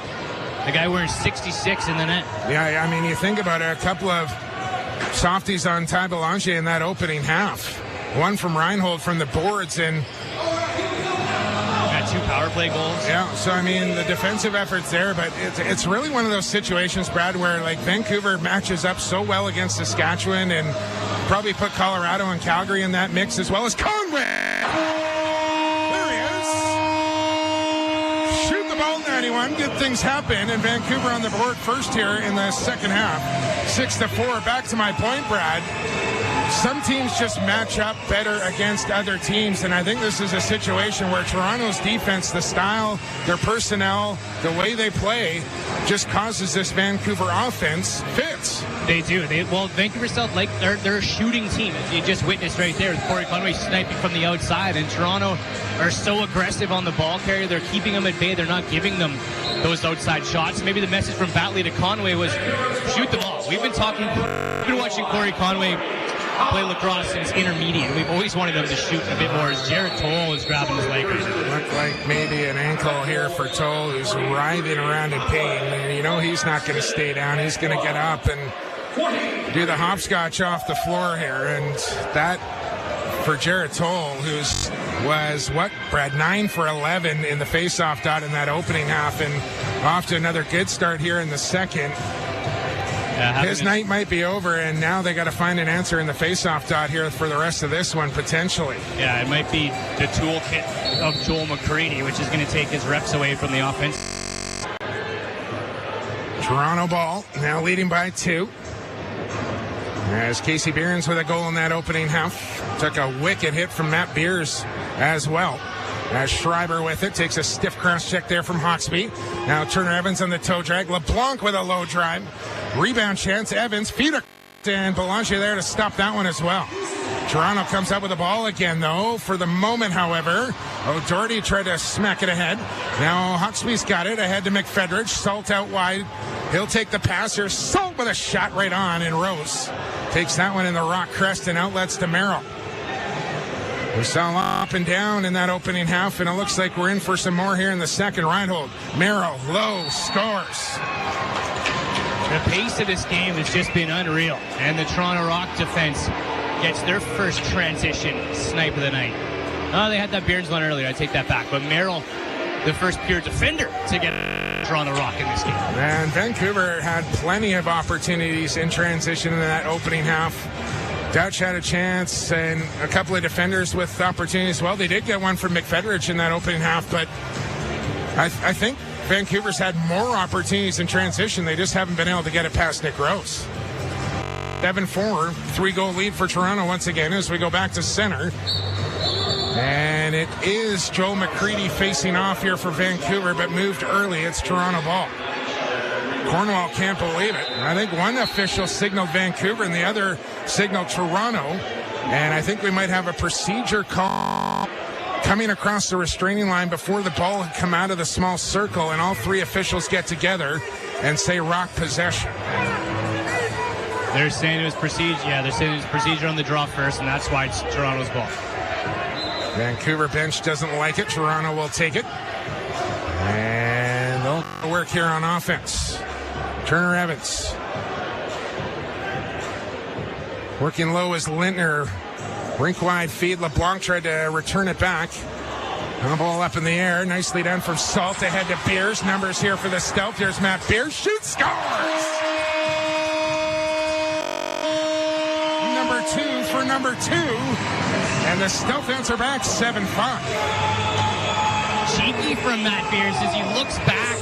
S5: the guy wearing 66 in the net?
S4: Yeah, I mean, you think about it, a couple of softies on Ty Belanger in that opening half. One from Reinhold from the boards, and
S5: got 2 power play goals.
S4: Yeah, so I mean, the defensive effort's there, but it's really one of those situations, Brad, where like Vancouver matches up so well against Saskatchewan, and probably put Colorado and Calgary in that mix, as well as Conway. There he is. Shoot the ball, 91. Good things happen, and Vancouver on the board first here in the second half. 6-4. Back to my point, Brad. Some teams just match up better against other teams, and I think this is a situation where Toronto's defense, the style, their personnel, the way they play, just causes this Vancouver offense fits.
S5: They do. Vancouver South, like they're a shooting team. As you just witnessed right there with Corey Conway sniping from the outside, and Toronto are so aggressive on the ball carrier. They're keeping them at bay. They're not giving them those outside shots. Maybe the message from Batley to Conway was shoot the ball. We've been watching Corey Conway play lacrosse since intermediate. We've always wanted them to shoot a bit more, as Jared Toll is grabbing his leg.
S4: Looked like maybe an ankle here for Toll, who's writhing around in pain. And you know he's not going to stay down. He's going to get up and do the hopscotch off the floor here. And that, for Jared Toll, who's was, Brad, 9 for 11 in the faceoff dot in that opening half, and off to another good start here in the second. His night might be over, and now they got to find an answer in the faceoff dot here for the rest of this one, potentially.
S5: Yeah, it might be the toolkit of Joel McCready, which is going to take his reps away from the offense.
S4: Toronto ball, now leading by 2. As Casey Behrens with a goal in that opening half. Took a wicked hit from Matt Beers as well. As Schreiber with it, takes a stiff cross check there from Hawksby. Now Turner Evans on the toe drag. LeBlanc with a low drive. Rebound chance. Evans, feeder, and Belanger there to stop that one as well. Toronto comes up with the ball again, though. For the moment, however, O'Doherty tried to smack it ahead. Now Hawksby's got it ahead to McFedridge. Salt out wide. He'll take the passer. Salt with a shot right on, and Rose takes that one in the rock crest and outlets to Merrill. We saw up and down in that opening half, and it looks like we're in for some more here in the second. Reinhold, Merrill, low, scores.
S5: The pace of this game has just been unreal, and the Toronto Rock defense gets their first transition snipe of the night. Oh, they had that Beards one earlier. I take that back. But Merrill, the first pure defender to get Toronto Rock in this game.
S4: And Vancouver had plenty of opportunities in transition in that opening half. Dutch had a chance, and a couple of defenders with opportunities. Well, they did get one from McFedridge in that opening half, but I think Vancouver's had more opportunities in transition. They just haven't been able to get it past Nick Rose. 7-4, 3-goal lead for Toronto once again as we go back to center. And it is Joel McCready facing off here for Vancouver, but moved early. It's Toronto ball. Cornwall can't believe it. I think one official signaled Vancouver and the other signaled Toronto. And I think we might have a procedure call coming across the restraining line before the ball had come out of the small circle, and all 3 officials get together and say Rock possession.
S5: They're saying it was procedure. Yeah, they're saying it was procedure on the draw first, and that's why it's Toronto's ball.
S4: Vancouver bench doesn't like it. Toronto will take it. And they'll work here on offense. Turner Evans. Working low is Lintner. Rink wide feed. LeBlanc tried to return it back. The ball up in the air. Nicely done from Salt ahead to Beers. Numbers here for the Stealth. Here's Matt Beers. Shoots, scores! Number 2. And the Stealth answer back 7-5.
S5: Cheeky from Matt Beers as he looks back.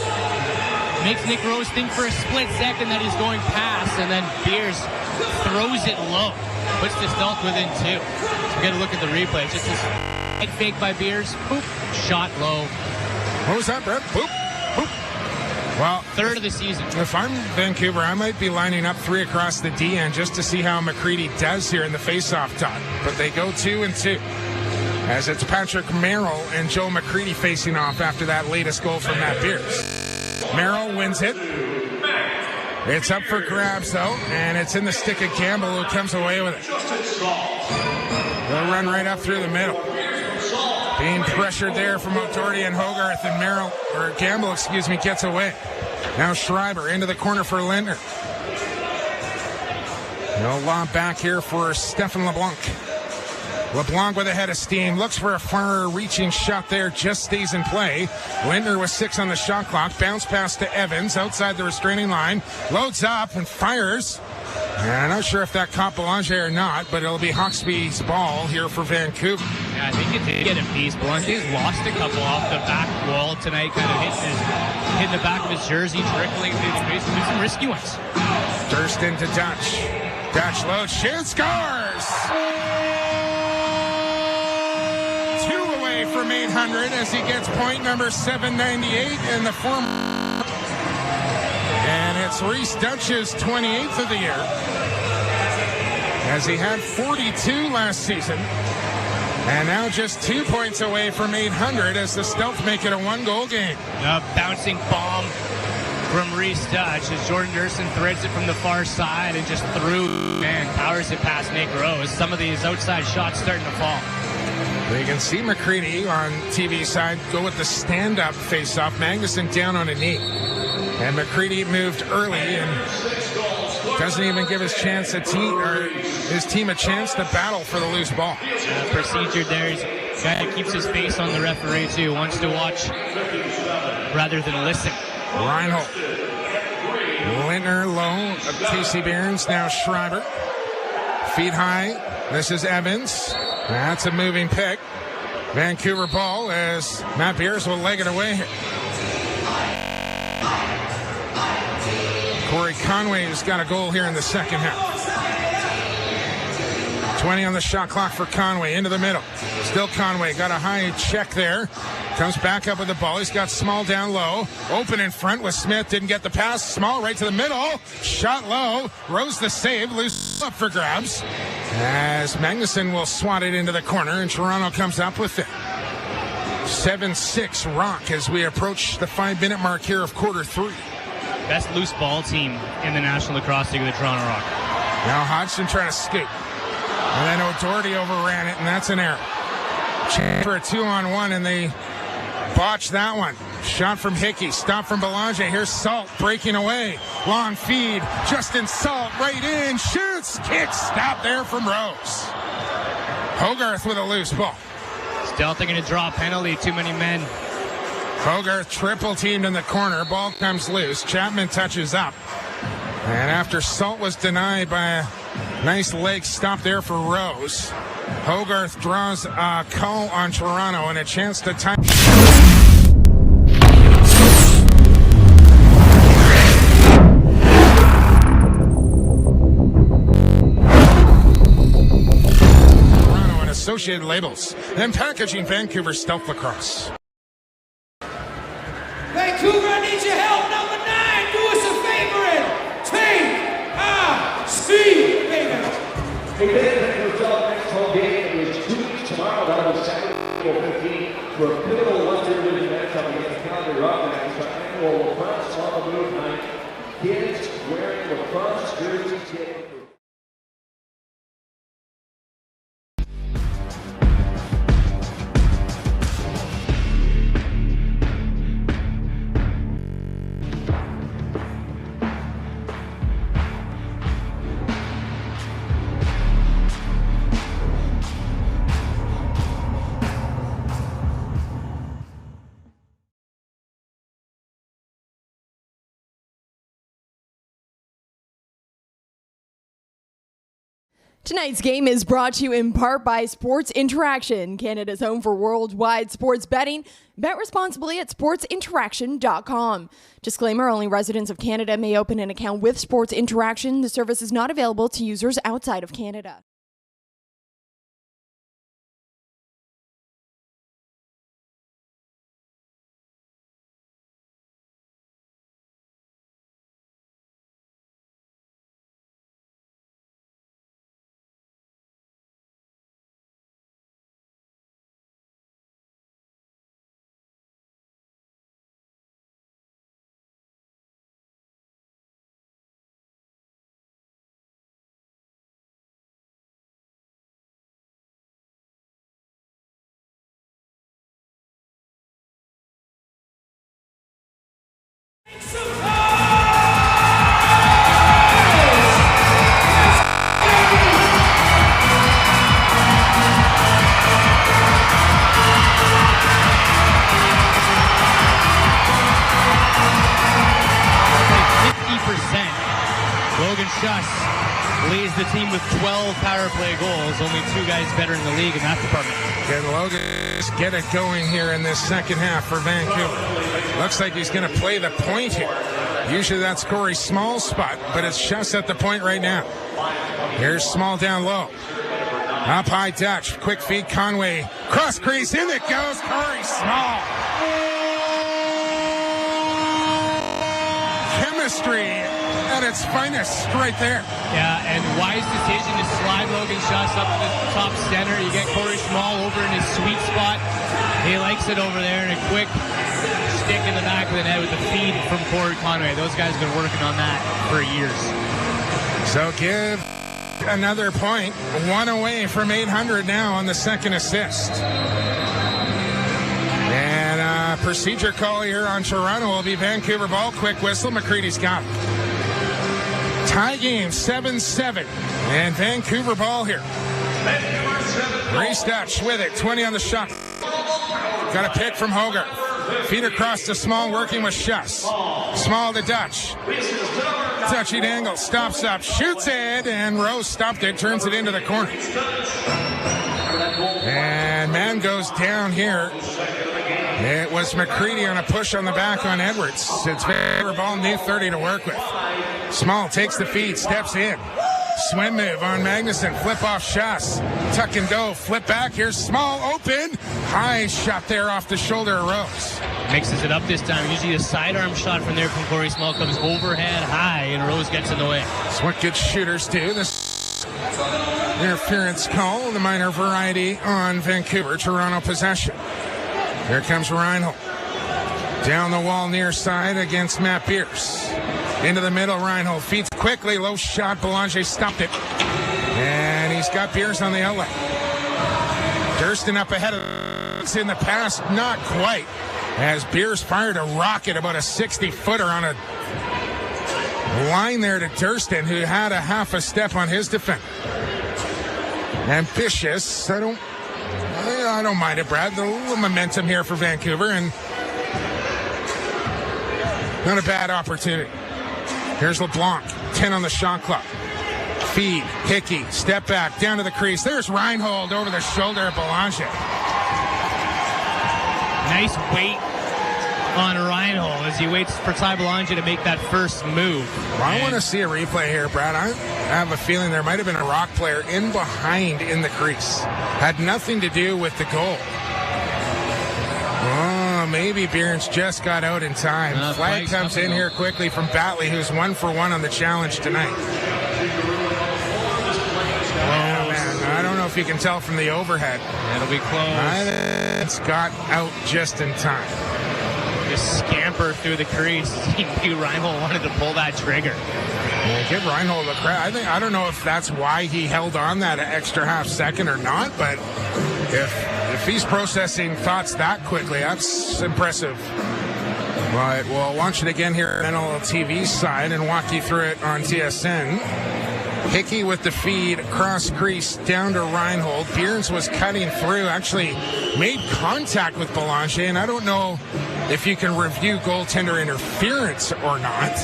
S5: Makes Nick Rose think for a split second that he's going past, and then Beers throws it low. Puts the Stealth within 2. So we got to look at the replay. It's just this head fake by Beers. Boop. Shot low.
S4: What was that, Brett? Boop. Boop. Well,
S5: third of the season.
S4: If I'm Vancouver, I might be lining up 3 across the D end just to see how McCready does here in the faceoff dot. But they go 2-2. as it's Patrick Merrill and Joe McCready facing off after that latest goal from Matt Beers. Merrill wins it. It's up for grabs, though, and it's in the stick of Campbell, who comes away with it. They'll run right up through the middle. Being pressured there from O'Doherty and Hogarth, and Campbell, gets away. Now Schreiber into the corner for Lindner. No lob back here for Stefan LeBlanc. LeBlanc with a head of steam, looks for a far-reaching shot there, just stays in play. Lindner with 6 on the shot clock, bounce pass to Evans outside the restraining line, loads up and fires. And I'm not sure if that caught Belanger or not, but it'll be Hawksby's ball here for Vancouver.
S5: Yeah, I think it did get a piece. Belanger's lost a couple off the back wall tonight, kind of hitting the back of his jersey, trickling through the crease. There's some risky ones.
S4: Durst into Dutch. Dutch loads, shoots, scores! 2 away from 800 as he gets point number 798 in the form. And it's Reese Dutch's 28th of the year, as he had 42 last season. And now just 2 points away from 800 as the Stealth make it a 1-goal game.
S5: A bouncing bomb from Reese Dutch as Jordan Durson threads it from the far side and just powers it past Nick Rose. Some of these outside shots starting to fall.
S4: You can see McCready on TV side go with the stand-up face-off. Magnuson down on a knee. And McCready moved early and doesn't even give his team a chance to battle for the loose ball.
S5: Procedure there. He's a guy that keeps his face on the referee too. Wants to watch rather than listen.
S4: Reinhold. Lindner low. Casey Behrens. Now Schreiber. Feet high. This is Evans. That's a moving pick. Vancouver ball as Matt Beers will leg it away here. Corey Conway's got a goal here in the second half. 20 on the shot clock for Conway, into the middle. Still Conway, got a high check there. Comes back up with the ball. He's got Small down low. Open in front with Smith. Didn't get the pass. Small right to the middle. Shot low. Rose the save. Loose up for grabs. As Magnuson will swat it into the corner, and Toronto comes up with it. 7-6 Rock as we approach the 5-minute mark here of quarter 3.
S5: Best loose ball team in the National Lacrosse League of the Toronto Rock.
S4: Now Hodgson trying to scoop. And then O'Doherty overran it, and that's an error. Chance for a 2-on-1, and they botched that one. Shot from Hickey, stop from Belanger. Here's Salt breaking away. Long feed, Justin Salt right in, shoots, kicks, stop there from Rose. Hogarth with a loose ball.
S5: Stealth are going to draw a penalty, too many men.
S4: Hogarth triple teamed in the corner, ball comes loose. Chapman touches up. And after Salt was denied by a nice leg stop there for Rose, Hogarth draws a call on Toronto and a chance to tie. Toronto and Associated Labels, then packaging Vancouver Stealth Lacrosse.
S2: Vancouver, I need your help. Number 9, do us a favor and take a seat, baby.
S1: Hey, Vancouver Stealth next home game is 2 weeks tomorrow. That'll be Saturday, April 15th, for a pivotal Western Division matchup against the Calgary Rockbacks. Our annual lacrosse on the move night. Kids wearing lacrosse jerseys.
S6: Tonight's game is brought to you in part by Sports Interaction, Canada's home for worldwide sports betting. Bet responsibly at sportsinteraction.com. Disclaimer, only residents of Canada may open an account with Sports Interaction. The service is not available to users outside of Canada.
S5: play goals. Only 2 guys better in the league in that department.
S4: Can Logan get it going here in this second half for Vancouver? Looks like he's going to play the point here. Usually that's Corey Small's spot, but it's just at the point right now. Here's Small down low. Up high Dutch. Quick feed Conway. Cross crease. In it goes Corey Small. Chemistry at its finest right there.
S5: Yeah, and wise decision to slide Logan Schuss up to the top center. You get Corey Small over in his sweet spot. He likes it over there, and a quick stick in the back of the net with the feed from Corey Conway. Those guys have been working on that for years.
S4: So give another point. 1 away from 800 now on the second assist. And a procedure call here on Toronto will be Vancouver ball. Quick whistle. McCready's got it. Tie game 7-7. And Vancouver ball here. Reese Dutch with it. 20 on the shot. Got a pick from Hogarth. Feed across to Small, working with Schuss. Small to Dutch. Touchy angle, stops up, shoots it, and Rose stopped it, turns it into the corner. And man goes down here. It was McCready on a push on the back on Edwards. It's Vancouver ball, new 30 to work with. Small takes the feed, steps in. Swim move on Magnuson, flip off Schuss. Tuck and go, flip back. Here's Small open. High shot there off the shoulder of Rose.
S5: Mixes it up this time. Usually a sidearm shot from there from Corey Small comes overhead high, and Rose gets in the way.
S4: That's what good shooters do. This interference call, the minor variety on Vancouver. Toronto possession. Here comes Reinhold. Down the wall near side against Matt Pierce. Into the middle, Reinhold feeds quickly. Low shot. Belanger stopped it. And he's got Pierce on the outlet. Durston up ahead of it's in the pass. Not quite. As Pierce fired a rocket about a 60-footer on a line there to Durston, who had a half a step on his defender. Ambitious. I don't mind it, Brad. A little momentum here for Vancouver, and not a bad opportunity. Here's LeBlanc, 10 on the shot clock. Feed, Hickey, step back, down to the crease. There's Reinhold over the shoulder of Belanger.
S5: Nice weight on Reinhold as he waits for Ty Belanger to make that first move.
S4: Well, I want to see a replay here, Brad. I have a feeling there might have been a Rock player in behind in the crease. Had nothing to do with the goal. Oh, maybe Bierns just got out in time. Flag comes in here quickly from Batley, who's 1 for 1 on the challenge tonight. Oh, man. I don't know if you can tell from the overhead.
S5: It'll be close.
S4: It's got out just in time.
S5: Just scamper through the crease. He knew Reinhold wanted to pull that trigger.
S4: Yeah, give Reinhold a credit. I don't know if that's why he held on that extra half second or not, but if he's processing thoughts that quickly, that's impressive. But we'll launch it again here on NLL TV side and walk you through it on TSN. Hickey with the feed, cross crease down to Reinhold. Bierns was cutting through, actually made contact with Belanger, and I don't know if you can review goaltender interference or not.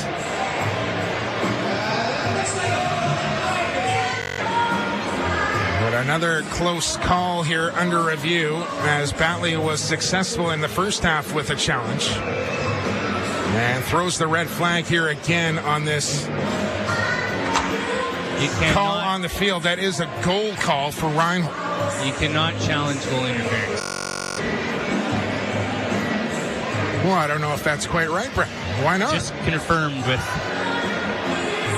S4: But another close call here under review, as Batley was successful in the first half with a challenge. And throws the red flag here again on this call on the field. That is a goal call for Reinhold.
S5: You cannot challenge goal interference.
S4: Well, I don't know if that's quite right, Brett. Why not?
S5: Just confirmed with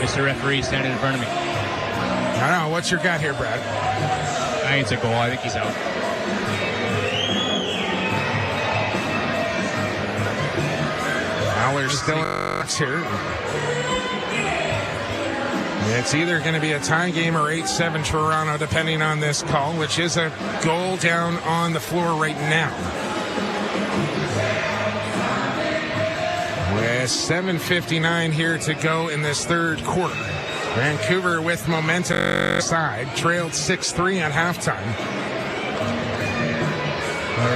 S5: Mr. Referee standing in front of me.
S4: I don't know. What's your gut here, Brad?
S5: I think it's a goal. I think he's out.
S4: Fowler's still here. It's either going to be a tie game or 8-7 Toronto, depending on this call, which is a goal down on the floor right now. With 7:59 here to go in this third quarter. Vancouver with momentum side, trailed 6-3 at halftime.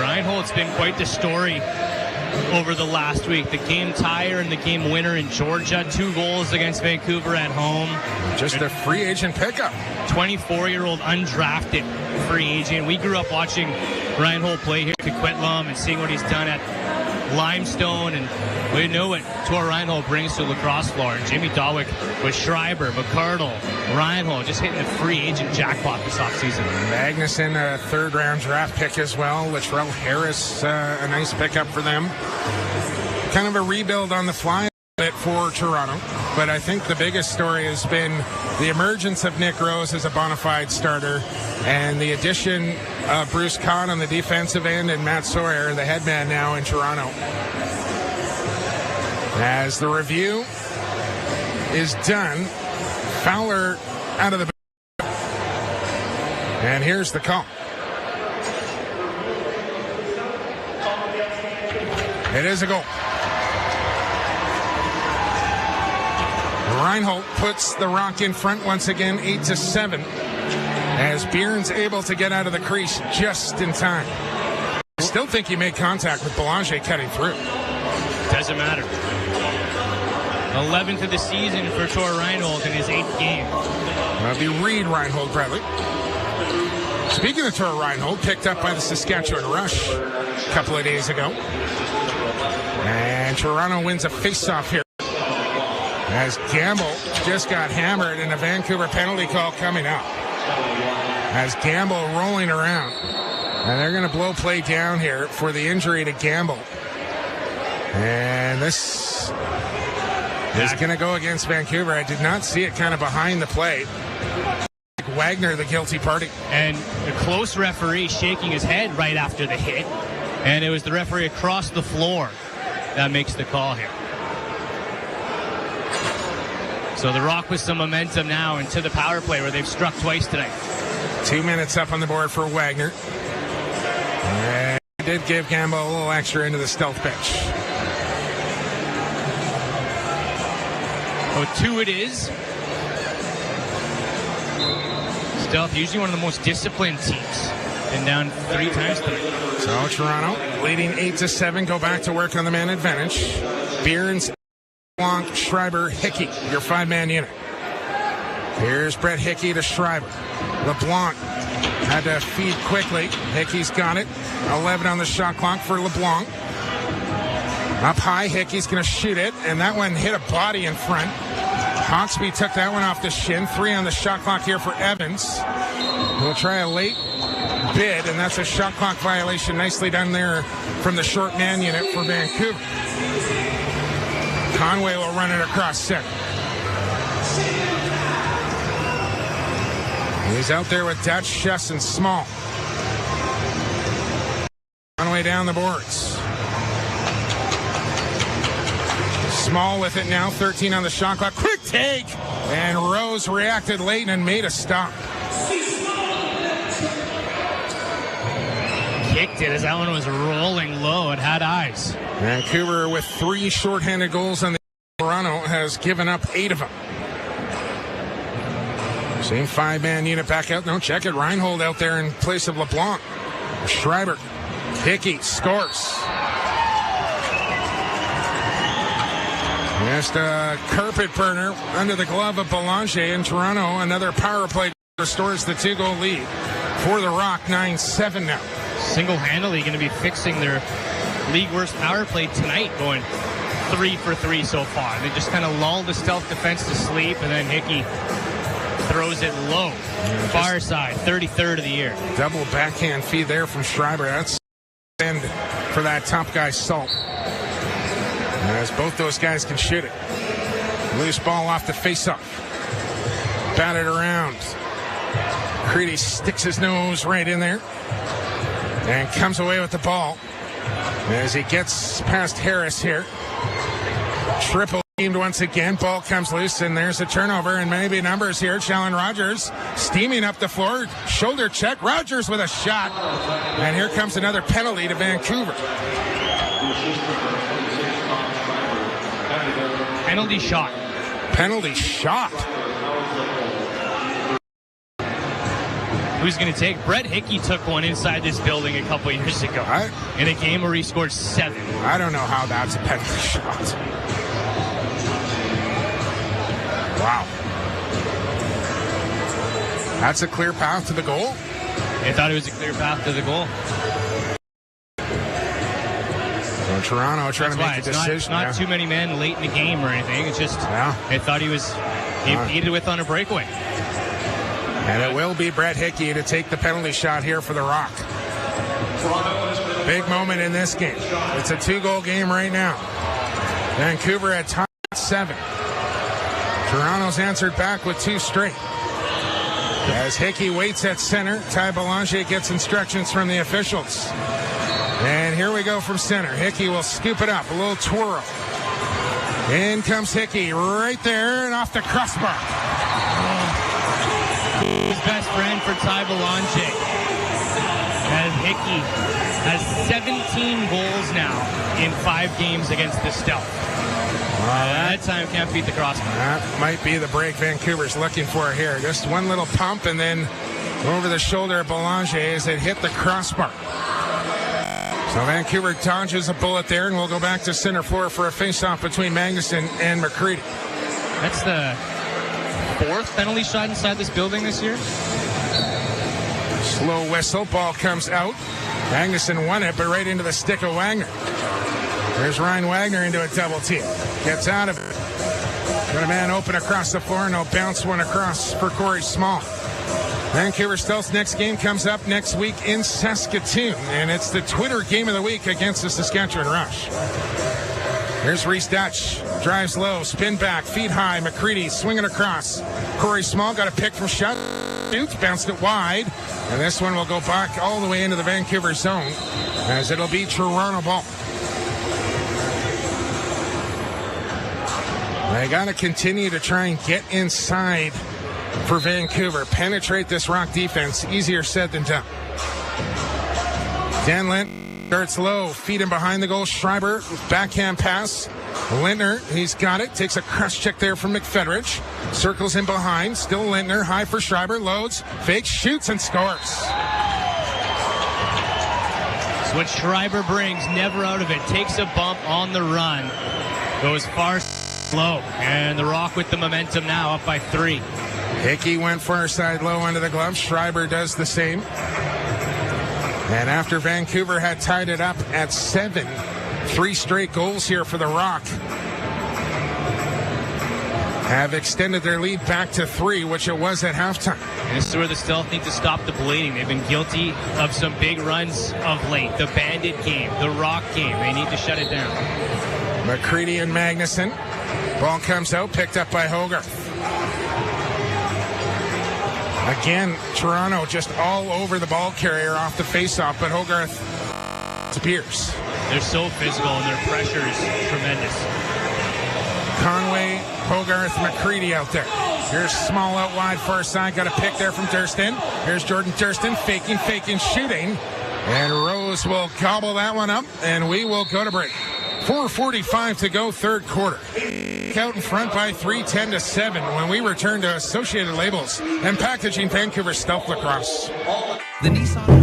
S5: Reinhold's been quite the story over the last week. The game tire and the game winner in Georgia. 2 goals against Vancouver at home.
S4: Just a free agent pickup.
S5: 24-year-old undrafted free agent. We grew up watching Ryan Holt play here at Coquitlam and seeing what he's done at Limestone, and we know what Tor Reinhold brings to lacrosse floor. And Jimmy Dawick with Schreiber, McCardle, Reinhold just hitting the free agent jackpot this offseason.
S4: Magnuson, a 3rd-round draft pick as well. Latrell Harris, a nice pickup for them. Kind of a rebuild on the fly a bit for Toronto, but I think the biggest story has been the emergence of Nick Rose as a bona fide starter and the addition of Bruce Kahn on the defensive end and Matt Sawyer, the head man now in Toronto. As the review is done, Fowler out of the and here's the call. It is a goal. Reinhold puts the Rock in front once again, 8-7, as Bierns able to get out of the crease just in time. I still think he made contact with Belanger cutting through.
S5: Doesn't matter. 11th of the season for Tor Reinhold in his 8th game.
S4: That'll be Reed Reinhold, Bradley. Speaking of Tor Reinhold, picked up by the Saskatchewan Rush a couple of days ago. And Toronto wins a face-off here, as Gamble just got hammered and a Vancouver penalty call coming up. As Gamble rolling around. And they're going to blow play down here for the injury to Gamble. And this is going to go against Vancouver. I did not see it kind of behind the plate. Wagner, the guilty party.
S5: And the close referee shaking his head right after the hit. And it was the referee across the floor that makes the call here. So the Rock with some momentum now into the power play where they've struck twice tonight.
S4: 2 minutes up on the board for Wagner. And he did give Gamble a little extra into the stealth pitch.
S5: Oh, 2 it is. Stealth, usually one of the most disciplined teams. Been down 3 times tonight.
S4: So Toronto leading 8-7, go back to work on the man advantage. Bierns, LeBlanc, Schreiber, Hickey, your 5-man unit. Here's Brett Hickey to Schreiber. LeBlanc had to feed quickly. Hickey's got it. 11 on the shot clock for LeBlanc. Up high, Hickey's going to shoot it, and that one hit a body in front. Hawksby took that one off the shin. 3 on the shot clock here for Evans. We'll try a late bid, and that's a shot clock violation. Nicely done there from the short man unit for Vancouver. Conway will run it across center. He's out there with Dutch, Chess, and Small. Conway down the boards. Small with it now, 13 on the shot clock. Quick take! And Rose reacted late and made a stop.
S5: Kicked it as that one was rolling low. It had eyes.
S4: Vancouver with 3 shorthanded goals on the Toronto has given up 8 of them. Same 5-man unit back out. No, check it. Reinhold out there in place of LeBlanc. Schreiber. Hickey scores. Just a carpet burner under the glove of Belanger in Toronto. Another power play restores the 2-goal lead for the Rock. 9-7 now.
S5: Single-handedly going to be fixing their league worst power play tonight, going 3 for 3 so far. They just kind of lulled the stealth defense to sleep, and then Hickey throws it low. Far side, 33rd of the year.
S4: Double backhand feed there from Schreiber. That's end for that top guy, Salt. As both those guys can shoot it. Loose ball off the face-off. Batted around. Creedy sticks his nose right in there and comes away with the ball as he gets past Harris here. Triple teamed once again. Ball comes loose, and there's a turnover, and maybe numbers here. Challen Rogers steaming up the floor. Shoulder check. Rogers with a shot. And here comes another penalty to Vancouver.
S5: Penalty shot.
S4: Penalty shot.
S5: who's going to take. Brett Hickey took one inside this building a couple years ago in a game where he scored 7.
S4: I don't know how that's a penalty shot. Wow. That's a clear path to the goal?
S5: They thought it was a clear path to the goal.
S4: So Toronto trying to make a decision.
S5: It's not too many men late in the game or anything. It's just they thought he beat it with on a breakaway.
S4: And it will be Brett Hickey to take the penalty shot here for the Rock. Big moment in this game. It's a 2-goal game right now. Vancouver at tie at 7. Toronto's answered back with 2 straight. As Hickey waits at center, Ty Belanger gets instructions from the officials. And here we go from center. Hickey will scoop it up, a little twirl. In comes Hickey, right there, and off the crossbar.
S5: His best friend for Ty Belanger. As Hickey has 17 goals now in 5 games against the Stealth. That time can't beat the crossbar.
S4: That might be the break Vancouver's looking for here. Just one little pump and then over the shoulder of Belanger as it hit the crossbar. So Vancouver dodges a bullet there, and we'll go back to center floor for a face-off between Magnuson and McCready.
S5: That's the 4th penalty shot inside this building this year.
S4: Slow whistle, ball comes out. Magnuson won it, but right into the stick of Wagner. There's Ryan Wagner into a double team. Gets out of it. Got a man open across the floor, and he'll bounce one across for Corey Small. Vancouver Stealth's next game comes up next week in Saskatoon, and it's the Twitter game of the week against the Saskatchewan Rush. Here's Reese Dutch. Drives low, spin back, feet high. McCready swinging across. Corey Small got a pick from shot. Shoots, bounced it wide. And this one will go back all the way into the Vancouver zone as it'll be Toronto ball. They got to continue to try and get inside for Vancouver. Penetrate this Rock defense. Easier said than done. Dan Lint starts low. Feet in behind the goal. Schreiber, backhand pass. Lintner, he's got it. Takes a cross check there from McFedridge. Circles in behind. Still Lintner. High for Schreiber. Loads. Fakes. Shoots and scores.
S5: It's what Schreiber brings. Never out of it. Takes a bump on the run. Goes far low. And the Rock with the momentum now up by 3.
S4: Hickey went far side low under the glove. Schreiber does the same. And after Vancouver had tied it up at 7, 3 straight goals here for the Rock have extended their lead back to 3, which it was at halftime.
S5: And this is where the Stealth need to stop the bleeding. They've been guilty of some big runs of late. The Bandit game, the Rock game. They need to shut it down.
S4: McCready and Magnuson. Ball comes out, picked up by Hogarth. Again, Toronto just all over the ball carrier off the faceoff, but Hogarth disappears.
S5: They're so physical and their pressure is tremendous.
S4: Conway, Hogarth, McCready out there. Here's Small out wide far side. Got a pick there from Durston. Here's Jordan Durston faking, shooting. And Rose will gobble that one up, and we will go to break. 4:45 to go, third quarter. Out in front by 3, 10-7 when we return to Associated Labels and Packaging Vancouver Stealth Lacrosse.
S18: The Nissan.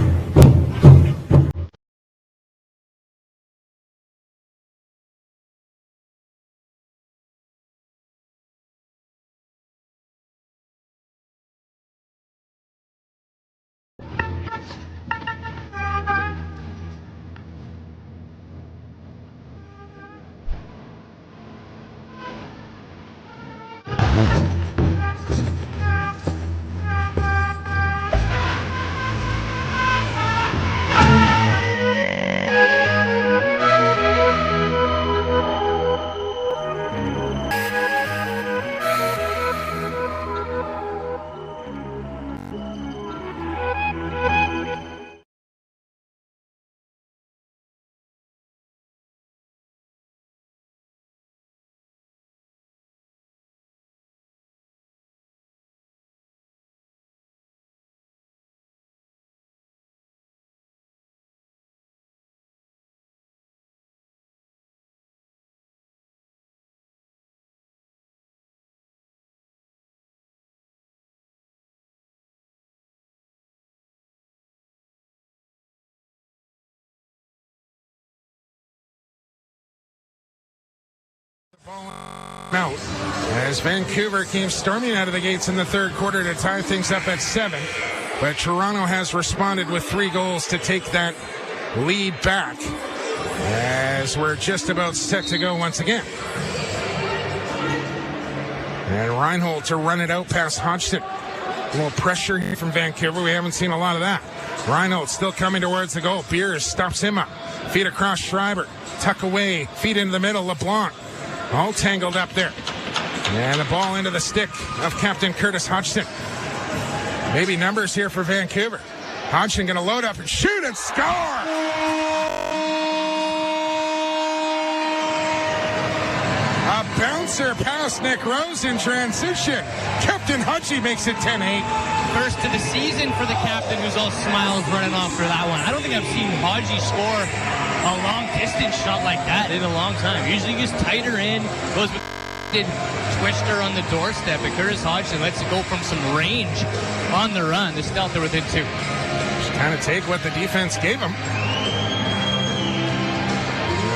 S4: Out as Vancouver came storming out of the gates in the third quarter to tie things up at 7. But Toronto has responded with 3 goals to take that lead back as we're just about set to go once again. And Reinhold to run it out past Hodgson. A little pressure here from Vancouver. We haven't seen a lot of that. Reinhold still coming towards the goal. Beers stops him up. Feet across Schreiber. Tuck away. Feet into the middle. LeBlanc. All tangled up there. And the ball into the stick of Captain Curtis Hodgson. Maybe numbers here for Vancouver. Hodgson going to load up and shoot and score! A bouncer past Nick Rose in transition. Captain Hodgie makes it 10-8.
S5: First of the season for the captain, who's all smiles running off for that one. I don't think I've seen Hodgie score a long-distance shot like that in a long time. Usually he gets tighter in, goes with twister on the doorstep, but Curtis Hodgson lets it go from some range on the run. The stealth are within 2.
S4: Just kind of take what the defense gave him.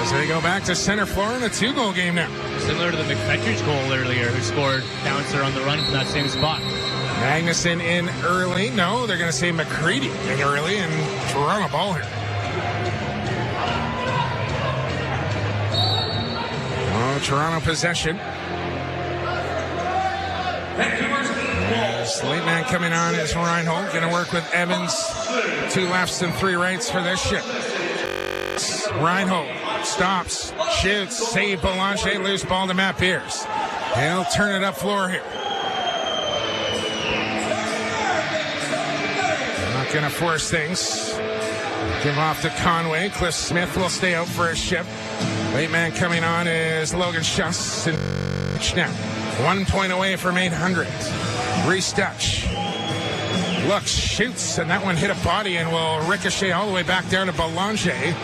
S4: As they go back to center floor in a 2-goal game now.
S5: Similar to the McFetridge goal earlier, who scored bouncer on the run from that same spot.
S4: Magnuson in early. No, they're going to say McCready in early, and Toronto ball here. Oh, Toronto possession. As late man coming on is Reinhold. Going to work with Evans. 2 lefts and 3 rights for this ship. Reinhold stops, shoots, save Boulanger, loose ball to Matt Beers. He'll turn it up floor here. Not going to force things. Give off to Conway. Cliff Smith will stay out for his ship. Late man coming on is Logan Schuss. Now, 1 point away from 800. Reese Dutch looks, shoots, and that one hit a body and will ricochet all the way back down to Boulanger.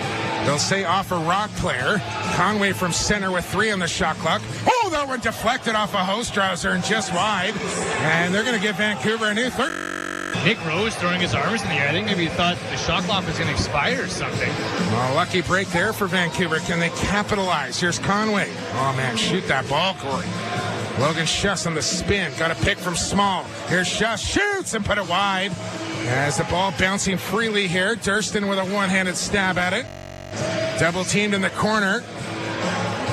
S4: They'll say off a Rock player. Conway from center with 3 on the shot clock. Oh, that one deflected off a Hostrauser and just wide. And they're going to give Vancouver a new third.
S5: Nick Rose throwing his arms in the air. I think maybe he thought the shot clock was going to expire or something.
S4: Well, lucky break there for Vancouver. Can they capitalize? Here's Conway. Oh, man, shoot that ball, Corey. Logan Schuss on the spin. Got a pick from Small. Here's Schuss. Shoots and put it wide. As the ball bouncing freely here. Durston with a one-handed stab at it. Double teamed in the corner.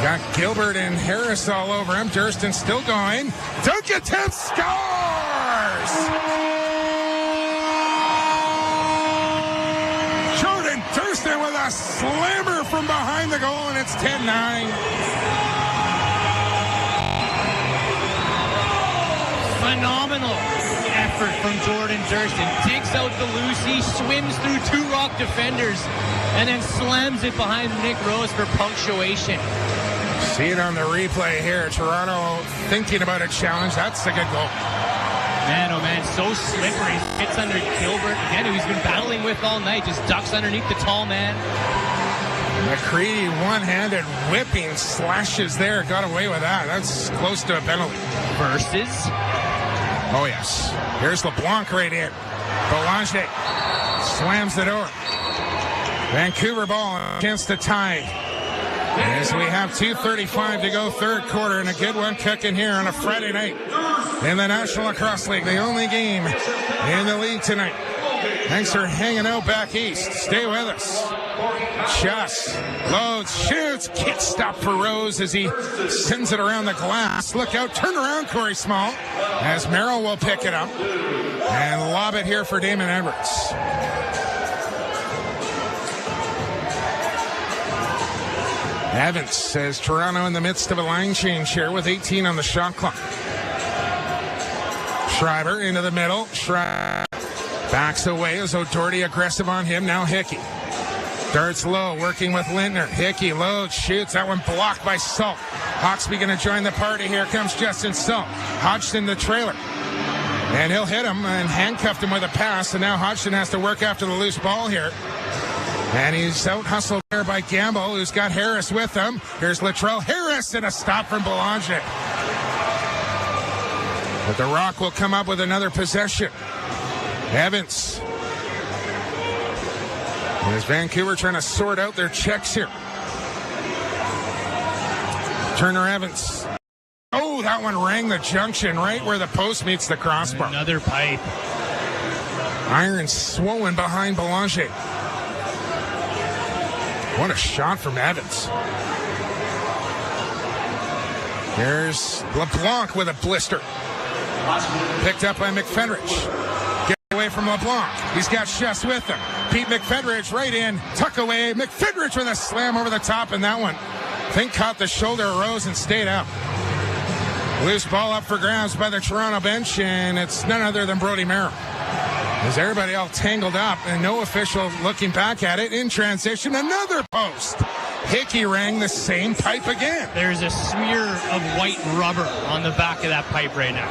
S4: Got Gilbert and Harris all over him. Durston still going. Duncan scores! Jordan Durston with a slammer from behind the goal, and it's 10-9.
S5: Phenomenal effort from Jordan Durston. Takes out the Lucy, swims through 2 Rock defenders, and then slams it behind Nick Rose for punctuation.
S4: See it on the replay here. Toronto thinking about a challenge. That's a good goal.
S5: Man, oh man, so slippery. Hits under Gilbert again, who he's been battling with all night. Just ducks underneath the tall man.
S4: McCready one-handed whipping slashes there. Got away with that. That's close to a penalty.
S5: Versus.
S4: Oh, yes. Here's LeBlanc right here. Boulanger slams the door. Vancouver ball, chance to tie. As we have 2:35 to go, third quarter, and a good one cooking here on a Friday night in the National Lacrosse League, the only game in the league tonight. Thanks for hanging out back east. Stay with us. Schuss loads, shoots, kick stop for Rose as he sends it around the glass. Look out, turn around, Corey Small, as Merrill will pick it up and lob it here for Damon Edwards. Evans says Toronto in the midst of a line change here with 18 on the shot clock. Schreiber into the middle. Schreiber backs away as O'Doherty aggressive on him. Now Hickey. Darts low, working with Lintner. Hickey loads, shoots. That one blocked by Salt. Hawksby going to join the party. Here comes Justin Salt. Hodgson the trailer. And he'll hit him and handcuffed him with a pass. And now Hodgson has to work after the loose ball here. And he's out-hustled there by Gamble, who's got Harris with him. Here's Latrell Harris and a stop from Boulanger. But the Rock will come up with another possession. Evans. There's Vancouver trying to sort out their checks here. Turner Evans. Oh, that one rang the junction right where the post meets the crossbar.
S5: Another pipe.
S4: Iron swollen behind Belanger. What a shot from Evans. Here's LeBlanc with a blister. Picked up by McFedrich. Get away from LeBlanc. He's got Chess with him. Pete McFedrich right in. Tuck away. McFedrich with a slam over the top, and that one, I think, caught the shoulder, rose, and stayed out. Loose ball up for grabs by the Toronto bench, and it's none other than Brody Merrill. As everybody all tangled up, and no official looking back at it. In transition, another post. Hickey rang the same pipe again.
S5: There's a smear of white rubber on the back of that pipe right now.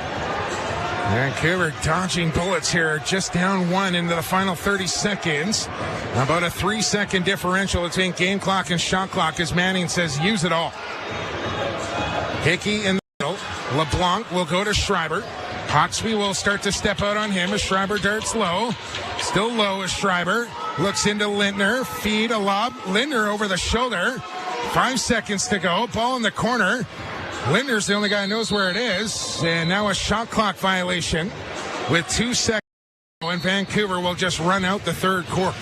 S4: Vancouver dodging bullets here, just down one into the final 30 seconds. About a 3-second differential between game clock and shot clock as Manning says, use it all. Hickey in the middle. LeBlanc will go to Schreiber. Hawksby will start to step out on him as Schreiber darts low. Still low as Schreiber. Looks into Lindner. Feed a lob. Lindner over the shoulder. 5 seconds to go. Ball in the corner. Lindner's the only guy who knows where it is. And now a shot clock violation with 2 seconds. And Vancouver will just run out the third quarter.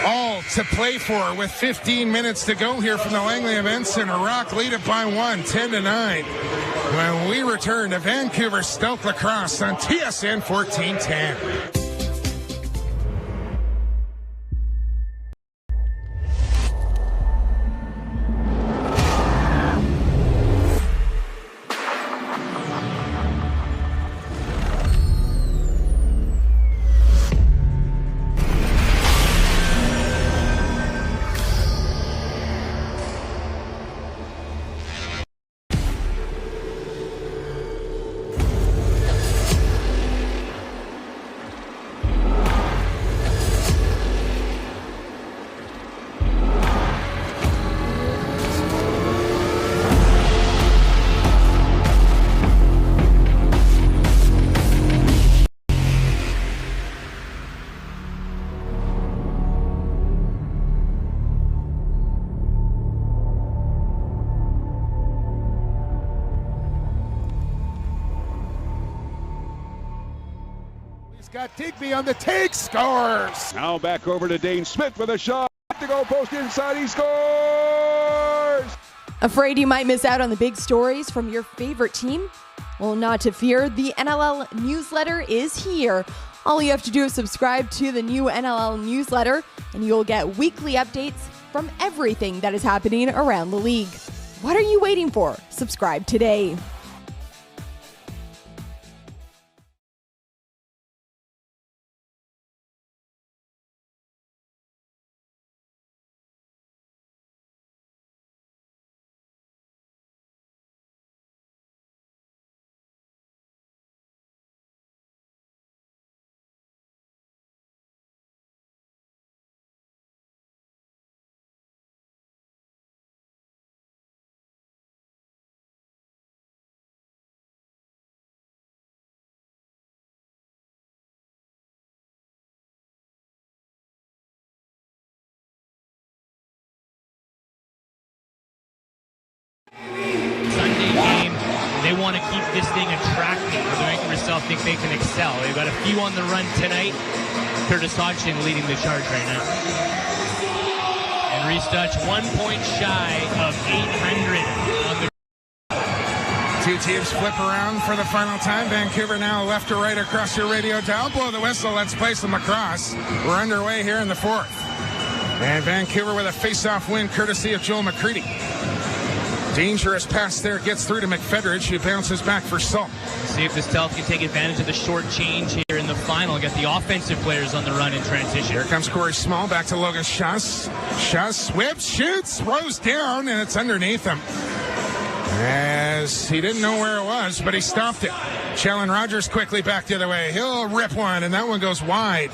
S4: All to play for with 15 minutes to go here from the Langley Event Center. Rock lead it by 1, 10-9. When we return to Vancouver Stealth Lacrosse on TSN 1410.
S7: Got Digby on the take, scores! Now back over to Dane Smith with a shot. To go post inside, he scores!
S6: Afraid you might miss out on the big stories from your favorite team? Well, not to fear, the NLL newsletter is here. All you have to do is subscribe to the new NLL newsletter, and you'll get weekly updates from everything that is happening around the league. What are you waiting for? Subscribe today.
S5: Sunday game, they want to keep this thing attractive. The Vancouver Stealth think they can excel. They've got a few on the run tonight. Curtis Hodgson leading the charge right now. And Reese Dutch 1 point shy of 800 on the.
S4: Two teams flip around for the final time. Vancouver now left to right across your radio dial. Blow the whistle. Let's play some lacrosse. We're underway here in the fourth. And Vancouver with a face-off win courtesy of Joel McCready. Dangerous pass there, gets through to McFedrich, who bounces back for Salt.
S5: See if the Stealth can take advantage of the short change here in the final. Get the offensive players on the run in transition.
S4: Here comes Corey Small, back to Logan Schuss. Schuss whips, shoots, throws down, and it's underneath him. As he didn't know where it was, but he stopped it. Challen Rogers quickly back the other way. He'll rip one, and that one goes wide.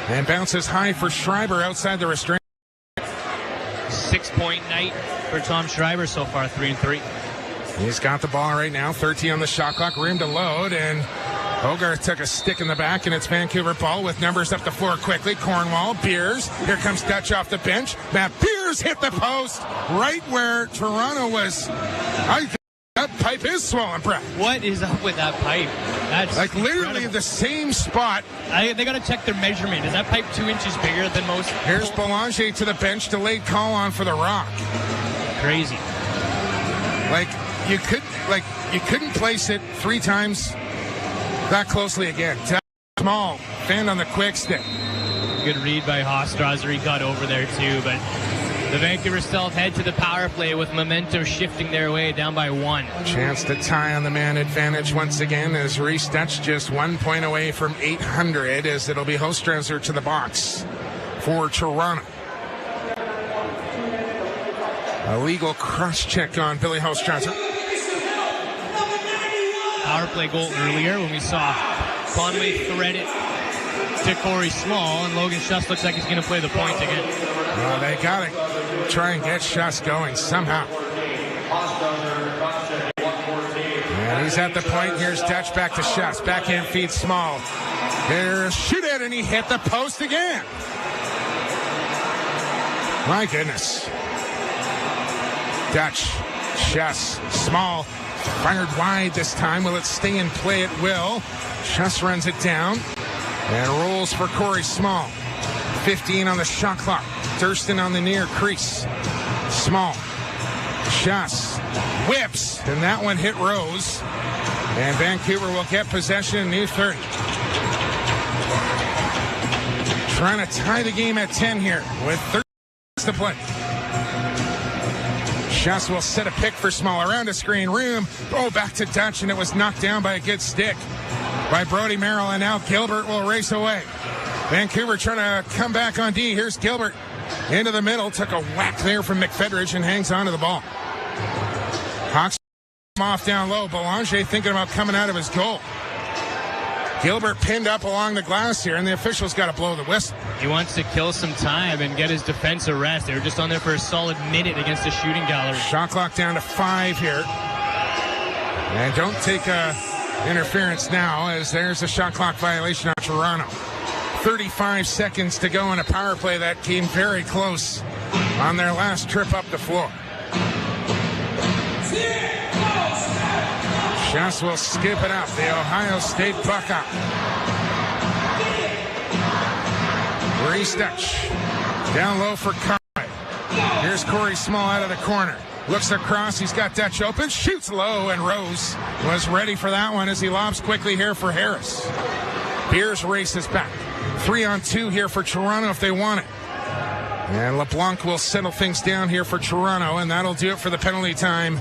S4: And bounces high for Schreiber outside the restraint.
S5: 6-point night for Tom Schreiber so far, 3-3.
S4: He's got the ball right now, 13 on the shot clock, room to load, and Hogarth took a stick in the back, and it's Vancouver ball with numbers up the floor quickly. Cornwall, Beers, here comes Dutch off the bench. Matt Beers Beers hit the post right where Toronto was. I think that pipe is swollen, Brett.
S5: What is up with that pipe? That's
S4: like literally
S5: incredible.
S4: the same spot.
S5: They got to check their measurement. Is that pipe 2 inches bigger than most?
S4: Here's Belanger to the bench. Delayed call on for the Rock.
S5: Crazy.
S4: Like you couldn't place it 3 times that closely again. Small fan on the quick stick.
S5: Good read by Hofstraser. He got over there too, but the Vancouver Stealth head to the power play with momentum shifting their way down by 1.
S4: Chance to tie on the man advantage once again as Reese Dutch just 1 point away from 800 as it'll be Hofstraser to the box for Toronto. A legal cross-check on Billy Hofstraser.
S5: Power play goal earlier when we saw Conway thread it to Corey Small, and Logan Schuss looks like he's going to play the point again.
S4: Well, they got to try and get Schuss going somehow. And he's at the point. Here's Dutch back to Schuss. Backhand feed Small. There's shoot it, and he hit the post again. My goodness. Dutch, Schuss, Small, fired wide this time. Will it stay in play? It will. Schuss runs it down and rolls for Corey Small. 15 on the shot clock. Thurston on the near crease. Small. Schuss whips, and that one hit Rose. And Vancouver will get possession in new 30. Trying to tie the game at 10 here with 30 minutes to play. Schuss will set a pick for Small around a screen room. Oh, back to Dutch, and it was knocked down by a good stick by Brody Merrill, and now Gilbert will race away. Vancouver trying to come back on D. Here's Gilbert into the middle. Took a whack there from McFedridge and hangs on to the ball. Hawks off down low. Belanger thinking about coming out of his goal. Gilbert pinned up along the glass here, and the official's got to blow the whistle.
S5: He wants to kill some time and get his defense a rest. They were just on there for a solid minute against the shooting gallery.
S4: Shot clock down to 5 here. And don't take interference now, as there's a shot clock violation on Toronto. 35 seconds to go in a power play that came very close on their last trip up the floor. Schuss will skip it up. The Ohio State Buckeye. Reese Dutch down low for Conway. Here's Corey Small out of the corner. Looks across. He's got Dutch open. Shoots low, and Rose was ready for that one as he lobs quickly here for Harris. Beers races back. 3-on-2 here for Toronto if they want it. And LeBlanc will settle things down here for Toronto, and that'll do it for the penalty time.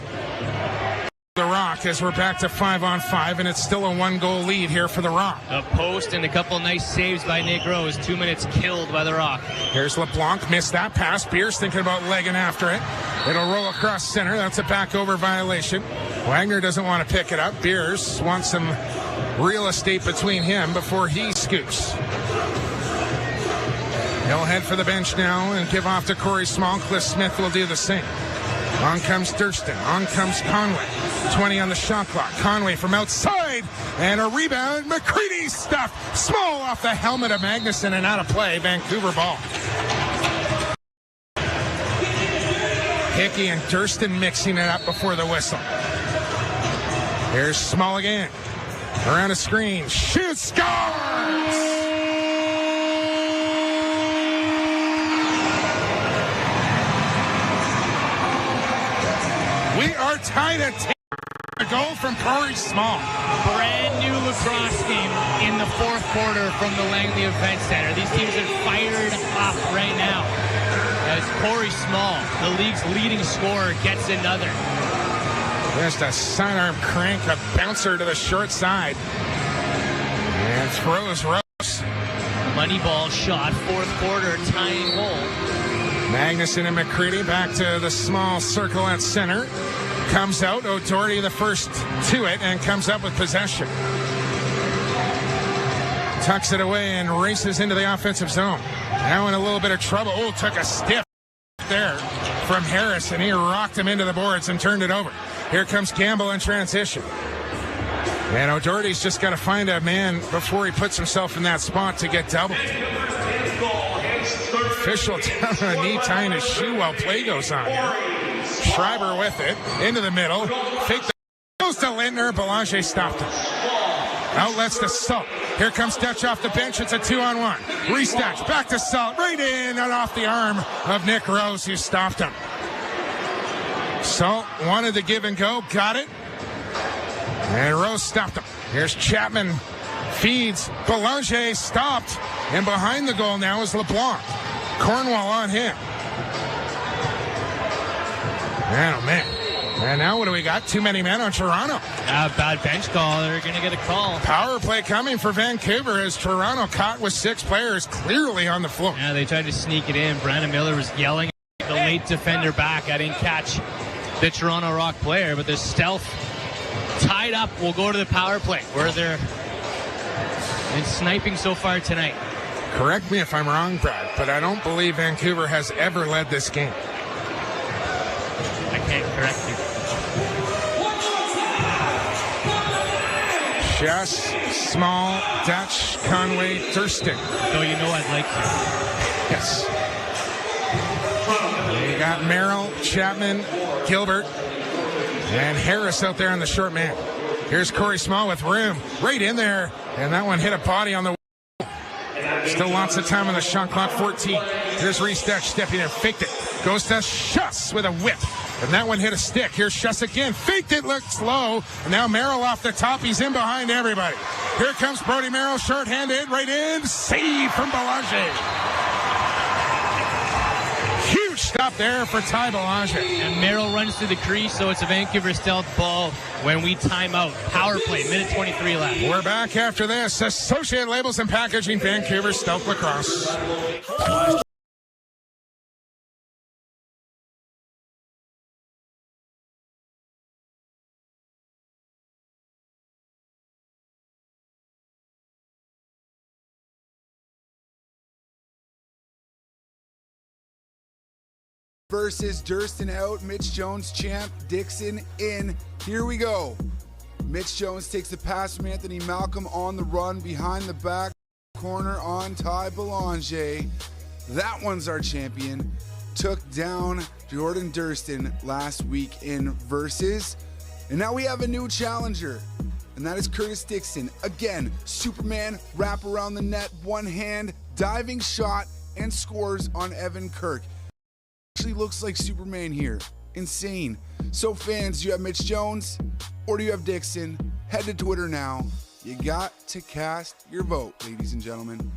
S4: The Rock, as we're back to 5-on-5, and it's still a 1-goal lead here for the Rock.
S5: A post and a couple nice saves by Nick Rose. 2 minutes killed by the Rock.
S4: Here's LeBlanc, missed that pass. Beers thinking about legging after it. It'll roll across center. That's a back over violation. Wagner doesn't want to pick it up. Beers wants some real estate between him before he scoops. He'll head for the bench now and give off to Corey Small. Cliff Smith will do the same. On comes Thurston. On comes Conway. 20 on the shot clock. Conway from outside. And a rebound. McCready stuffed. Small off the helmet of Magnuson and out of play. Vancouver ball. Hickey and Thurston mixing it up before the whistle. Here's Small again. Around a screen. Shoots. Scores! We are tied at 10. A goal from Corey Small.
S5: Brand new lacrosse game in the fourth quarter from the Langley Event Center. These teams are fired up right now as Corey Small, the league's leading scorer, gets another.
S4: Just a sidearm crank, a bouncer to the short side. And throws Rose.
S5: Money ball shot, fourth quarter, tying goal.
S4: Magnuson and McCready back to the small circle at center. Comes out, O'Doherty the first to it, and comes up with possession. Tucks it away and races into the offensive zone. Now in a little bit of trouble. Oh, took a stiff there from Harris, and he rocked him into the boards and turned it over. Here comes Campbell in transition. And O'Doherty's just got to find a man before he puts himself in that spot to get doubled. official down on a knee tying his shoe while play goes on here. Schreiber with it, into the middle. Fake the goes to Lindner. Belanger stopped him. Outlets to Salt. Here comes Dutch off the bench. It's a 2-on-1. Restretch. Back to Salt. Right in and off the arm of Nick Rose, who stopped him. Salt wanted the give and go. Got it. And Rose stopped him. Here's Chapman. Feeds. Belanger stopped. And behind the goal now is LeBlanc. Cornwall on him. Man, oh man. And now what do we got? Too many men on Toronto.
S5: Bad bench call. They're going to get a call.
S4: Power play coming for Vancouver as Toronto caught with 6 players clearly on the floor.
S5: Yeah, they tried to sneak it in. Brandon Miller was yelling at the late defender back. I didn't catch the Toronto Rock player, but the stealth tied up. We'll go to the power play where they're been sniping so far tonight.
S4: Correct me if I'm wrong, Brad, but I don't believe Vancouver has ever led this game.
S5: I can't correct you.
S4: Chess, Small, Dutch, Conway, Thurston.
S5: So you know I'd like to.
S4: Yes. You got Merrill, Chapman, Gilbert, and Harris out there on the short man. Here's Corey Small with room. Right in there. And that one hit a body on the wall. Still lots of time on the shot clock, 14. Here's Restretch stepping in, faked it. Goes to Schuss with a whip. And that one hit a stick. Here's Schuss again. Faked it, looked slow. And now Merrill off the top. He's in behind everybody. Here comes Brody Merrill, short-handed, right in. Save from Belanger. Huge stop there for Ty Belanger.
S5: And Merrill runs through the crease, so it's a Vancouver stealth ball when we time out. Power play, minute 23 left.
S4: We're back after this. Associated Labels and Packaging, Vancouver Stealth Lacrosse.
S11: Versus Durston out, Mitch Jones champ, Dixon in. Here we go. Mitch Jones takes the pass from Anthony Malcolm on the run behind the back corner on Ty Belanger. That one's our champion. Took down Jordan Durston last week in Versus. And now we have a new challenger. And that is Curtis Dixon. Again, Superman, wrap around the net, one hand, diving shot, and scores on Evan Kirk. Actually looks like Superman here. Insane. So fans, do you have Mitch Jones or do you have Dixon? Head to Twitter now. You got to cast your vote, ladies and gentlemen.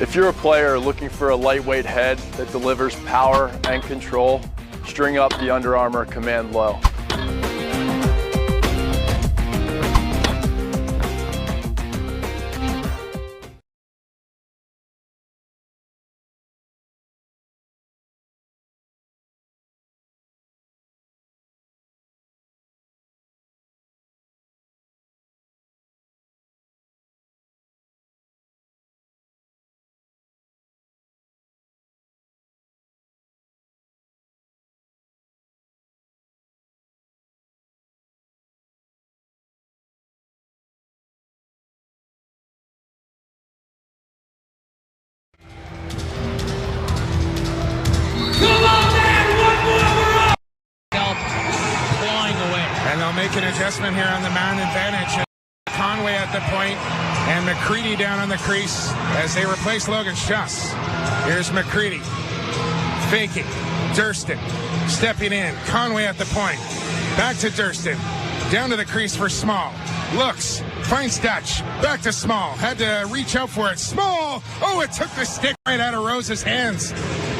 S12: If you're a player looking for a lightweight head that delivers power and control, string up the Under Armour Command Low.
S4: And they'll make an adjustment here on the man advantage. Conway at the point and McCready down on the crease as they replace Logan Schuss. Here's McCready faking. Durston stepping in. Conway at the point. Back to Durston. Down to the crease for Small. Looks. Finds Dutch. Back to Small. Had to reach out for it. Small. Oh, it took the stick right out of Rose's hands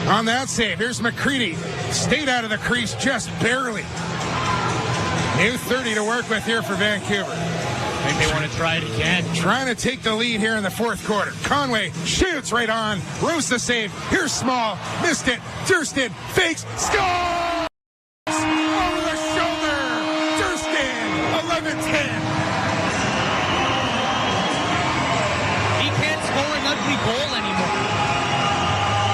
S4: on that save. Here's McCready. Stayed out of the crease just barely. New 30 to work with here for Vancouver.
S5: I think they want to try it again.
S4: Trying to take the lead here in the fourth quarter. Conway shoots right on. Rose the save. Here's Small. Missed it. Durston fakes. Scores! Over the shoulder. Durston. 11-10.
S5: He can't score an ugly goal anymore.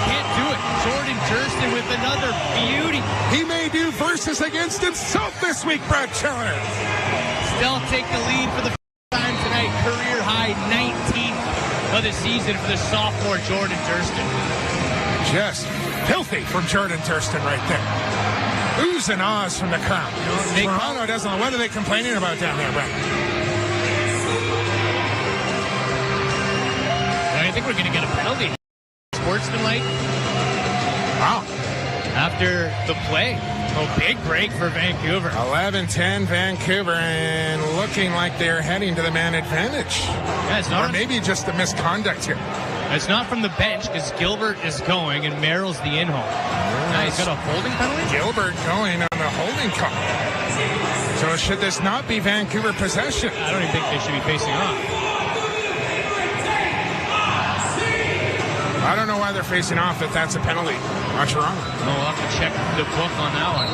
S5: Can't do it. Jordan Durston Justin with another beauty.
S4: He may do versus against himself this week, Brad Chandler.
S5: Still take the lead for the first time tonight. Career high 19th of the season for the sophomore Jordan Durston.
S4: Just filthy from Jordan Durston right there. Oohs and ahs from the crowd. Toronto doesn't know. What are they complaining about down there, Brad?
S5: I think we're going to get a penalty. Sportsmanlike.
S4: Wow.
S5: After the play. Oh, big break for Vancouver.
S4: 11-10 Vancouver, and looking like they're heading to the man advantage.
S5: Yeah, it's not,
S4: or maybe just the misconduct here.
S5: It's not from the bench because Gilbert is going and Merrill's the in-home. Now he's got a holding penalty?
S4: Gilbert going on the holding call. So should this not be Vancouver possession?
S5: I don't even think they should be facing off.
S4: I don't know why they're facing off if that's a penalty on Toronto.
S5: We'll have to check the book on that one.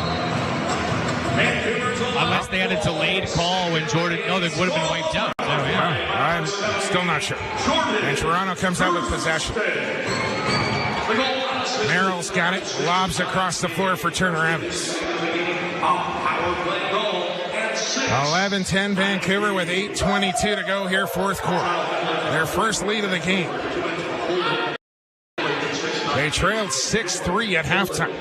S5: Unless they had a delayed call when Jordan... No, they would have been wiped out. Oh, yeah.
S4: I'm still not sure. And Toronto comes out with possession. Merrill's got it. Lobs across the floor for Turner Evans. 11-10 Vancouver with 8:22 to go here, fourth quarter. Their first lead of the game. They trailed 6-3 at halftime.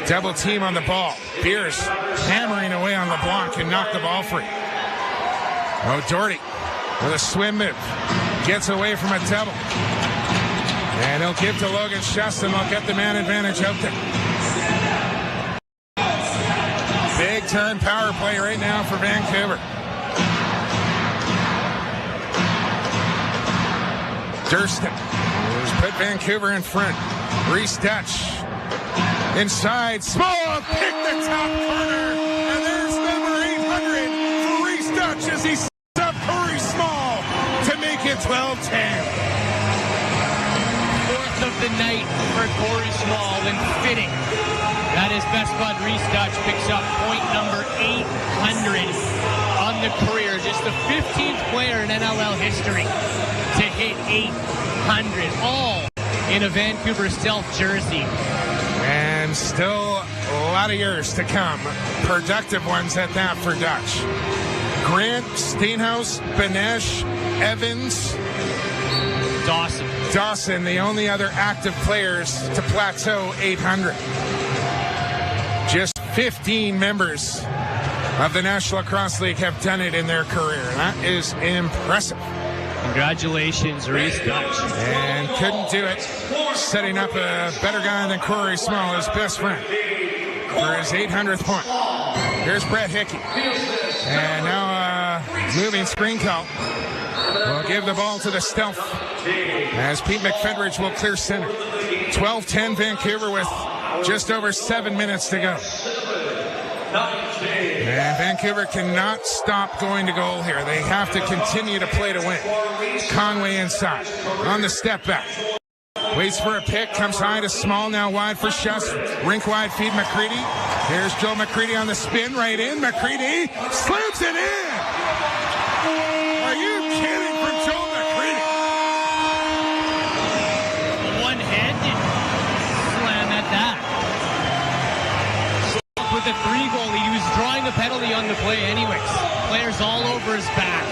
S4: Double team on the ball. Beers hammering away on the block and knocked the ball free. O'Doherty with a swim move. Gets away from a double. And he'll give to Logan Shustin. They'll get the man advantage out there. Big time power play right now for Vancouver. Durston has put Vancouver in front. Reese Dutch inside. Small pick the top corner. And there's number 800 for Reese Dutch as he sets up Corey Small to make it 12-10.
S5: Fourth of the night for Corey Small and fitting. That is best bud Reese Dutch picks up point number 800 on the career. Just the 15th player in NLL history to hit 800, all in a Vancouver Stealth jersey.
S4: And still a lot of years to come. Productive ones at that for Dutch. Grant, Steenhouse, Benesh, Evans, Dawson, the only other active players to plateau 800. Just 15 members of the National Lacrosse League have done it in their career. That is impressive.
S5: Congratulations, Reese Dutch.
S4: And couldn't do it. Setting up a better guy than Corey Small, his best friend, for his 800th point. Here's Brett Hickey. And now moving screen call. We'll give the ball to the Stealth as Pete McFedridge will clear center. 12-10 Vancouver with just over 7 minutes to go. And Vancouver cannot stop going to goal here. They have to continue to play to win. Conway inside on the step back. Waits for a pick, comes high to Small, now wide for Schuss. Rink wide feed McCready. Here's Joe McCready on the spin, right in. McCready slams it in. Are you kidding from Joe McCready?
S5: One-handed slam at that. With a 3-goal, he was drawing a penalty on the play anyways. Players all over his back.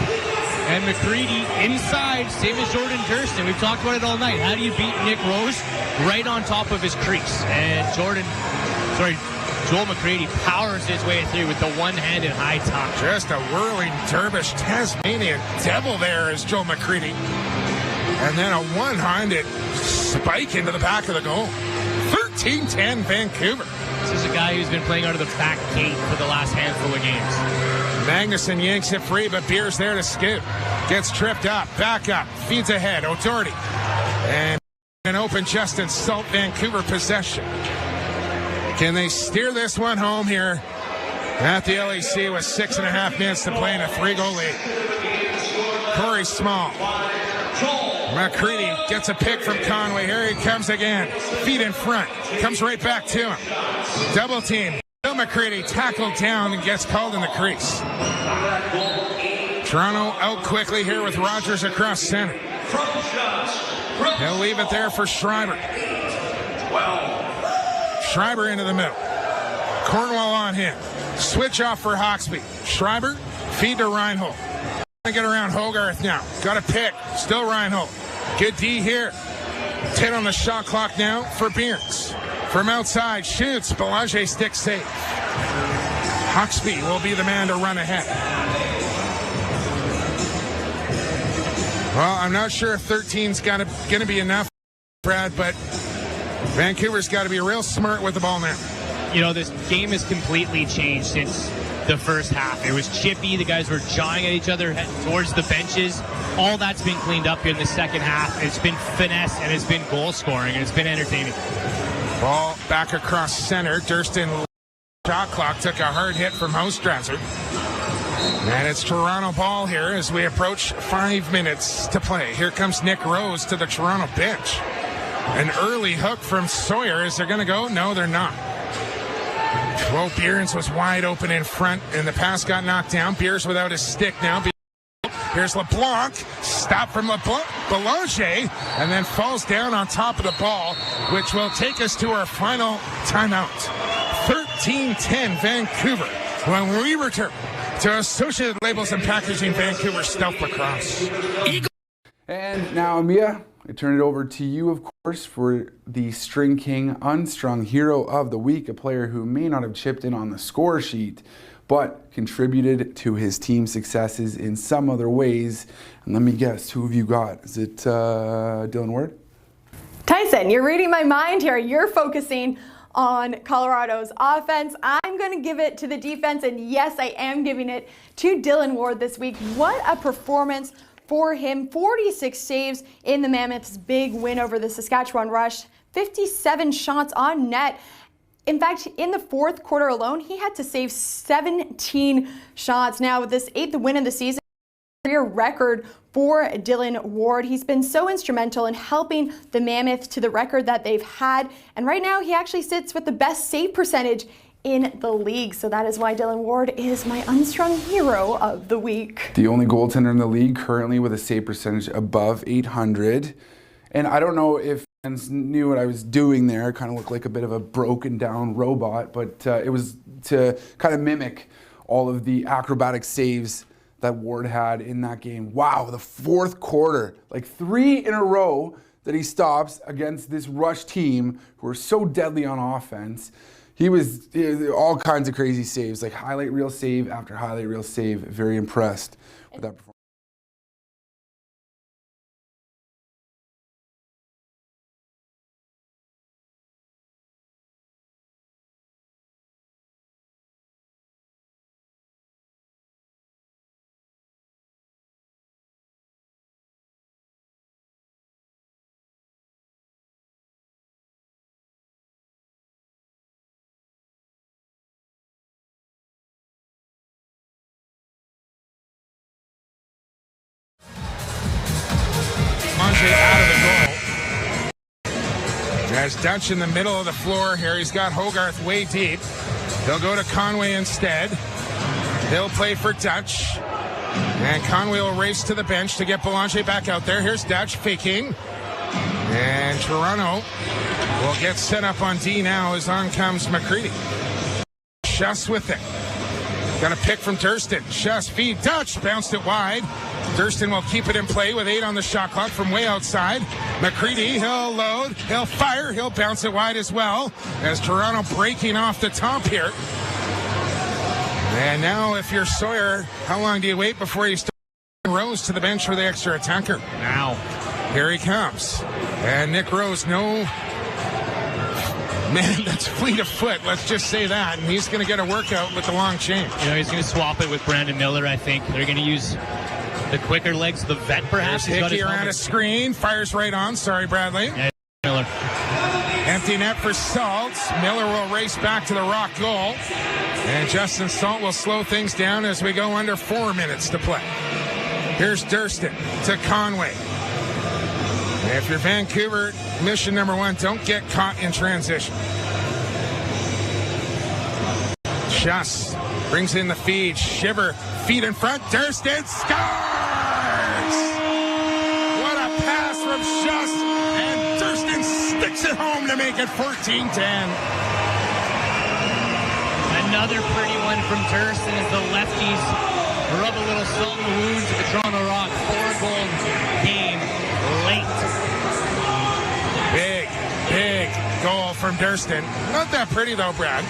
S5: And McCready inside, same as Jordan Durston. We've talked about it all night. How do you beat Nick Rose? Right on top of his crease. And Joel McCready powers his way through with the one-handed high top.
S4: Just a whirling dervish Tasmanian devil there is Joel McCready. And then a one-handed spike into the back of the goal. 13-10 Vancouver.
S5: This is a guy who's been playing out of the back gate for the last handful of games.
S4: Magnuson yanks it free, but Beer's there to scoop. Gets tripped up, back up, feeds ahead. O'Doherty. And an open Justin Salt, Vancouver possession. Can they steer this one home here at the LEC with 6.5 minutes to play in a 3-goal lead? Corey Small. McCready gets a pick from Conway. Here he comes again. Feet in front. Comes right back to him. Double team. Bill McCready tackled down and gets called in the crease. Toronto out quickly here with Rogers across center. He'll leave it there for Schreiber. Schreiber into the middle. Cornwall on him. Switch off for Hawksby. Schreiber, feed to Reinhold. Get around Hogarth now. Got a pick. Still Reinhold. Good D here. 10 on the shot clock now for Beers. From outside, shoots. Belanger stick safe. Hawksby will be the man to run ahead. Well, I'm not sure if 13's going to be enough, Brad, but Vancouver's got to be real smart with the ball now.
S5: You know, this game has completely changed since the first half. It was chippy. The guys were jawing at each other, heading towards the benches. All that's been cleaned up here in the second half. It's been finesse, and it's been goal scoring, and it's been entertaining.
S4: Ball back across center. Durston, shot clock, took a hard hit from Houstrasser. And it's Toronto ball here as we approach 5 minutes to play. Here comes Nick Rose to the Toronto bench. An early hook from Sawyer. Is they're going to go? No, they're not. Well, Beers was wide open in front, and the pass got knocked down. Beers without his stick now. Here's LeBlanc. Stop from LeBlanc. Belanger, and then falls down on top of the ball, which will take us to our final timeout. 13-10 Vancouver when we return to Associated Labels and Packaging Vancouver Stealth Lacrosse.
S11: And now, Mia, I turn it over to you, of course, for the String King Unstrung Hero of the Week, a player who may not have chipped in on the score sheet, but contributed to his team's successes in some other ways. And let me guess, who have you got? Is it Dylan Ward?
S6: Tyson, you're reading my mind here. You're focusing on Colorado's offense. I'm going to give it to the defense, and yes, I am giving it to Dylan Ward this week. What a performance for him. 46 saves in the Mammoths' big win over the Saskatchewan Rush. 57 shots on net. In fact, in the fourth quarter alone, he had to save 17 shots. Now, with this 8th win of the season, career record for Dylan Ward. He's been so instrumental in helping the Mammoths to the record that they've had. And right now, he actually sits with the best save percentage in the league. So that is why Dylan Ward is my unstrung hero of the week.
S11: The only goaltender in the league currently with a save percentage above 800. And I don't know if fans knew what I was doing there. It kind of looked like a bit of a broken down robot, but it was to kind of mimic all of the acrobatic saves that Ward had in that game. Wow, the fourth quarter, like 3 in a row that he stops against this Rush team who are so deadly on offense. He was all kinds of crazy saves, like highlight reel save after highlight reel save. Very impressed with that performance.
S4: Out of the goal. There's Dutch in the middle of the floor here. He's got Hogarth way deep. They'll go to Conway instead. He'll play for Dutch. And Conway will race to the bench to get Belanger back out there. Here's Dutch faking. And Toronto will get set up on D now as on comes McCready. Schuss with it. Got a pick from Durston. Schuss feed Dutch. Bounced it wide. Durston will keep it in play with 8 on the shot clock from way outside. McCready, he'll load, he'll fire, he'll bounce it wide as well as Toronto breaking off the top here. And now if you're Sawyer, how long do you wait before you start Rose to the bench for the extra attacker? Now. Here he comes. And Nick Rose, no man that's fleet of foot, let's just say that. And he's going to get a workout with the long chain.
S5: You know, he's going to swap it with Brandon Miller, I think. They're going to use the quicker legs, the vet perhaps.
S4: There's Hickey around a screen, fires right on. Sorry, Bradley.
S5: Yeah, Miller.
S4: Empty net for Salt. Miller will race back to the Rock goal. And Justin Salt will slow things down as we go under 4 minutes to play. Here's Durston to Conway. If you're Vancouver, mission number 1, don't get caught in transition. Schuss brings in the feed. Shiver, feet in front. Durston scores! What a pass from Schuss, and Durston sticks it home to make it 14-10.
S5: Another pretty one from Thurston as the lefties rub a little salt in the wounds of the Toronto Rock 4-goal game late.
S4: Big goal from Thurston. Not that pretty though, Brad.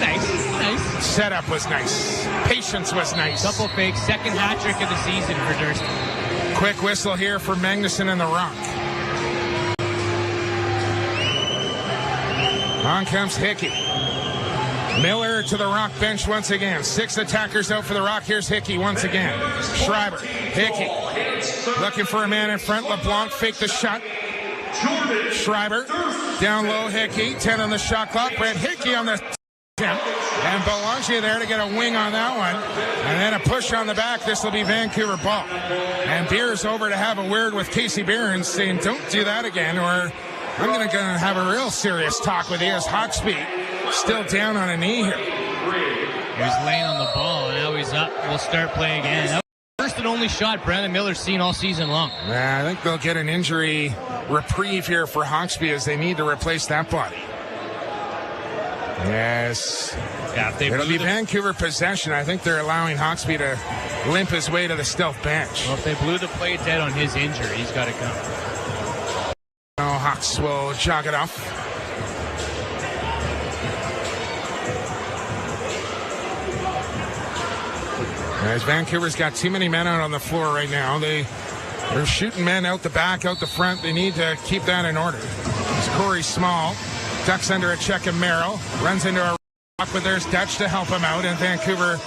S5: Nice.
S4: Setup was nice. Patience was nice.
S5: Couple fakes. Second hat trick of the season for Thurston.
S4: Quick whistle here for Magnuson and the Rock. On comes Hickey. Miller to the Rock bench once again. 6 attackers out for the Rock. Here's Hickey once again. Schreiber. Hickey. Looking for a man in front. LeBlanc fake the shot. Schreiber. Down low. Hickey. 10 on the shot clock. Brent Hickey on the 10. And Belanger there to get a wing on that one. And then a push on the back. This will be Vancouver ball. And Beers over to have a word with Casey Behrens saying, don't do that again, or I'm going to have a real serious talk with you as Hawksby still down on a knee here.
S5: He was laying on the ball, and now he's up. We'll start play again. That was the first and only shot Brandon Miller's seen all season long.
S4: Yeah, I think they'll get an injury reprieve here for Hawksby as they need to replace that body. Yes.
S5: Yeah,
S4: it'll be Vancouver possession. I think they're allowing Hawksby to limp his way to the stealth bench.
S5: Well, if they blew the play dead on his injury, he's got to come.
S4: Oh, Hawks will jog it off. As Vancouver's got too many men out on the floor right now. They're shooting men out the back, out the front. They need to keep that in order. It's Corey Small. Ducks under a check of Merrill. Runs into a rock, but there's Dutch to help him out. And Vancouver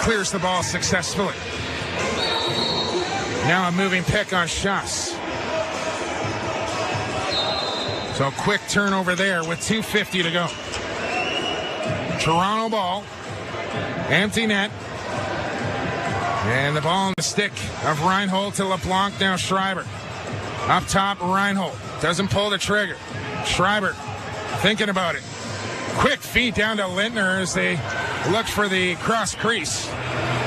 S4: clears the ball successfully. Now a moving pick on Schuss. So quick turnover there with 2:50 to go. Toronto ball. Empty net. And the ball on the stick of Reinhold to LeBlanc. Now Schreiber. Up top, Reinhold. Doesn't pull the trigger. Schreiber thinking about it. Quick feed down to Lintner as they look for the cross crease.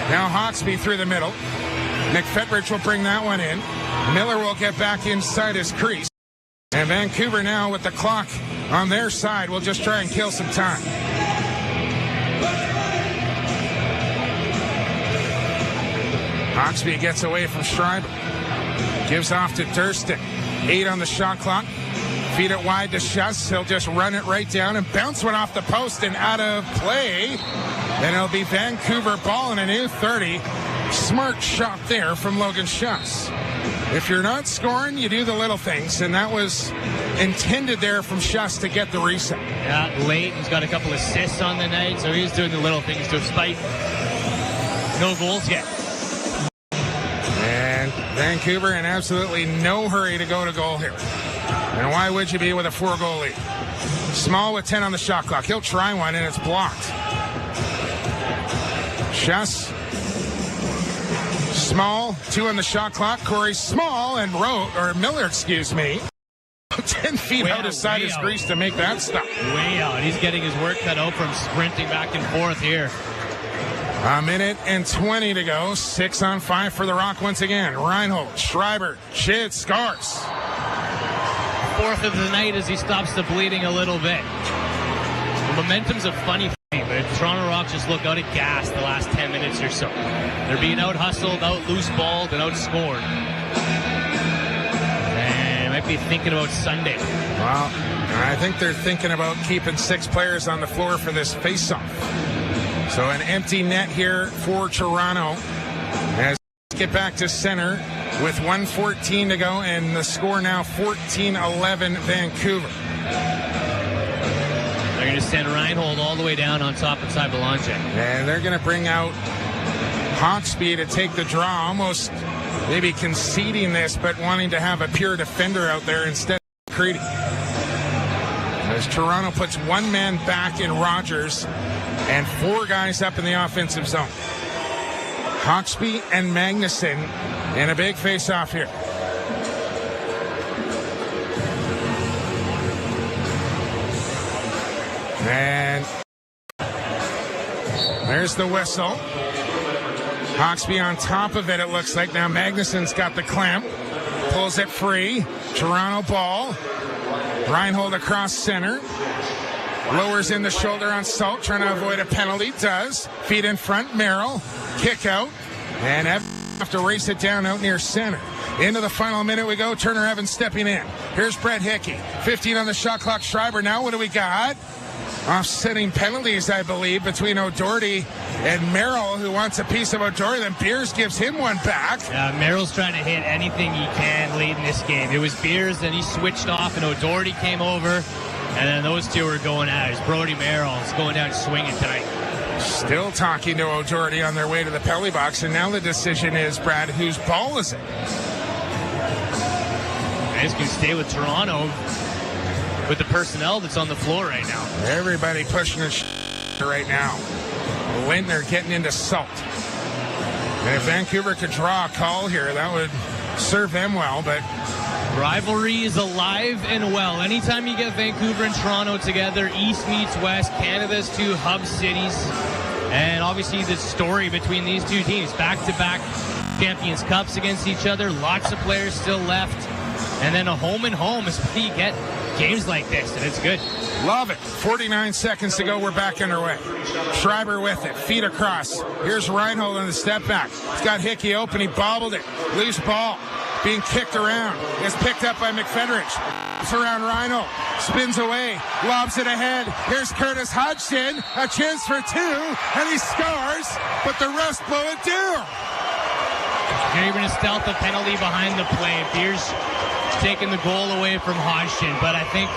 S4: Now Hawksby through the middle. McFetridge will bring that one in. Miller will get back inside his crease. And Vancouver now with the clock on their side will just try and kill some time. Hawksby gets away from Schreiber. Gives off to Thurston. 8 on the shot clock. Feed it wide to Schuss. He'll just run it right down and bounce one off the post and out of play. And it'll be Vancouver ball in a new 30. Smart shot there from Logan Schuss. If you're not scoring, you do the little things, and that was intended there from Schuss to get the reset.
S5: Yeah, late. He's got a couple assists on the night, so he's doing the little things despite no goals yet.
S4: And Vancouver in absolutely no hurry to go to goal here. And why would you be with a 4-goal lead? Small with 10 on the shot clock. He'll try one, and it's blocked. Schuss. Small, 2 on the shot clock. Corey Small and Miller, excuse me. 10 feet way out of sight his crease to make that stop.
S5: Way out. He's getting his work cut out from sprinting back and forth here.
S4: A minute and 20 to go. 6 on 5 for the Rock once again. Reinhold, Schreiber, Chid, scores.
S5: 4th of the night as he stops the bleeding a little bit. The momentum's a funny thing, but the Toronto Rock just look out of gas the last 10 minutes or so. They're being out-hustled, out-loose-balled, and out-scored. And might be thinking about Sunday.
S4: Well, I think they're thinking about keeping 6 players on the floor for this face-off. So an empty net here for Toronto as they get back to center with 1:14 to go, and the score now 14-11 Vancouver.
S5: They're going to send Reinhold all the way down on top inside Belanger.
S4: And they're going to bring out Hawksby to take the draw, almost maybe conceding this, but wanting to have a pure defender out there instead of Creedy. As Toronto puts 1 man back in Rogers and 4 guys up in the offensive zone. Hawksby and Magnuson in a big face-off here. And there's the whistle. Hawksby on top of it, it looks like. Now Magnuson's got the clamp. pulls it free. Toronto ball. Reinhold across center. Lowers in the shoulder on Salt, trying to avoid a penalty. Does. Feet in front. Merrill. Kick out. And Evans have to race it down out near center. Into the final minute we go. Turner Evans stepping in. Here's Brett Hickey. 15 on the shot clock. Schreiber now. What do we got? Offsetting penalties, I believe, between O'Doherty and Merrill, who wants a piece of O'Doherty. Then Beers gives him one back.
S5: Merrill's trying to hit anything he can late in this game. It was Beers, then he switched off, and O'Doherty came over, and then those two were going at it. Brody Merrill's going down swinging tonight.
S4: Still talking to O'Doherty on their way to the penalty box, and now the decision is, Brad, whose ball is it?
S5: Guys can stay with Toronto with the personnel that's on the floor right now.
S4: Everybody pushing the right now. Lindner getting into Salt. And if Vancouver could draw a call here, that would serve them well, but
S5: rivalry is alive and well. Anytime you get Vancouver and Toronto together, East meets West, Canada's two hub cities, and obviously the story between these two teams, back-to-back Champions Cups against each other, lots of players still left, and then a home and home is where you get games like this, and it's good.
S4: Love it. 49 seconds to go. We're back underway. Schreiber with it. Feet across. Here's Reinhold on the step back. He's got Hickey open. He bobbled it. Loose ball. Being kicked around. It's picked up by McFedrich. It's around Reinhold. Spins away. Lobs it ahead. Here's Curtis Hodgson. A chance for two. And he scores. But the refs blow it down.
S5: They're even a stealth a penalty behind the play. Beers taking the goal away from Hodgson, but I think...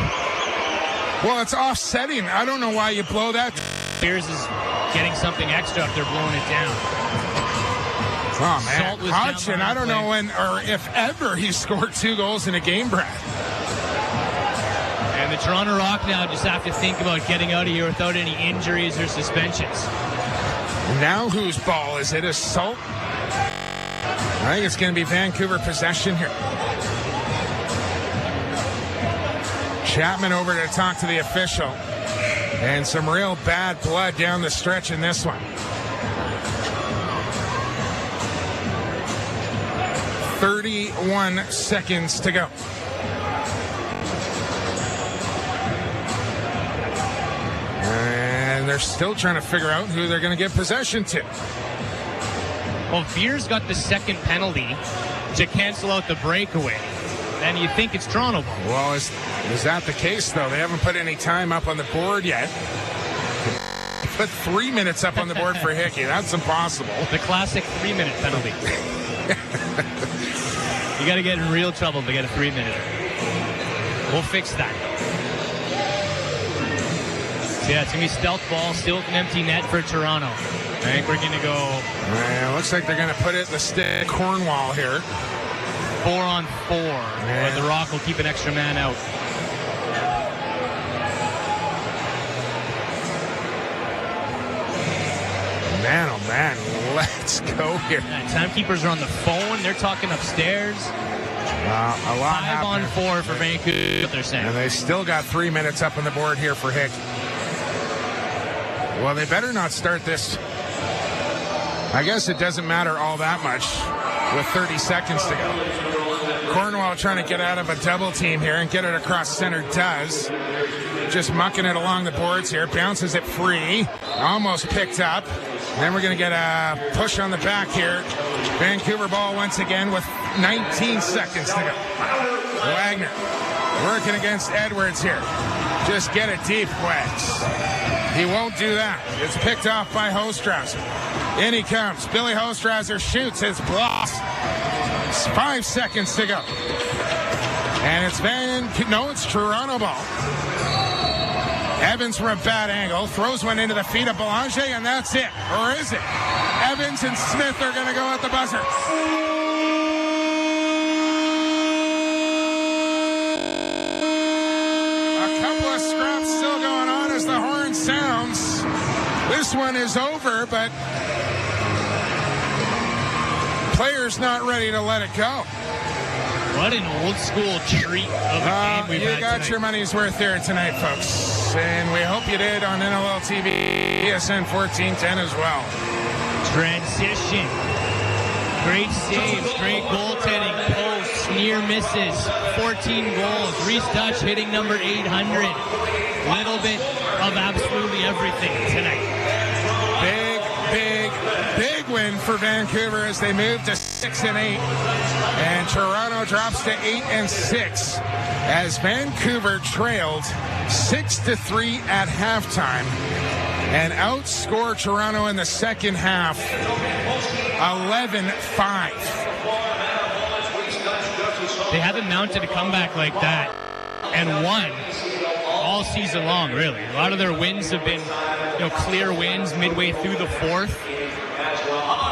S4: Well, it's offsetting. I don't know why you blow that.
S5: Beers is getting something extra if they're blowing it down.
S4: Oh, man. Hodgson, I don't know when or if ever he scored 2 goals in a game, Brad.
S5: And the Toronto Rock now just have to think about getting out of here without any injuries or suspensions.
S4: Now whose ball is it? Is Salt? I think it's going to be Vancouver possession here. Chapman over to talk to the official. And some real bad blood down the stretch in this one. 31 seconds to go. And they're still trying to figure out who they're going to give possession to.
S5: Well, Beers got the second penalty to cancel out the breakaway. And you think it's Toronto ball.
S4: Well, is that the case, though? They haven't put any time up on the board yet. Put 3 minutes up on the board for Hickey. That's impossible.
S5: The classic 3-minute penalty. You got to get in real trouble to get a 3-minute. We'll fix that. So yeah, it's going to be stealth ball, still with an empty net for Toronto. I think we're going to go...
S4: Well, looks like they're going to put it in the stick. Cornwall here.
S5: 4-on-4. Or the Rock will keep an extra man out.
S4: Man, oh man, let's go here.
S5: Timekeepers are on the phone. They're talking upstairs.
S4: A lot
S5: 5-on-4 for Vancouver, what they're saying.
S4: And they still got 3 minutes up on the board here for Hickey. Well, they better not start this. I guess it doesn't matter all that much with 30 seconds to go. Cornwall trying to get out of a double team here and get it across center. Does. Just mucking it along the boards here. Bounces it free. Almost picked up. And then we're going to get a push on the back here. Vancouver ball once again with 19 seconds to go. Wagner working against Edwards here. Just get it deep, Wags. He won't do that. It's picked off by Hostrauser. In he comes. Billy Hostrauser shoots his block. 5 seconds to go. And it's it's Toronto ball. Evans from a bad angle. Throws one into the feet of Belanger, and that's it. Or is it? Evans and Smith are going to go at the buzzer. A couple of scraps still going on as the horn sounds. This one is over, but players not ready to let it go.
S5: What an old school treat of a game we've had
S4: You got
S5: tonight.
S4: your money's worth here tonight, folks. And we hope you did on NLL TV, ESN 1410 as well.
S5: Transition. Great saves, great goaltending, posts, near misses, 14 goals. Reese Dutch hitting number 800. Little bit of absolutely everything tonight.
S4: Big win for Vancouver as they move to 6-8, and Toronto drops to 8-6 as Vancouver trailed 6-3 at halftime and outscored Toronto in the second half 11-5.
S5: They haven't mounted a comeback like that and won all season long, really. A lot of their wins have been, clear wins midway through the fourth.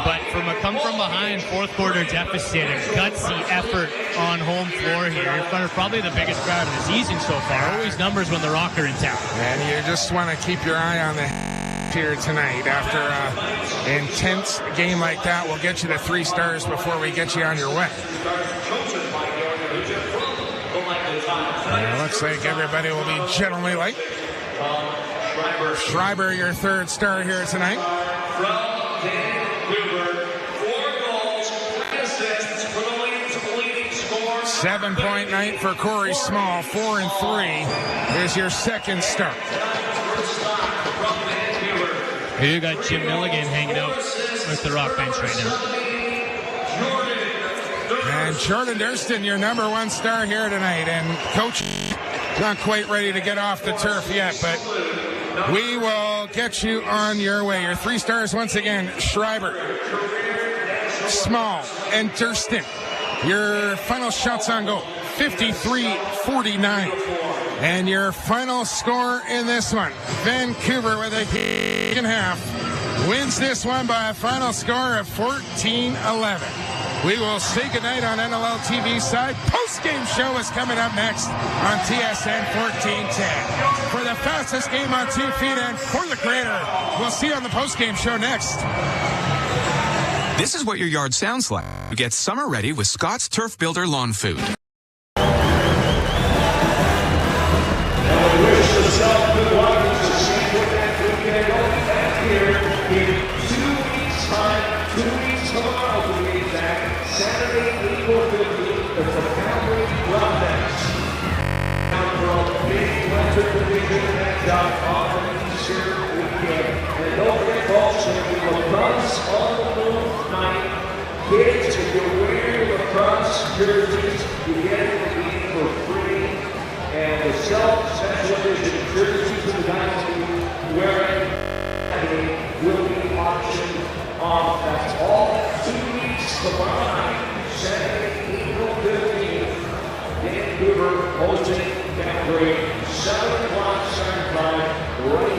S5: But from a come-from-behind fourth-quarter deficit and gutsy effort on home floor here, in front of probably the biggest crowd of the season so far. Always numbers when the Rock are in town.
S4: And you just want to keep your eye on the here tonight. After an intense game like that, we'll get you the 3 stars before we get you on your way. It looks like everybody will be gentlemanly like. Schreiber, your 3rd star here tonight. 7-point night for Corey Small. 4 and 3 is your 2nd start.
S5: You got Jim Milligan hanging out with the Rock bench right now.
S4: And Jordan Durston, your number 1 star here tonight. And Coach not quite ready to get off the turf yet, but we will get you on your way. Your 3 stars once again, Schreiber, Small, and Durston. Your final shots on goal, 53-49. And your final score in this one, Vancouver with a second half wins this one by a final score of 14-11. We will say goodnight on NLL TV side. Post-game show is coming up next on TSN 1410. For the fastest game on 2 feet and for the creator, we'll see you on the post-game show next.
S18: This is what your yard sounds like. You get summer ready with Scott's Turf Builder Lawn Food.
S1: And don't forget, folks, if you lacrosse on the moon night, kids, if you wear lacrosse jerseys, you get it for free. And the special edition jerseys of the guys who wear it will be auctioned off. That's all 2 weeks tomorrow night, Saturday, April 15th. Vancouver hosting Calgary, 7 o'clock, 7 o'clock, right